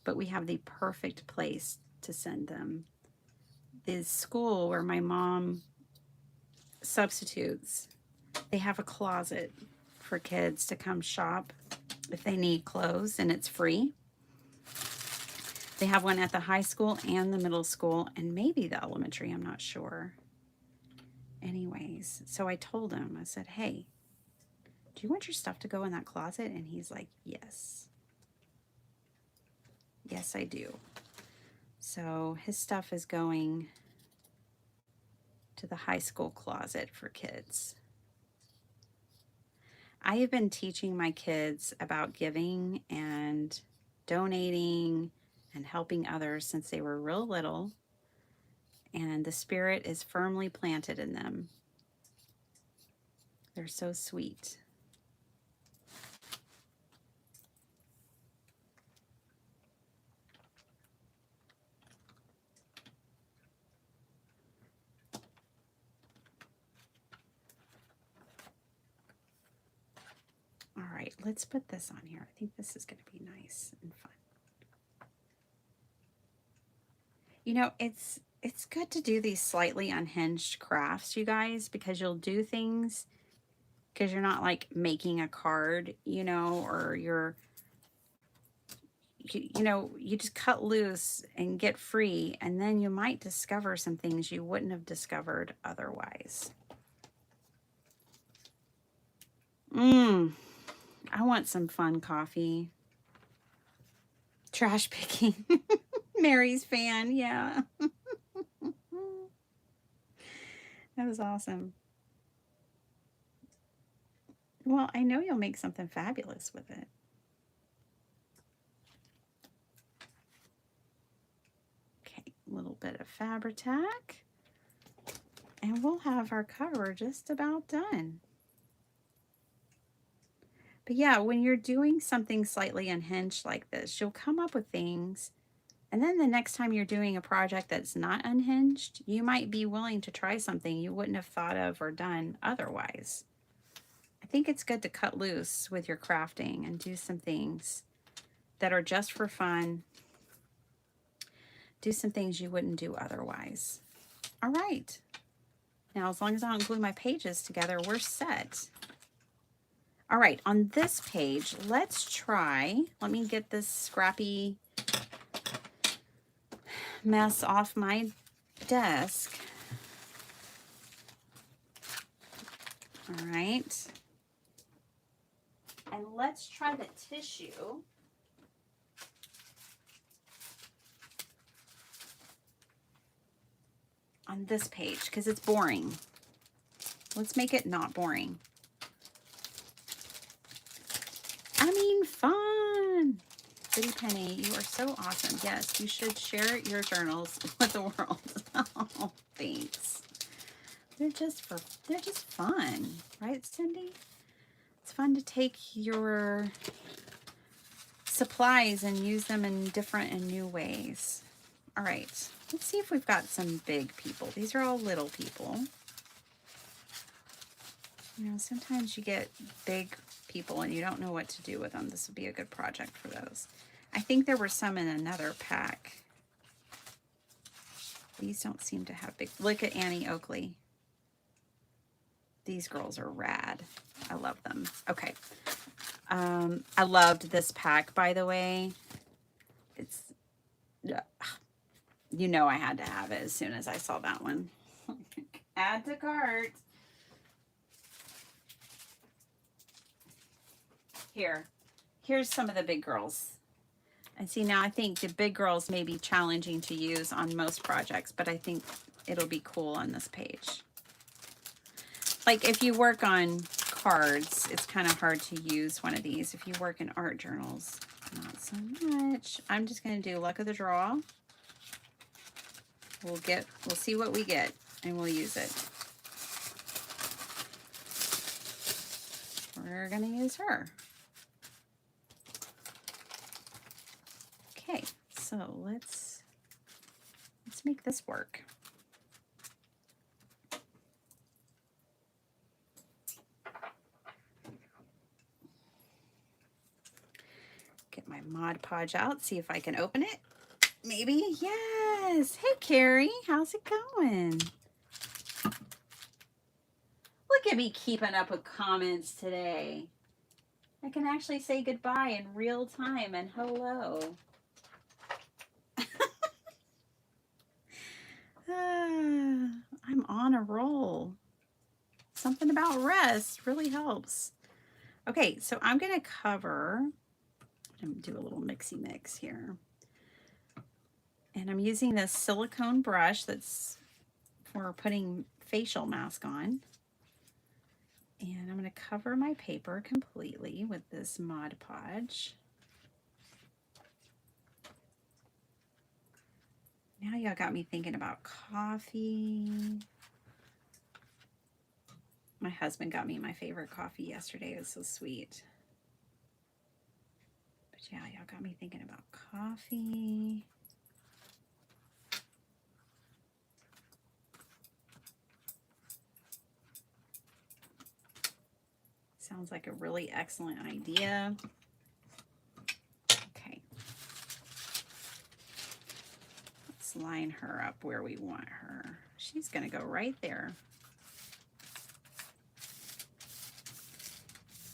But we have the perfect place to send them. The school where my mom substitutes, they have a closet for kids to come shop if they need clothes, and it's free. They have one at the high school and the middle school and maybe the elementary, I'm not sure. Anyways, so I told him, I said, hey, do you want your stuff to go in that closet? And he's like, yes. Yes, I do. So his stuff is going to the high school closet for kids. I have been teaching my kids about giving and donating and helping others since they were real little, and the spirit is firmly planted in them. They're so sweet. All right, let's put this on here. I think this is going to be nice and fun. You know, it's good to do these slightly unhinged crafts, you guys, because you'll do things because you're not like making a card, you know, or you know, you just cut loose and get free, and then you might discover some things you wouldn't have discovered otherwise. I want some fun coffee. Trash picking. Mary's fan, yeah. That was awesome. Well, I know you'll make something fabulous with it. Okay, a little bit of Fabri-Tac. And we'll have our cover just about done. But yeah, when you're doing something slightly unhinged like this, you'll come up with things. And then the next time you're doing a project that's not unhinged, you might be willing to try something you wouldn't have thought of or done otherwise. I think it's good to cut loose with your crafting and do some things that are just for fun. Do some things you wouldn't do otherwise. All right. Now, as long as I don't glue my pages together, we're set. All right, on this page, let's try, let me get this scrappy mess off my desk. All right. And let's try the tissue. On this page, because it's boring. Let's make it not boring. I mean, fun. Pretty Penny, you are so awesome. Yes, you should share your journals with the world. Oh, thanks. They're just fun, right, Cindy? It's fun to take your supplies and use them in different and new ways. All right, let's see if we've got some big people. These are all little people. You know, sometimes you get big people and you don't know what to do with them. This would be a good project for those. I think there were some in another pack. These don't seem to have big. Look at Annie Oakley. These girls are rad. I love them. Okay. I loved this pack, by the way. It's, you know, I had to have it as soon as I saw that one. Add to cart. Here's some of the big girls. And see, now I think the big girls may be challenging to use on most projects, but I think it'll be cool on this page. Like if you work on cards, it's kind of hard to use one of these. If you work in art journals, not so much. I'm just going to do luck of the draw. We'll see what we get and we'll use it. We're going to use her. Okay, so let's make this work. Get my Mod Podge out, see if I can open it. Maybe, yes. Hey, Carrie, how's it going? Look at me keeping up with comments today. I can actually say goodbye in real time and hello. I'm on a roll. Something about rest really helps. Okay, so I'm going to cover, I'm going to do a little mixy mix here. And I'm using this silicone brush that's for putting facial mask on. And I'm going to cover my paper completely with this Mod Podge. Now y'all got me thinking about coffee. My husband got me my favorite coffee yesterday. It was so sweet. But yeah, y'all got me thinking about coffee. Sounds like a really excellent idea. Okay. Let's line her up where we want her. She's going to go right there.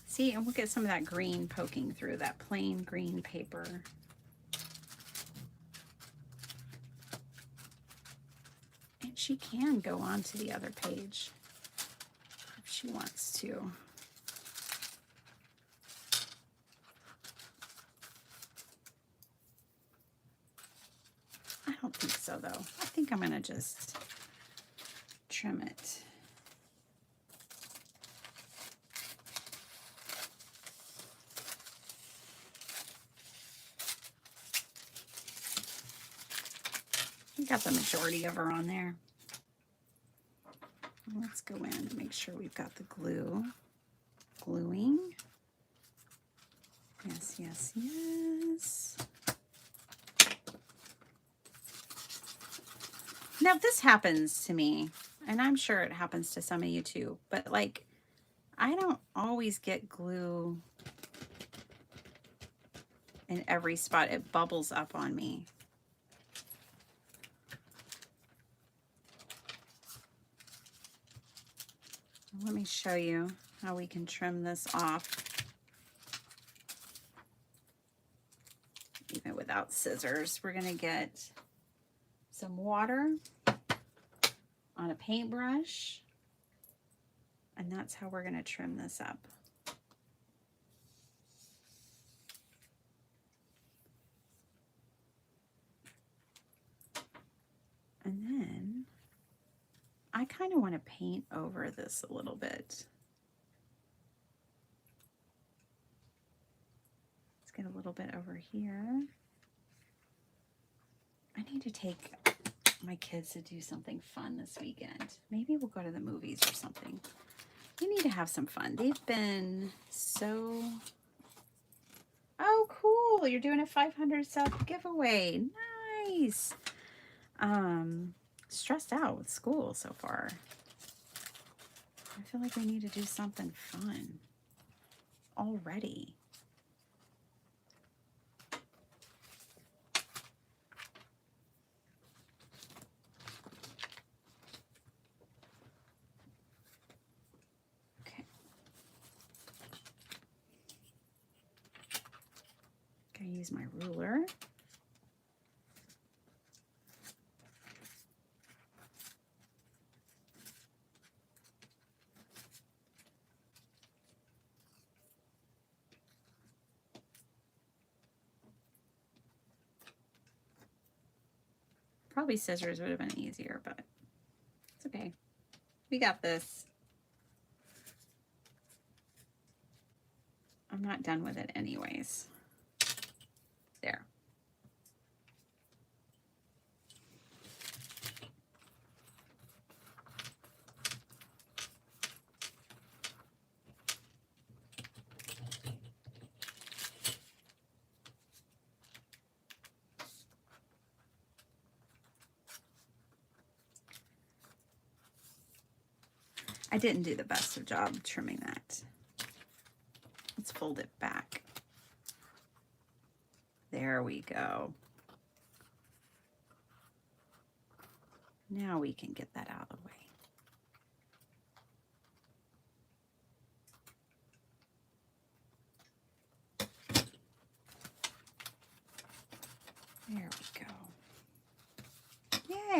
See, and we'll get some of that green poking through that plain green paper. And she can go on to the other page if she wants to. I don't think so, though. I think I'm going to just trim it. We got the majority of her on there. Let's go in and make sure we've got the glue. Gluing. Yes, yes, yes. Now, this happens to me, and I'm sure it happens to some of you too, but like, I don't always get glue in every spot. It bubbles up on me. Let me show you how we can trim this off even without scissors. We're going to get some water on a paintbrush, a And that's how we're going to trim this up. And then I kind of want to paint over this a little bit. Let's get a little bit over here. I need to take my kids to do something fun this weekend. Maybe we'll go to the movies or something. We need to have some fun. They've been so... Oh, cool. You're doing a 500 sub giveaway. Nice. Stressed out with school so far. I feel like we need to do something fun already. Okay. Gotta use my ruler. Probably scissors would have been easier, but it's okay. We got this. I'm not done with it anyways. There. I didn't do the best of job trimming that. Let's fold it back. There we go. Now we can get that out of the way. There we go.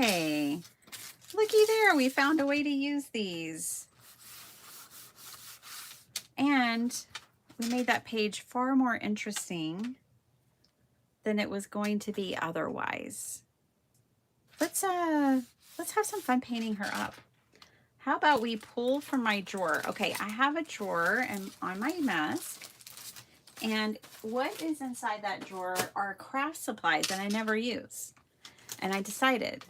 Yay! Looky there, we found a way to use these. And we made that page far more interesting than it was going to be otherwise. Let's have some fun painting her up. How about we pull from my drawer? Okay, I have a drawer and on my mask. And what is inside that drawer are craft supplies that I never use. And I decided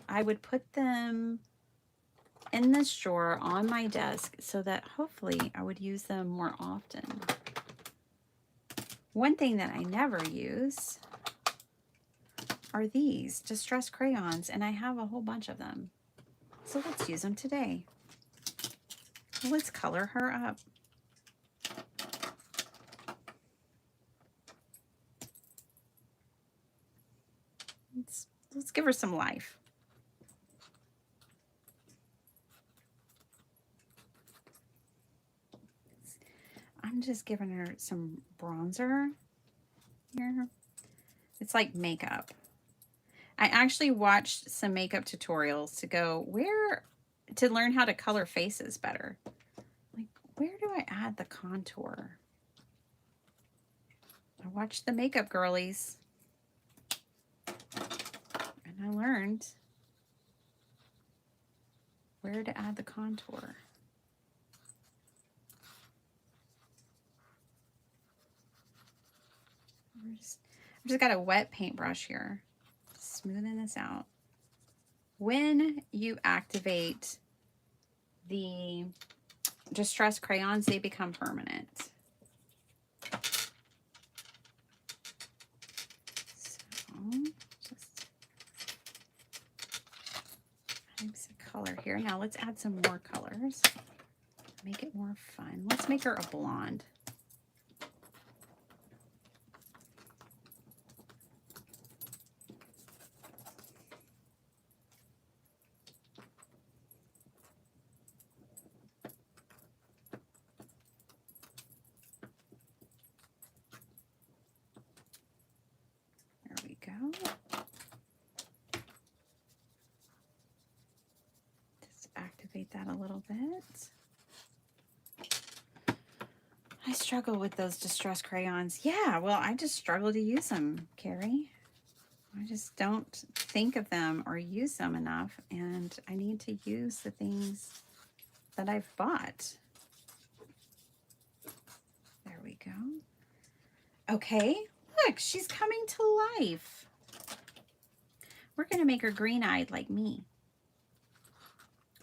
I would put them in this drawer on my desk so that hopefully I would use them more often. One thing that I never use are these distress crayons, and I have a whole bunch of them. So let's use them today. Let's color her up. Let's give her some life. I'm just giving her some bronzer here. It's like makeup. I actually watched some makeup tutorials to learn how to color faces better. Like, where do I add the contour? I watched the makeup girlies and I learned where to add the contour. I've just got a wet paintbrush here, smoothing this out. When you activate the distress crayons, they become permanent. So just adding some color here. Now let's add some more colors. Make it more fun. Let's make her a blonde. Just activate that a little bit. struggle with those distress crayons. Yeah, well, I just struggle to use them, Carrie. I just don't think of them or use them enough, and I need to use the things that I've bought. There we go. Okay, look, she's coming to life. We're going to make her green-eyed like me.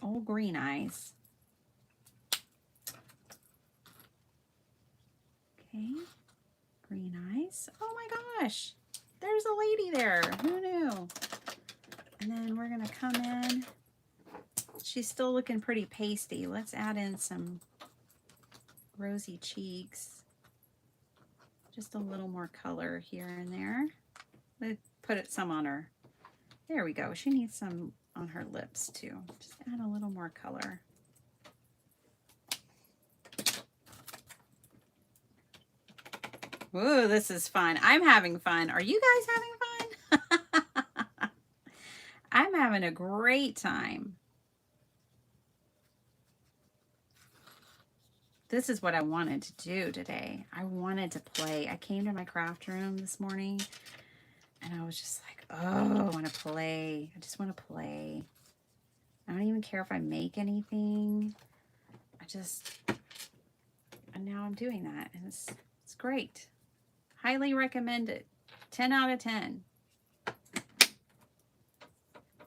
Old green eyes. Okay, green eyes. Oh my gosh, there's a lady there. Who knew? And then we're going to come in. She's still looking pretty pasty. Let's add in some rosy cheeks. Just a little more color here and there. Let's put it some on her. There we go. She needs some on her lips too. Just add a little more color. Ooh, this is fun. I'm having fun. Are you guys having fun? I'm having a great time. This is what I wanted to do today. I wanted to play. I came to my craft room this morning and I was just like, oh, I want to play. I just want to play. I don't even care if I make anything. And now I'm doing that, and it's great. Highly recommend it. 10 out of 10.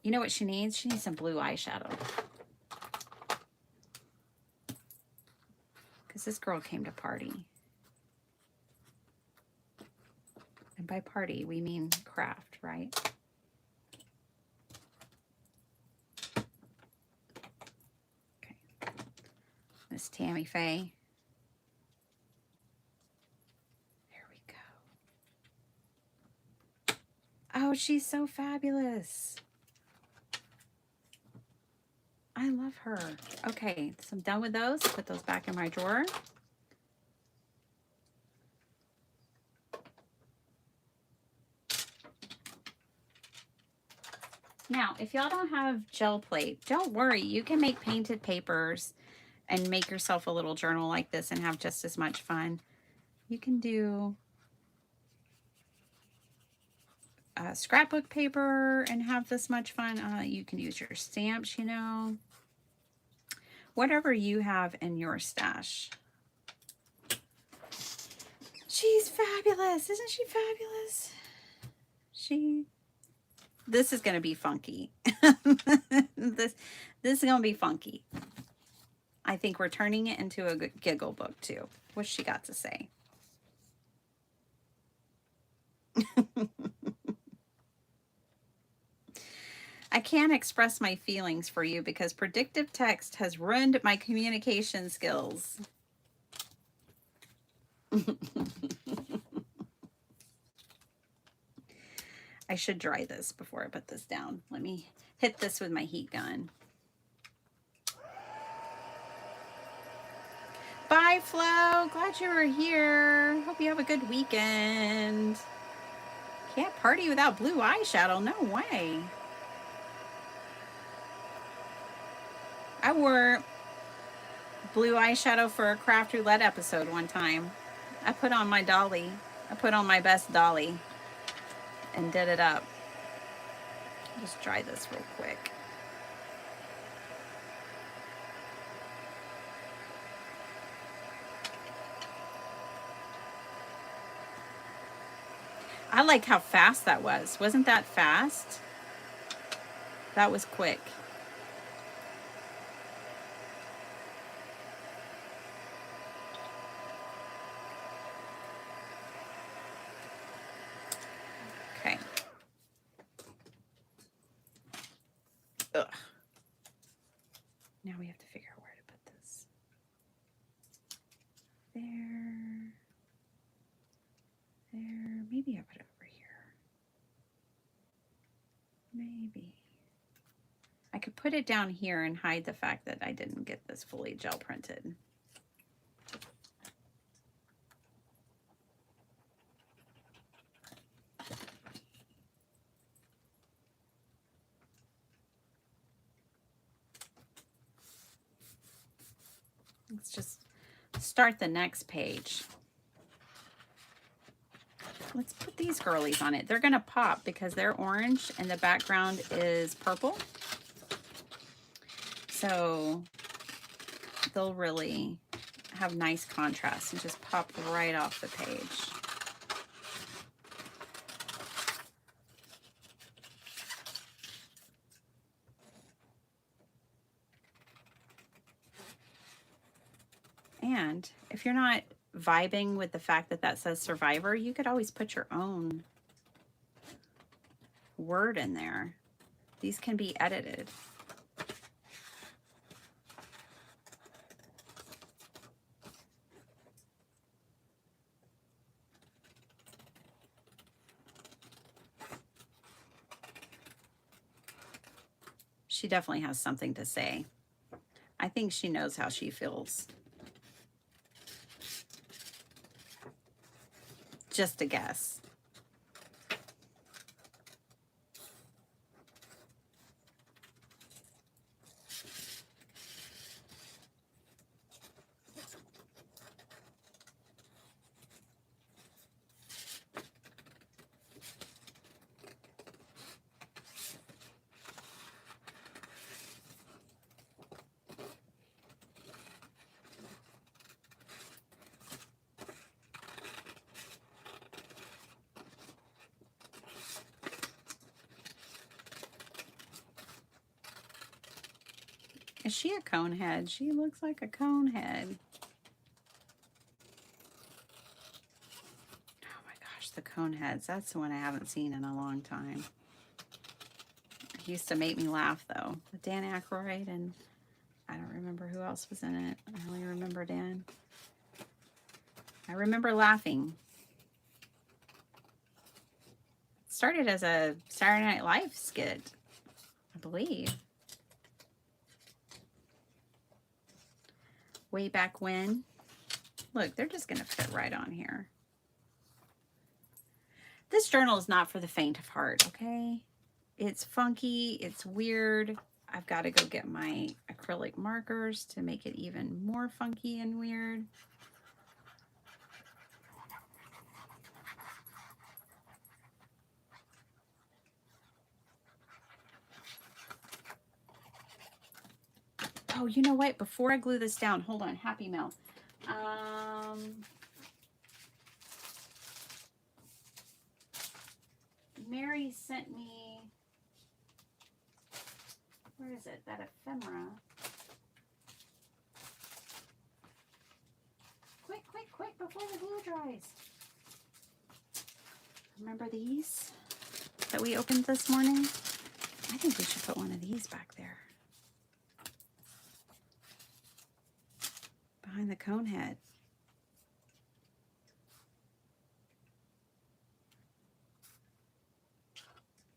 You know what she needs? She needs some blue eyeshadow. Because this girl came to party. And by party, we mean craft, right? Okay. Miss Tammy Faye. Oh, she's so fabulous. I love her. Okay, so I'm done with those. Put those back in my drawer. Now, if y'all don't have gel plate, don't worry. You can make painted papers and make yourself a little journal like this and have just as much fun. You can do scrapbook paper and have this much fun. You can use your stamps, you know, whatever you have in your stash. She's fabulous. Isn't she fabulous? This is going to be funky. This is going to be funky. I think we're turning it into a Giggle book too. What's she got to say? I can't express my feelings for you because predictive text has ruined my communication skills. I should dry this before I put this down. Let me hit this with my heat gun. Bye, Flo. Glad you were here. Hope you have a good weekend. Can't party without blue eyeshadow. No way. I wore blue eyeshadow for a Craft Roulette episode one time. I put on my dolly. I put on my best dolly and did it up. Just try this real quick. I like how fast that was. Wasn't that fast? That was quick. Okay. Ugh. Now we have to figure out where to put this. There. There. Maybe I put it over here. Maybe. I could put it down here and hide the fact that I didn't get this fully gel printed. Let's just start the next page. Let's put these girlies on it. They're gonna pop because they're orange and the background is purple. So they'll really have nice contrast and just pop right off the page. And if you're not vibing with the fact that that says Survivor, you could always put your own word in there. These can be edited. She definitely has something to say. I think she knows how she feels. Just a guess. Is she a cone head? She looks like a cone head. Oh my gosh, the cone heads. That's the one I haven't seen in a long time. It used to make me laugh though. With Dan Aykroyd, and I don't remember who else was in it. I only remember Dan. I remember laughing. It started as a Saturday Night Live skit, I believe. Way back when. Look, they're just going to fit right on here. This journal is not for the faint of heart, okay? It's funky. It's weird. I've got to go get my acrylic markers to make it even more funky and weird. Oh, you know what? Before I glue this down, hold on. Happy Mail. Mary sent me, where is it? That ephemera. Quick, quick, quick, before the glue dries. Remember these that we opened this morning? I think we should put one of these back there. Behind the cone head.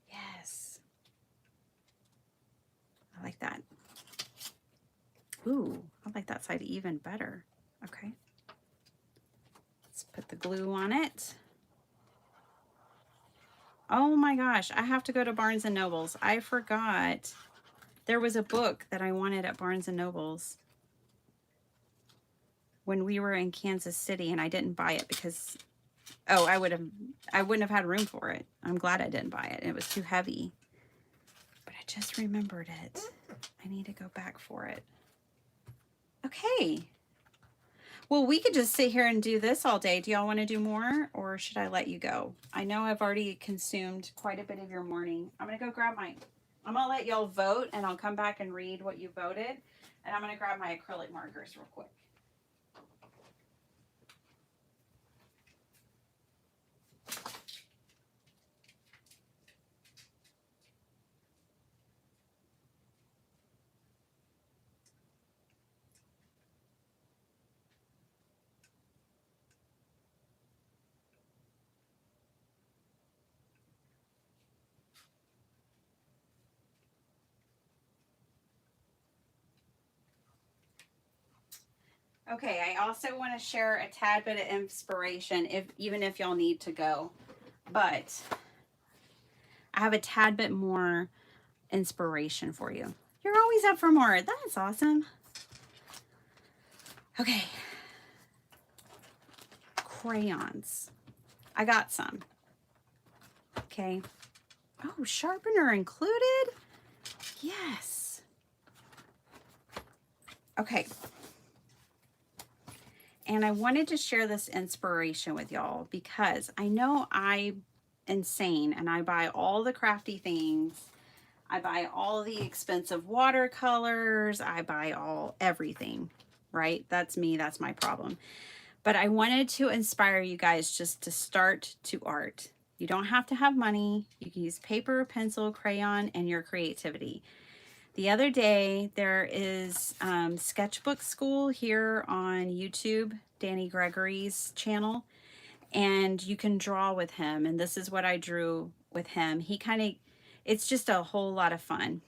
Yes. I like that. Ooh, I like that side even better. Okay. Let's put the glue on it. Oh my gosh, I have to go to Barnes & Noble's. I forgot. There was a book that I wanted at Barnes & Noble's when we were in Kansas City, and I didn't buy it because, oh, I wouldn't have had room for it. I'm glad I didn't buy it. It was too heavy. But I just remembered it. I need to go back for it. Okay. Well, we could just sit here and do this all day. Do y'all want to do more, or should I let you go? I know I've already consumed quite a bit of your morning. I'm going to go grab I'm going to let y'all vote, and I'll come back and read what you voted. And I'm going to grab my acrylic markers real quick. Okay, I also want to share a tad bit of inspiration, even if y'all need to go. But I have a tad bit more inspiration for you. You're always up for more. That's awesome. Okay, crayons. I got some. Okay. Oh, sharpener included? Yes. Okay. And I wanted to share this inspiration with y'all because I know I'm insane and I buy all the crafty things. I buy all the expensive watercolors. I buy everything, right? That's me. That's my problem. But I wanted to inspire you guys just to start to art. You don't have to have money. You can use paper, pencil, crayon, and your creativity. The other day, there is Sketchbook School here on YouTube, Danny Gregory's channel, and you can draw with him. And this is what I drew with him. It's just a whole lot of fun.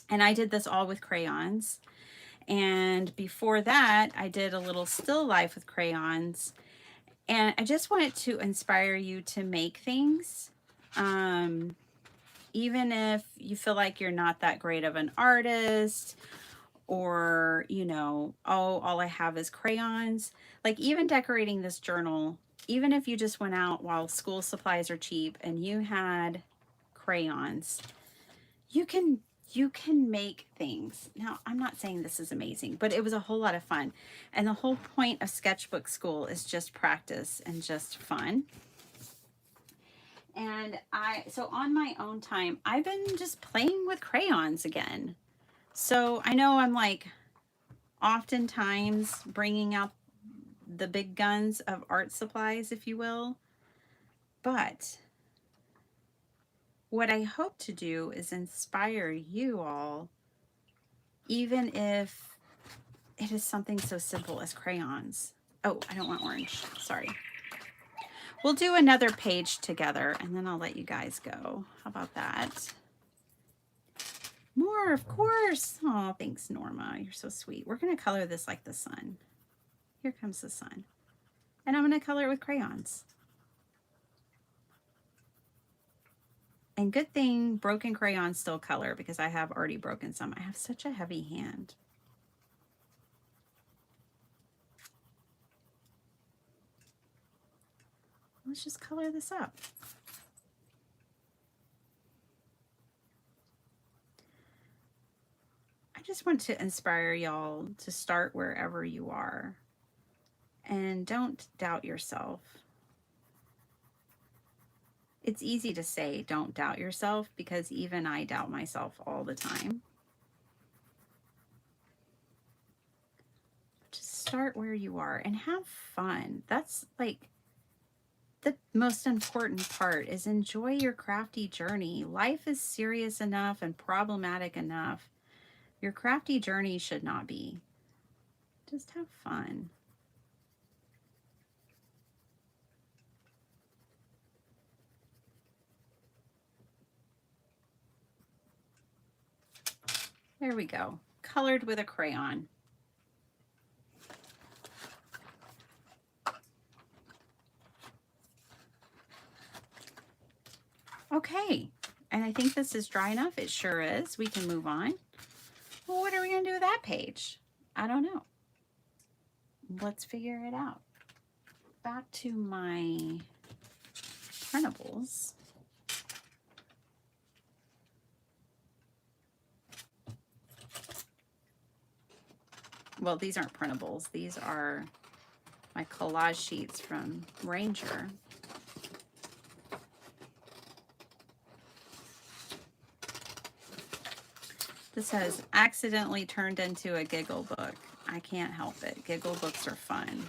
And I did this all with crayons. And before that, I did a little still life with crayons. And I just wanted to inspire you to make things. Even if you feel like you're not that great of an artist, or, you know, oh, all I have is crayons. Like even decorating this journal, even if you just went out while school supplies are cheap and you had crayons, you can make things. Now, I'm not saying this is amazing, but it was a whole lot of fun. And the whole point of Sketchbook School is just practice and just fun. And so on my own time, I've been just playing with crayons again. So I know I'm like oftentimes bringing out the big guns of art supplies, if you will. But what I hope to do is inspire you all, even if it is something so simple as crayons. Oh, I don't want orange. Sorry. We'll do another page together and then I'll let you guys go. How about that? More, of course. Oh, thanks, Norma. You're so sweet. We're going to color this like the sun. Here comes the sun. And I'm going to color it with crayons. And good thing broken crayons still color because I have already broken some. I have such a heavy hand. Let's just color this up. I just want to inspire y'all to start wherever you are. And don't doubt yourself. It's easy to say don't doubt yourself because even I doubt myself all the time. Just start where you are and have fun. That's like the most important part, is enjoy your crafty journey. Life is serious enough and problematic enough. Your crafty journey should not be. Just have fun. There we go. Colored with a crayon. Okay, and I think this is dry enough. It sure is. We can move on. Well, what are we going to do with that page? I don't know. Let's figure it out. Back to my printables. Well, these aren't printables. These are my collage sheets from Ranger. This has accidentally turned into a Giggle book. I can't help it. Giggle books are fun.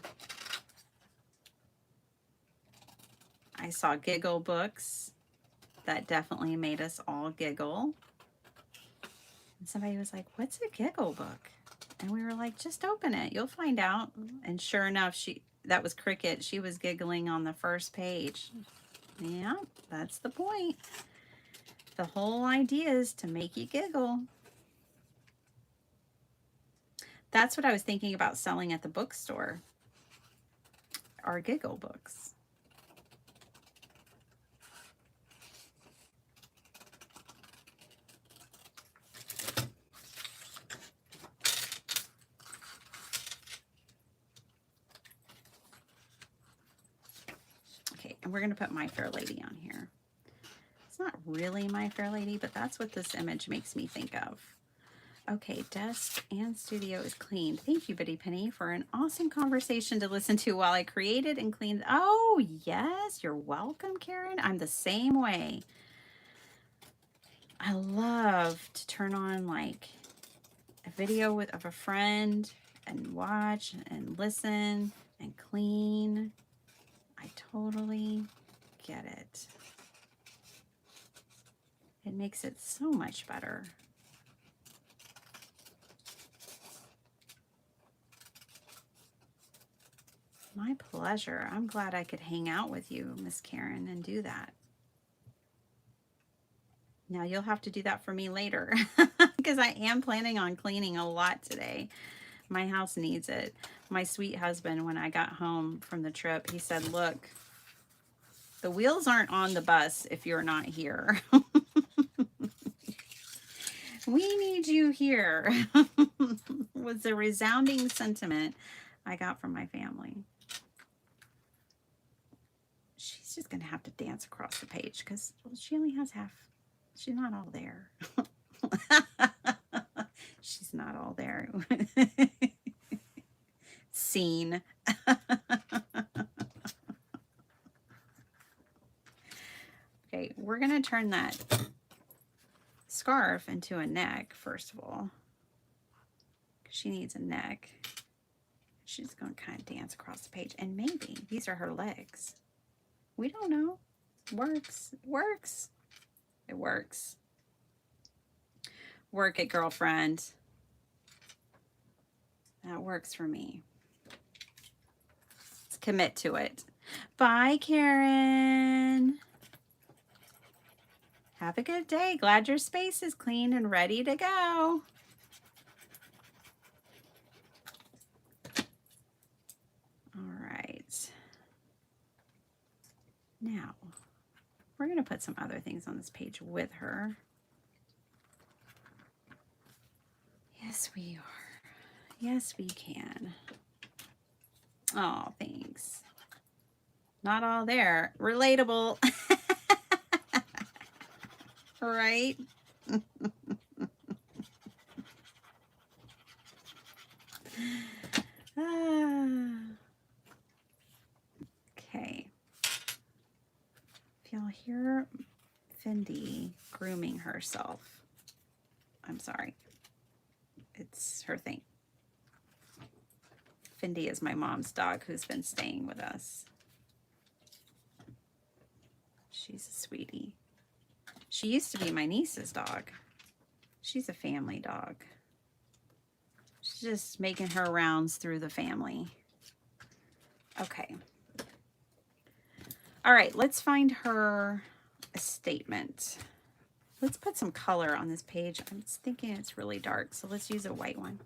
I saw Giggle books that definitely made us all giggle. And somebody was like, "What's a Giggle book?" And we were like, "Just open it. You'll find out." And sure enough, that was Cricket. She was giggling on the first page. Yeah, that's the point. The whole idea is to make you giggle. That's what I was thinking about selling at the bookstore, are Giggle books. And we're going to put My Fair Lady on here. It's not really My Fair Lady, but that's what this image makes me think of. Okay, desk and studio is cleaned. Thank you, Bitty Penny, for an awesome conversation to listen to while I created and cleaned. Oh, yes, you're welcome, Karen. I'm the same way. I love to turn on like a video of a friend and watch and listen and clean. I totally get it. It makes it so much better. My pleasure. I'm glad I could hang out with you, Miss Karen, and do that. Now you'll have to do that for me later because I am planning on cleaning a lot today. My house needs it. My sweet husband, when I got home from the trip, he said, look, the wheels aren't on the bus if you're not here. We need you here was a resounding sentiment I got from my family. She's just going to have to dance across the page because well, she only has half. She's not all there. She's not all there. Scene. Okay, we're going to turn that scarf into a neck, first of all. She needs a neck. She's going to kind of dance across the page. And maybe these are her legs. We don't know. Works. It works. It works. Work it, girlfriend. That works for me. Let's commit to it. Bye, Karen. Have a good day. Glad your space is clean and ready to go. All right. Now, we're going to put some other things on this page with her. Yes, we are. Yes, we can. Oh, thanks. Not all there. Relatable. Right? Okay. If y'all hear Fendi grooming herself, I'm sorry. It's her thing. Fendi is my mom's dog who's been staying with us. She's a sweetie. She used to be my niece's dog. She's a family dog. She's just making her rounds through the family. Okay. All right, let's find her a statement. Let's put some color on this page. I'm thinking it's really dark, so let's use a white one.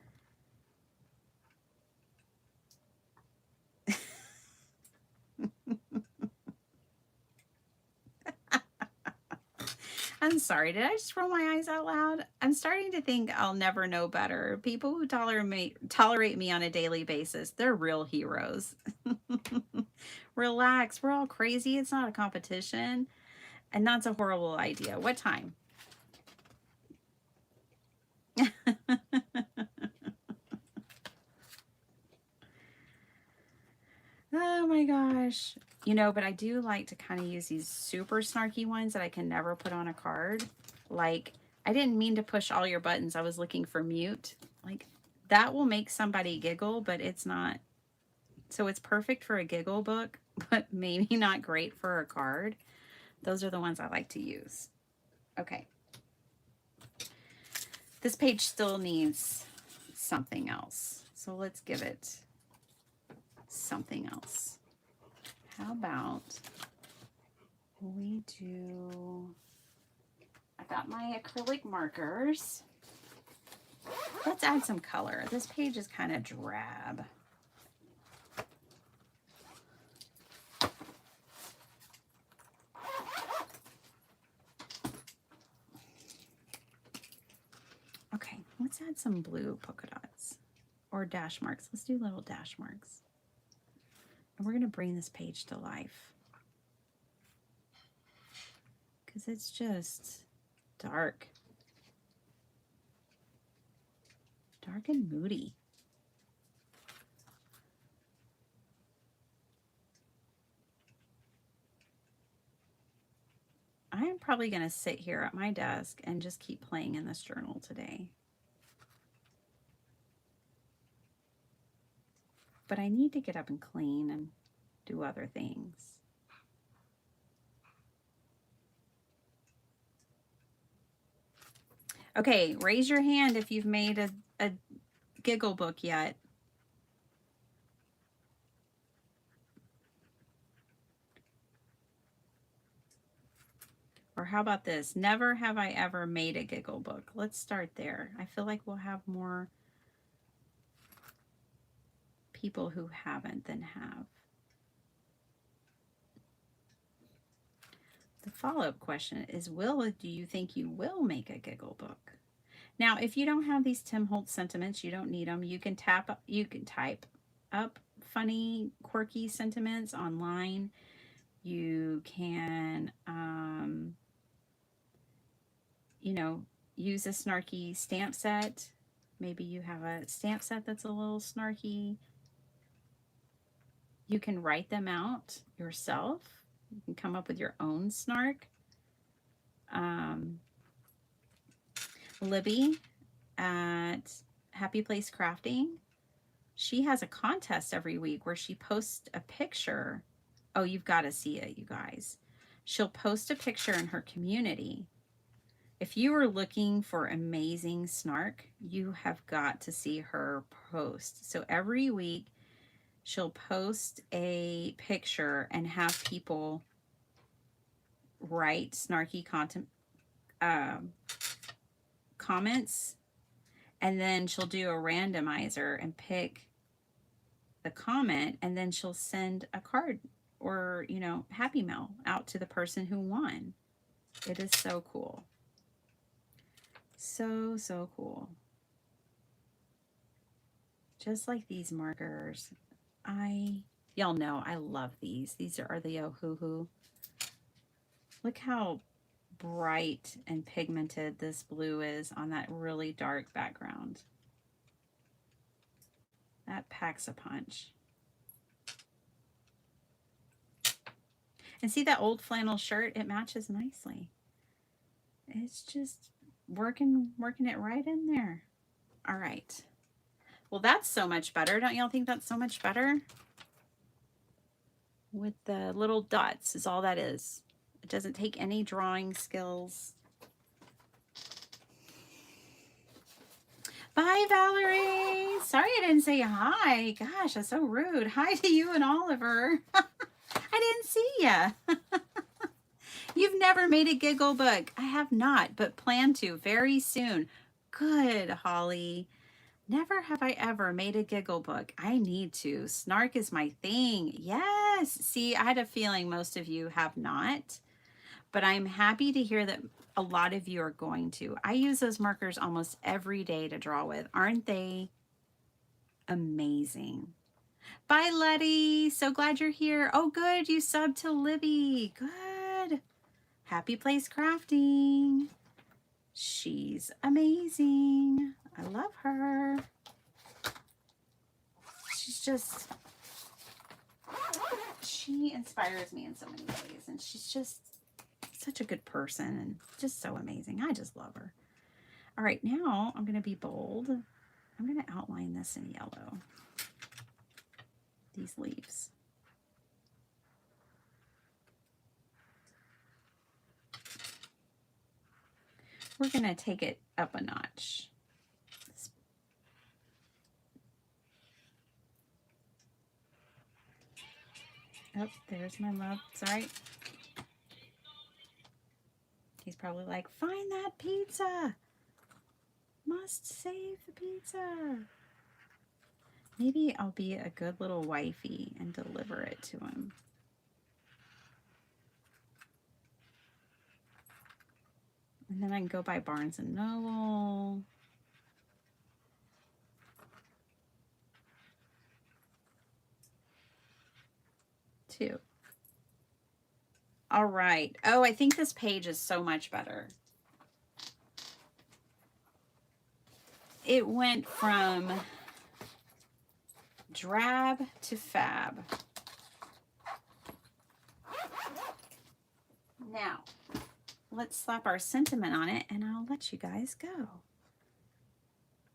I'm sorry, did I just roll my eyes out loud? I'm starting to think I'll never know better. People who tolerate me on a daily basis, they're real heroes. Relax, we're all crazy. It's not a competition. And that's a horrible idea. What time? Oh my gosh. You know, but I do like to kind of use these super snarky ones that I can never put on a card. Like, I didn't mean to push all your buttons. I was looking for mute. Like, that will make somebody giggle, but it's not. So it's perfect for a giggle book, but maybe not great for a card. Those are the ones I like to use. Okay. This page still needs something else. So let's give it something else. How about we do, I got my acrylic markers. Let's add some color. This page is kind of drab. Okay, let's add some blue polka dots or dash marks. Let's do little dash marks. And we're going to bring this page to life. because it's just dark. Dark and moody. I am probably going to sit here at my desk and just keep playing in this journal today. But I need to get up and clean and do other things. Okay, raise your hand if you've made a Giggle book yet. Or how about this? Never have I ever made a Giggle book. Let's start there. I feel like we'll have more people who haven't than have. The follow-up question is, do you think you will make a Giggle book? Now, if you don't have these Tim Holtz sentiments, you don't need them. You can type up funny, quirky sentiments online. You can, you know, use a snarky stamp set. Maybe you have a stamp set that's a little snarky. You can write them out yourself. You can come up with your own snark. Libby at Happy Place Crafting, she has a contest every week where she posts a picture. Oh, you've got to see it, you guys. She'll post a picture in her community. If you are looking for amazing snark, you have got to see her post. So every week, she'll post a picture and have people write snarky comments, and then she'll do a randomizer and pick the comment, and then she'll send a card or, you know, Happy Mail out to the person who won. It is so cool. So, so cool. Just like these markers. Y'all know I love these. These are the Ohuhu. Look how bright and pigmented this blue is on that really dark background. That packs a punch. And see that old flannel shirt? It matches nicely. It's just working it right in there. All right. Well, that's so much better. Don't y'all think that's so much better? With the little dots is all that is. It doesn't take any drawing skills. Bye, Valerie. Sorry I didn't say hi. Gosh, that's so rude. Hi to you and Oliver. I didn't see ya. You've never made a Giggle book. I have not, but plan to very soon. Good, Holly. Never have I ever made a Giggle book. I need to. Snark is my thing. Yes. See, I had a feeling most of you have not, but I'm happy to hear that a lot of you are going to. I use those markers almost every day to draw with. Aren't they amazing? Bye, Letty. So glad you're here. Oh, good. You subbed to Libby. Good. Happy Place Crafting. She's amazing. I love her. She inspires me in so many ways, and she's just such a good person and just so amazing. I just love her. All right, now I'm going to be bold. I'm going to outline this in yellow. These leaves. We're going to take it up a notch. Oh, there's my love. Sorry. He's probably like, find that pizza. Must save the pizza. Maybe I'll be a good little wifey and deliver it to him. And then I can go by Barnes and Noble. Two. All right. Oh, I think this page is so much better. It went from drab to fab. Now, let's slap our sentiment on it and I'll let you guys go.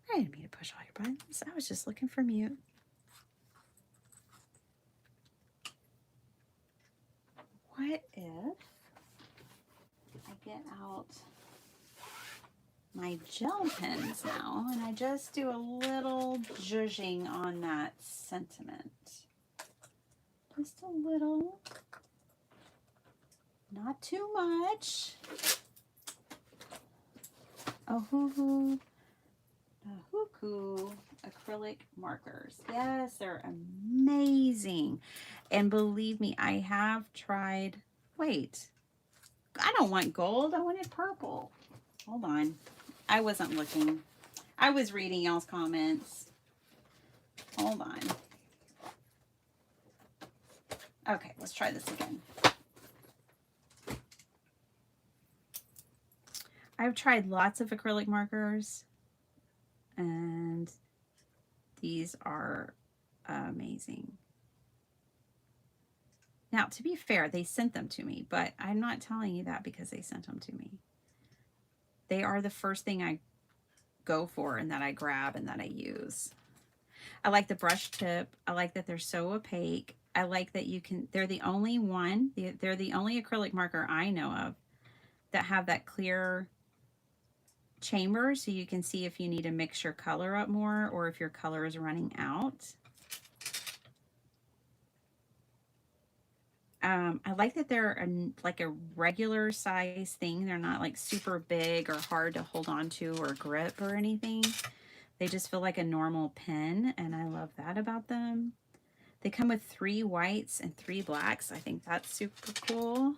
I didn't mean to push all your buttons. I was just looking for mute. What if I get out my gel pens now and I just do a little zhuzhing on that sentiment? Just a little. Not too much. Ohuhu. Ahuku acrylic markers. Yes, they're amazing. And believe me, I have tried. Wait, I don't want gold. I wanted purple. Hold on. I wasn't looking. I was reading y'all's comments. Hold on. Okay, let's try this again. I've tried lots of acrylic markers, and these are amazing. Now, to be fair, they sent them to me, but I'm not telling you that because they sent them to me. They are the first thing I go for and that I grab and that I use. I like the brush tip. I like that they're so opaque. I like that you can, they're the only one, they're the only acrylic marker I know of that have that clear chamber so you can see if you need to mix your color up more or if your color is running out. I like that they're like a regular size thing. They're not like super big or hard to hold on to or grip or anything. They just feel like a normal pen, and I love that about them. They come with 3 whites and 3 blacks. I think that's super cool.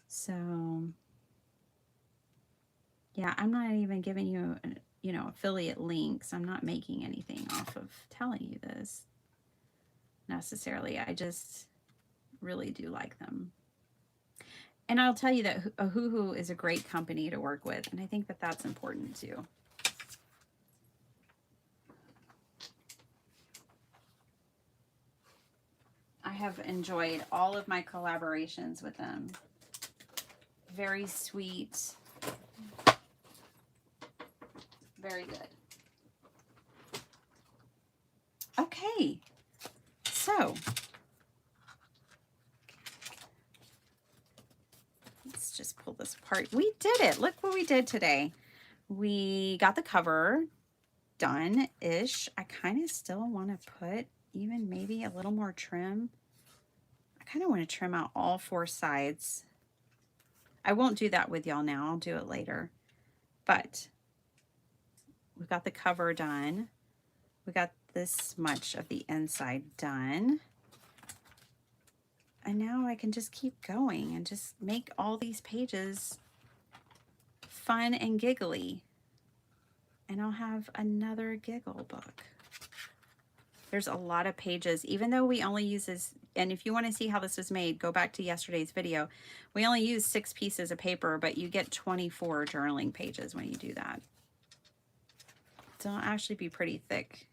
So, yeah, I'm not even giving you, you know, affiliate links. I'm not making anything off of telling you this necessarily. I just really do like them. And I'll tell you that Ohuhu is a great company to work with, and I think that that's important too. I have enjoyed all of my collaborations with them. Very sweet. Very good. Okay, so let's just pull this apart. We did it. Look what we did today. We got the cover done-ish. I kind of still want to put even maybe a little more trim. I kind of want to trim out all 4 sides. I won't do that with y'all now. I'll do it later. But we got the cover done. We got this much of the inside done. And now I can just keep going and just make all these pages fun and giggly. And I'll have another Giggle book. There's a lot of pages, even though we only use this, and if you want to see how this was made, go back to yesterday's video. We only use 6 pieces of paper, but you get 24 journaling pages when you do that. So it'll actually be pretty thick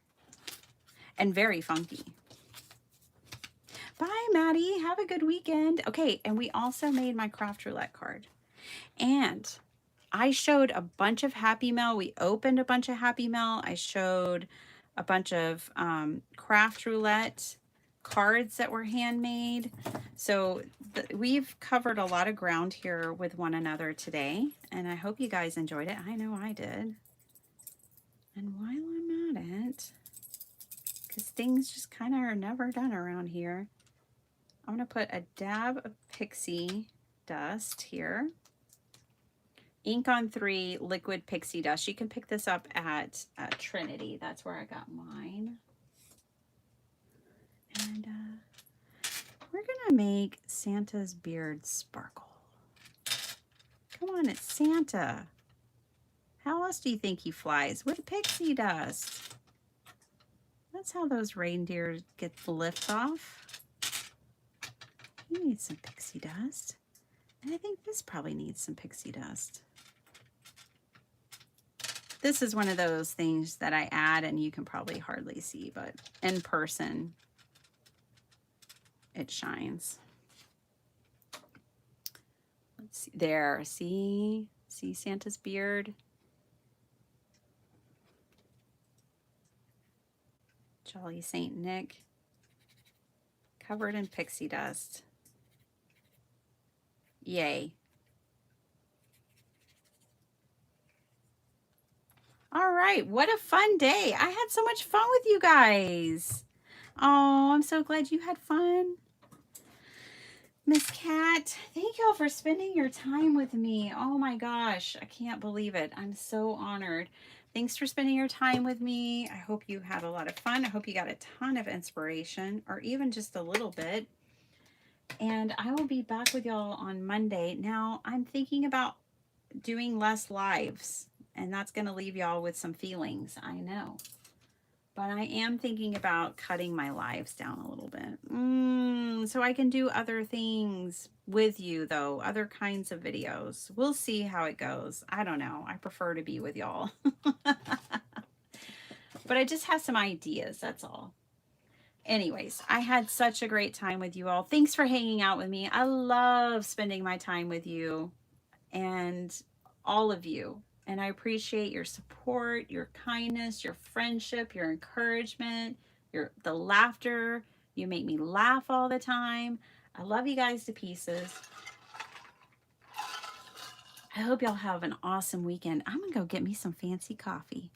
and very funky. Bye, Maddie. Have a good weekend. Okay, and we also made my Craft Roulette card. And I showed a bunch of Happy Mail. We opened a bunch of Happy Mail. I showed a bunch of Craft Roulette cards that were handmade. So we've covered a lot of ground here with one another today. And I hope you guys enjoyed it. I know I did. And while I'm at it, because things just kind of are never done around here, I'm going to put a dab of pixie dust here. Ink on 3 liquid pixie dust. You can pick this up at Trinity. That's where I got mine. And we're going to make Santa's beard sparkle. Come on, it's Santa. How else do you think he flies? With pixie dust. That's how those reindeer get the lift off. You need some pixie dust. And I think this probably needs some pixie dust. This is one of those things that I add and you can probably hardly see, but in person, it shines. Let's see. There, see? See Santa's beard? Jolly Saint Nick. Covered in pixie dust. Yay. All right, what a fun day. I had so much fun with you guys. Oh, I'm so glad you had fun. Miss Cat, thank y'all for spending your time with me. Oh my gosh, I can't believe it. I'm so honored. Thanks for spending your time with me. I hope you had a lot of fun. I hope you got a ton of inspiration, or even just a little bit. And I will be back with y'all on Monday. Now, I'm thinking about doing less lives, and that's going to leave y'all with some feelings, I know. But I am thinking about cutting my lives down a little bit. So I can do other things with you, though, other kinds of videos. We'll see how it goes. I don't know. I prefer to be with y'all. But I just have some ideas, that's all. Anyways, I had such a great time with you all. Thanks for hanging out with me. I love spending my time with you and all of you. And I appreciate your support, your kindness, your friendship, your encouragement, the laughter. You make me laugh all the time. I love you guys to pieces. I hope y'all have an awesome weekend. I'm going to go get me some fancy coffee.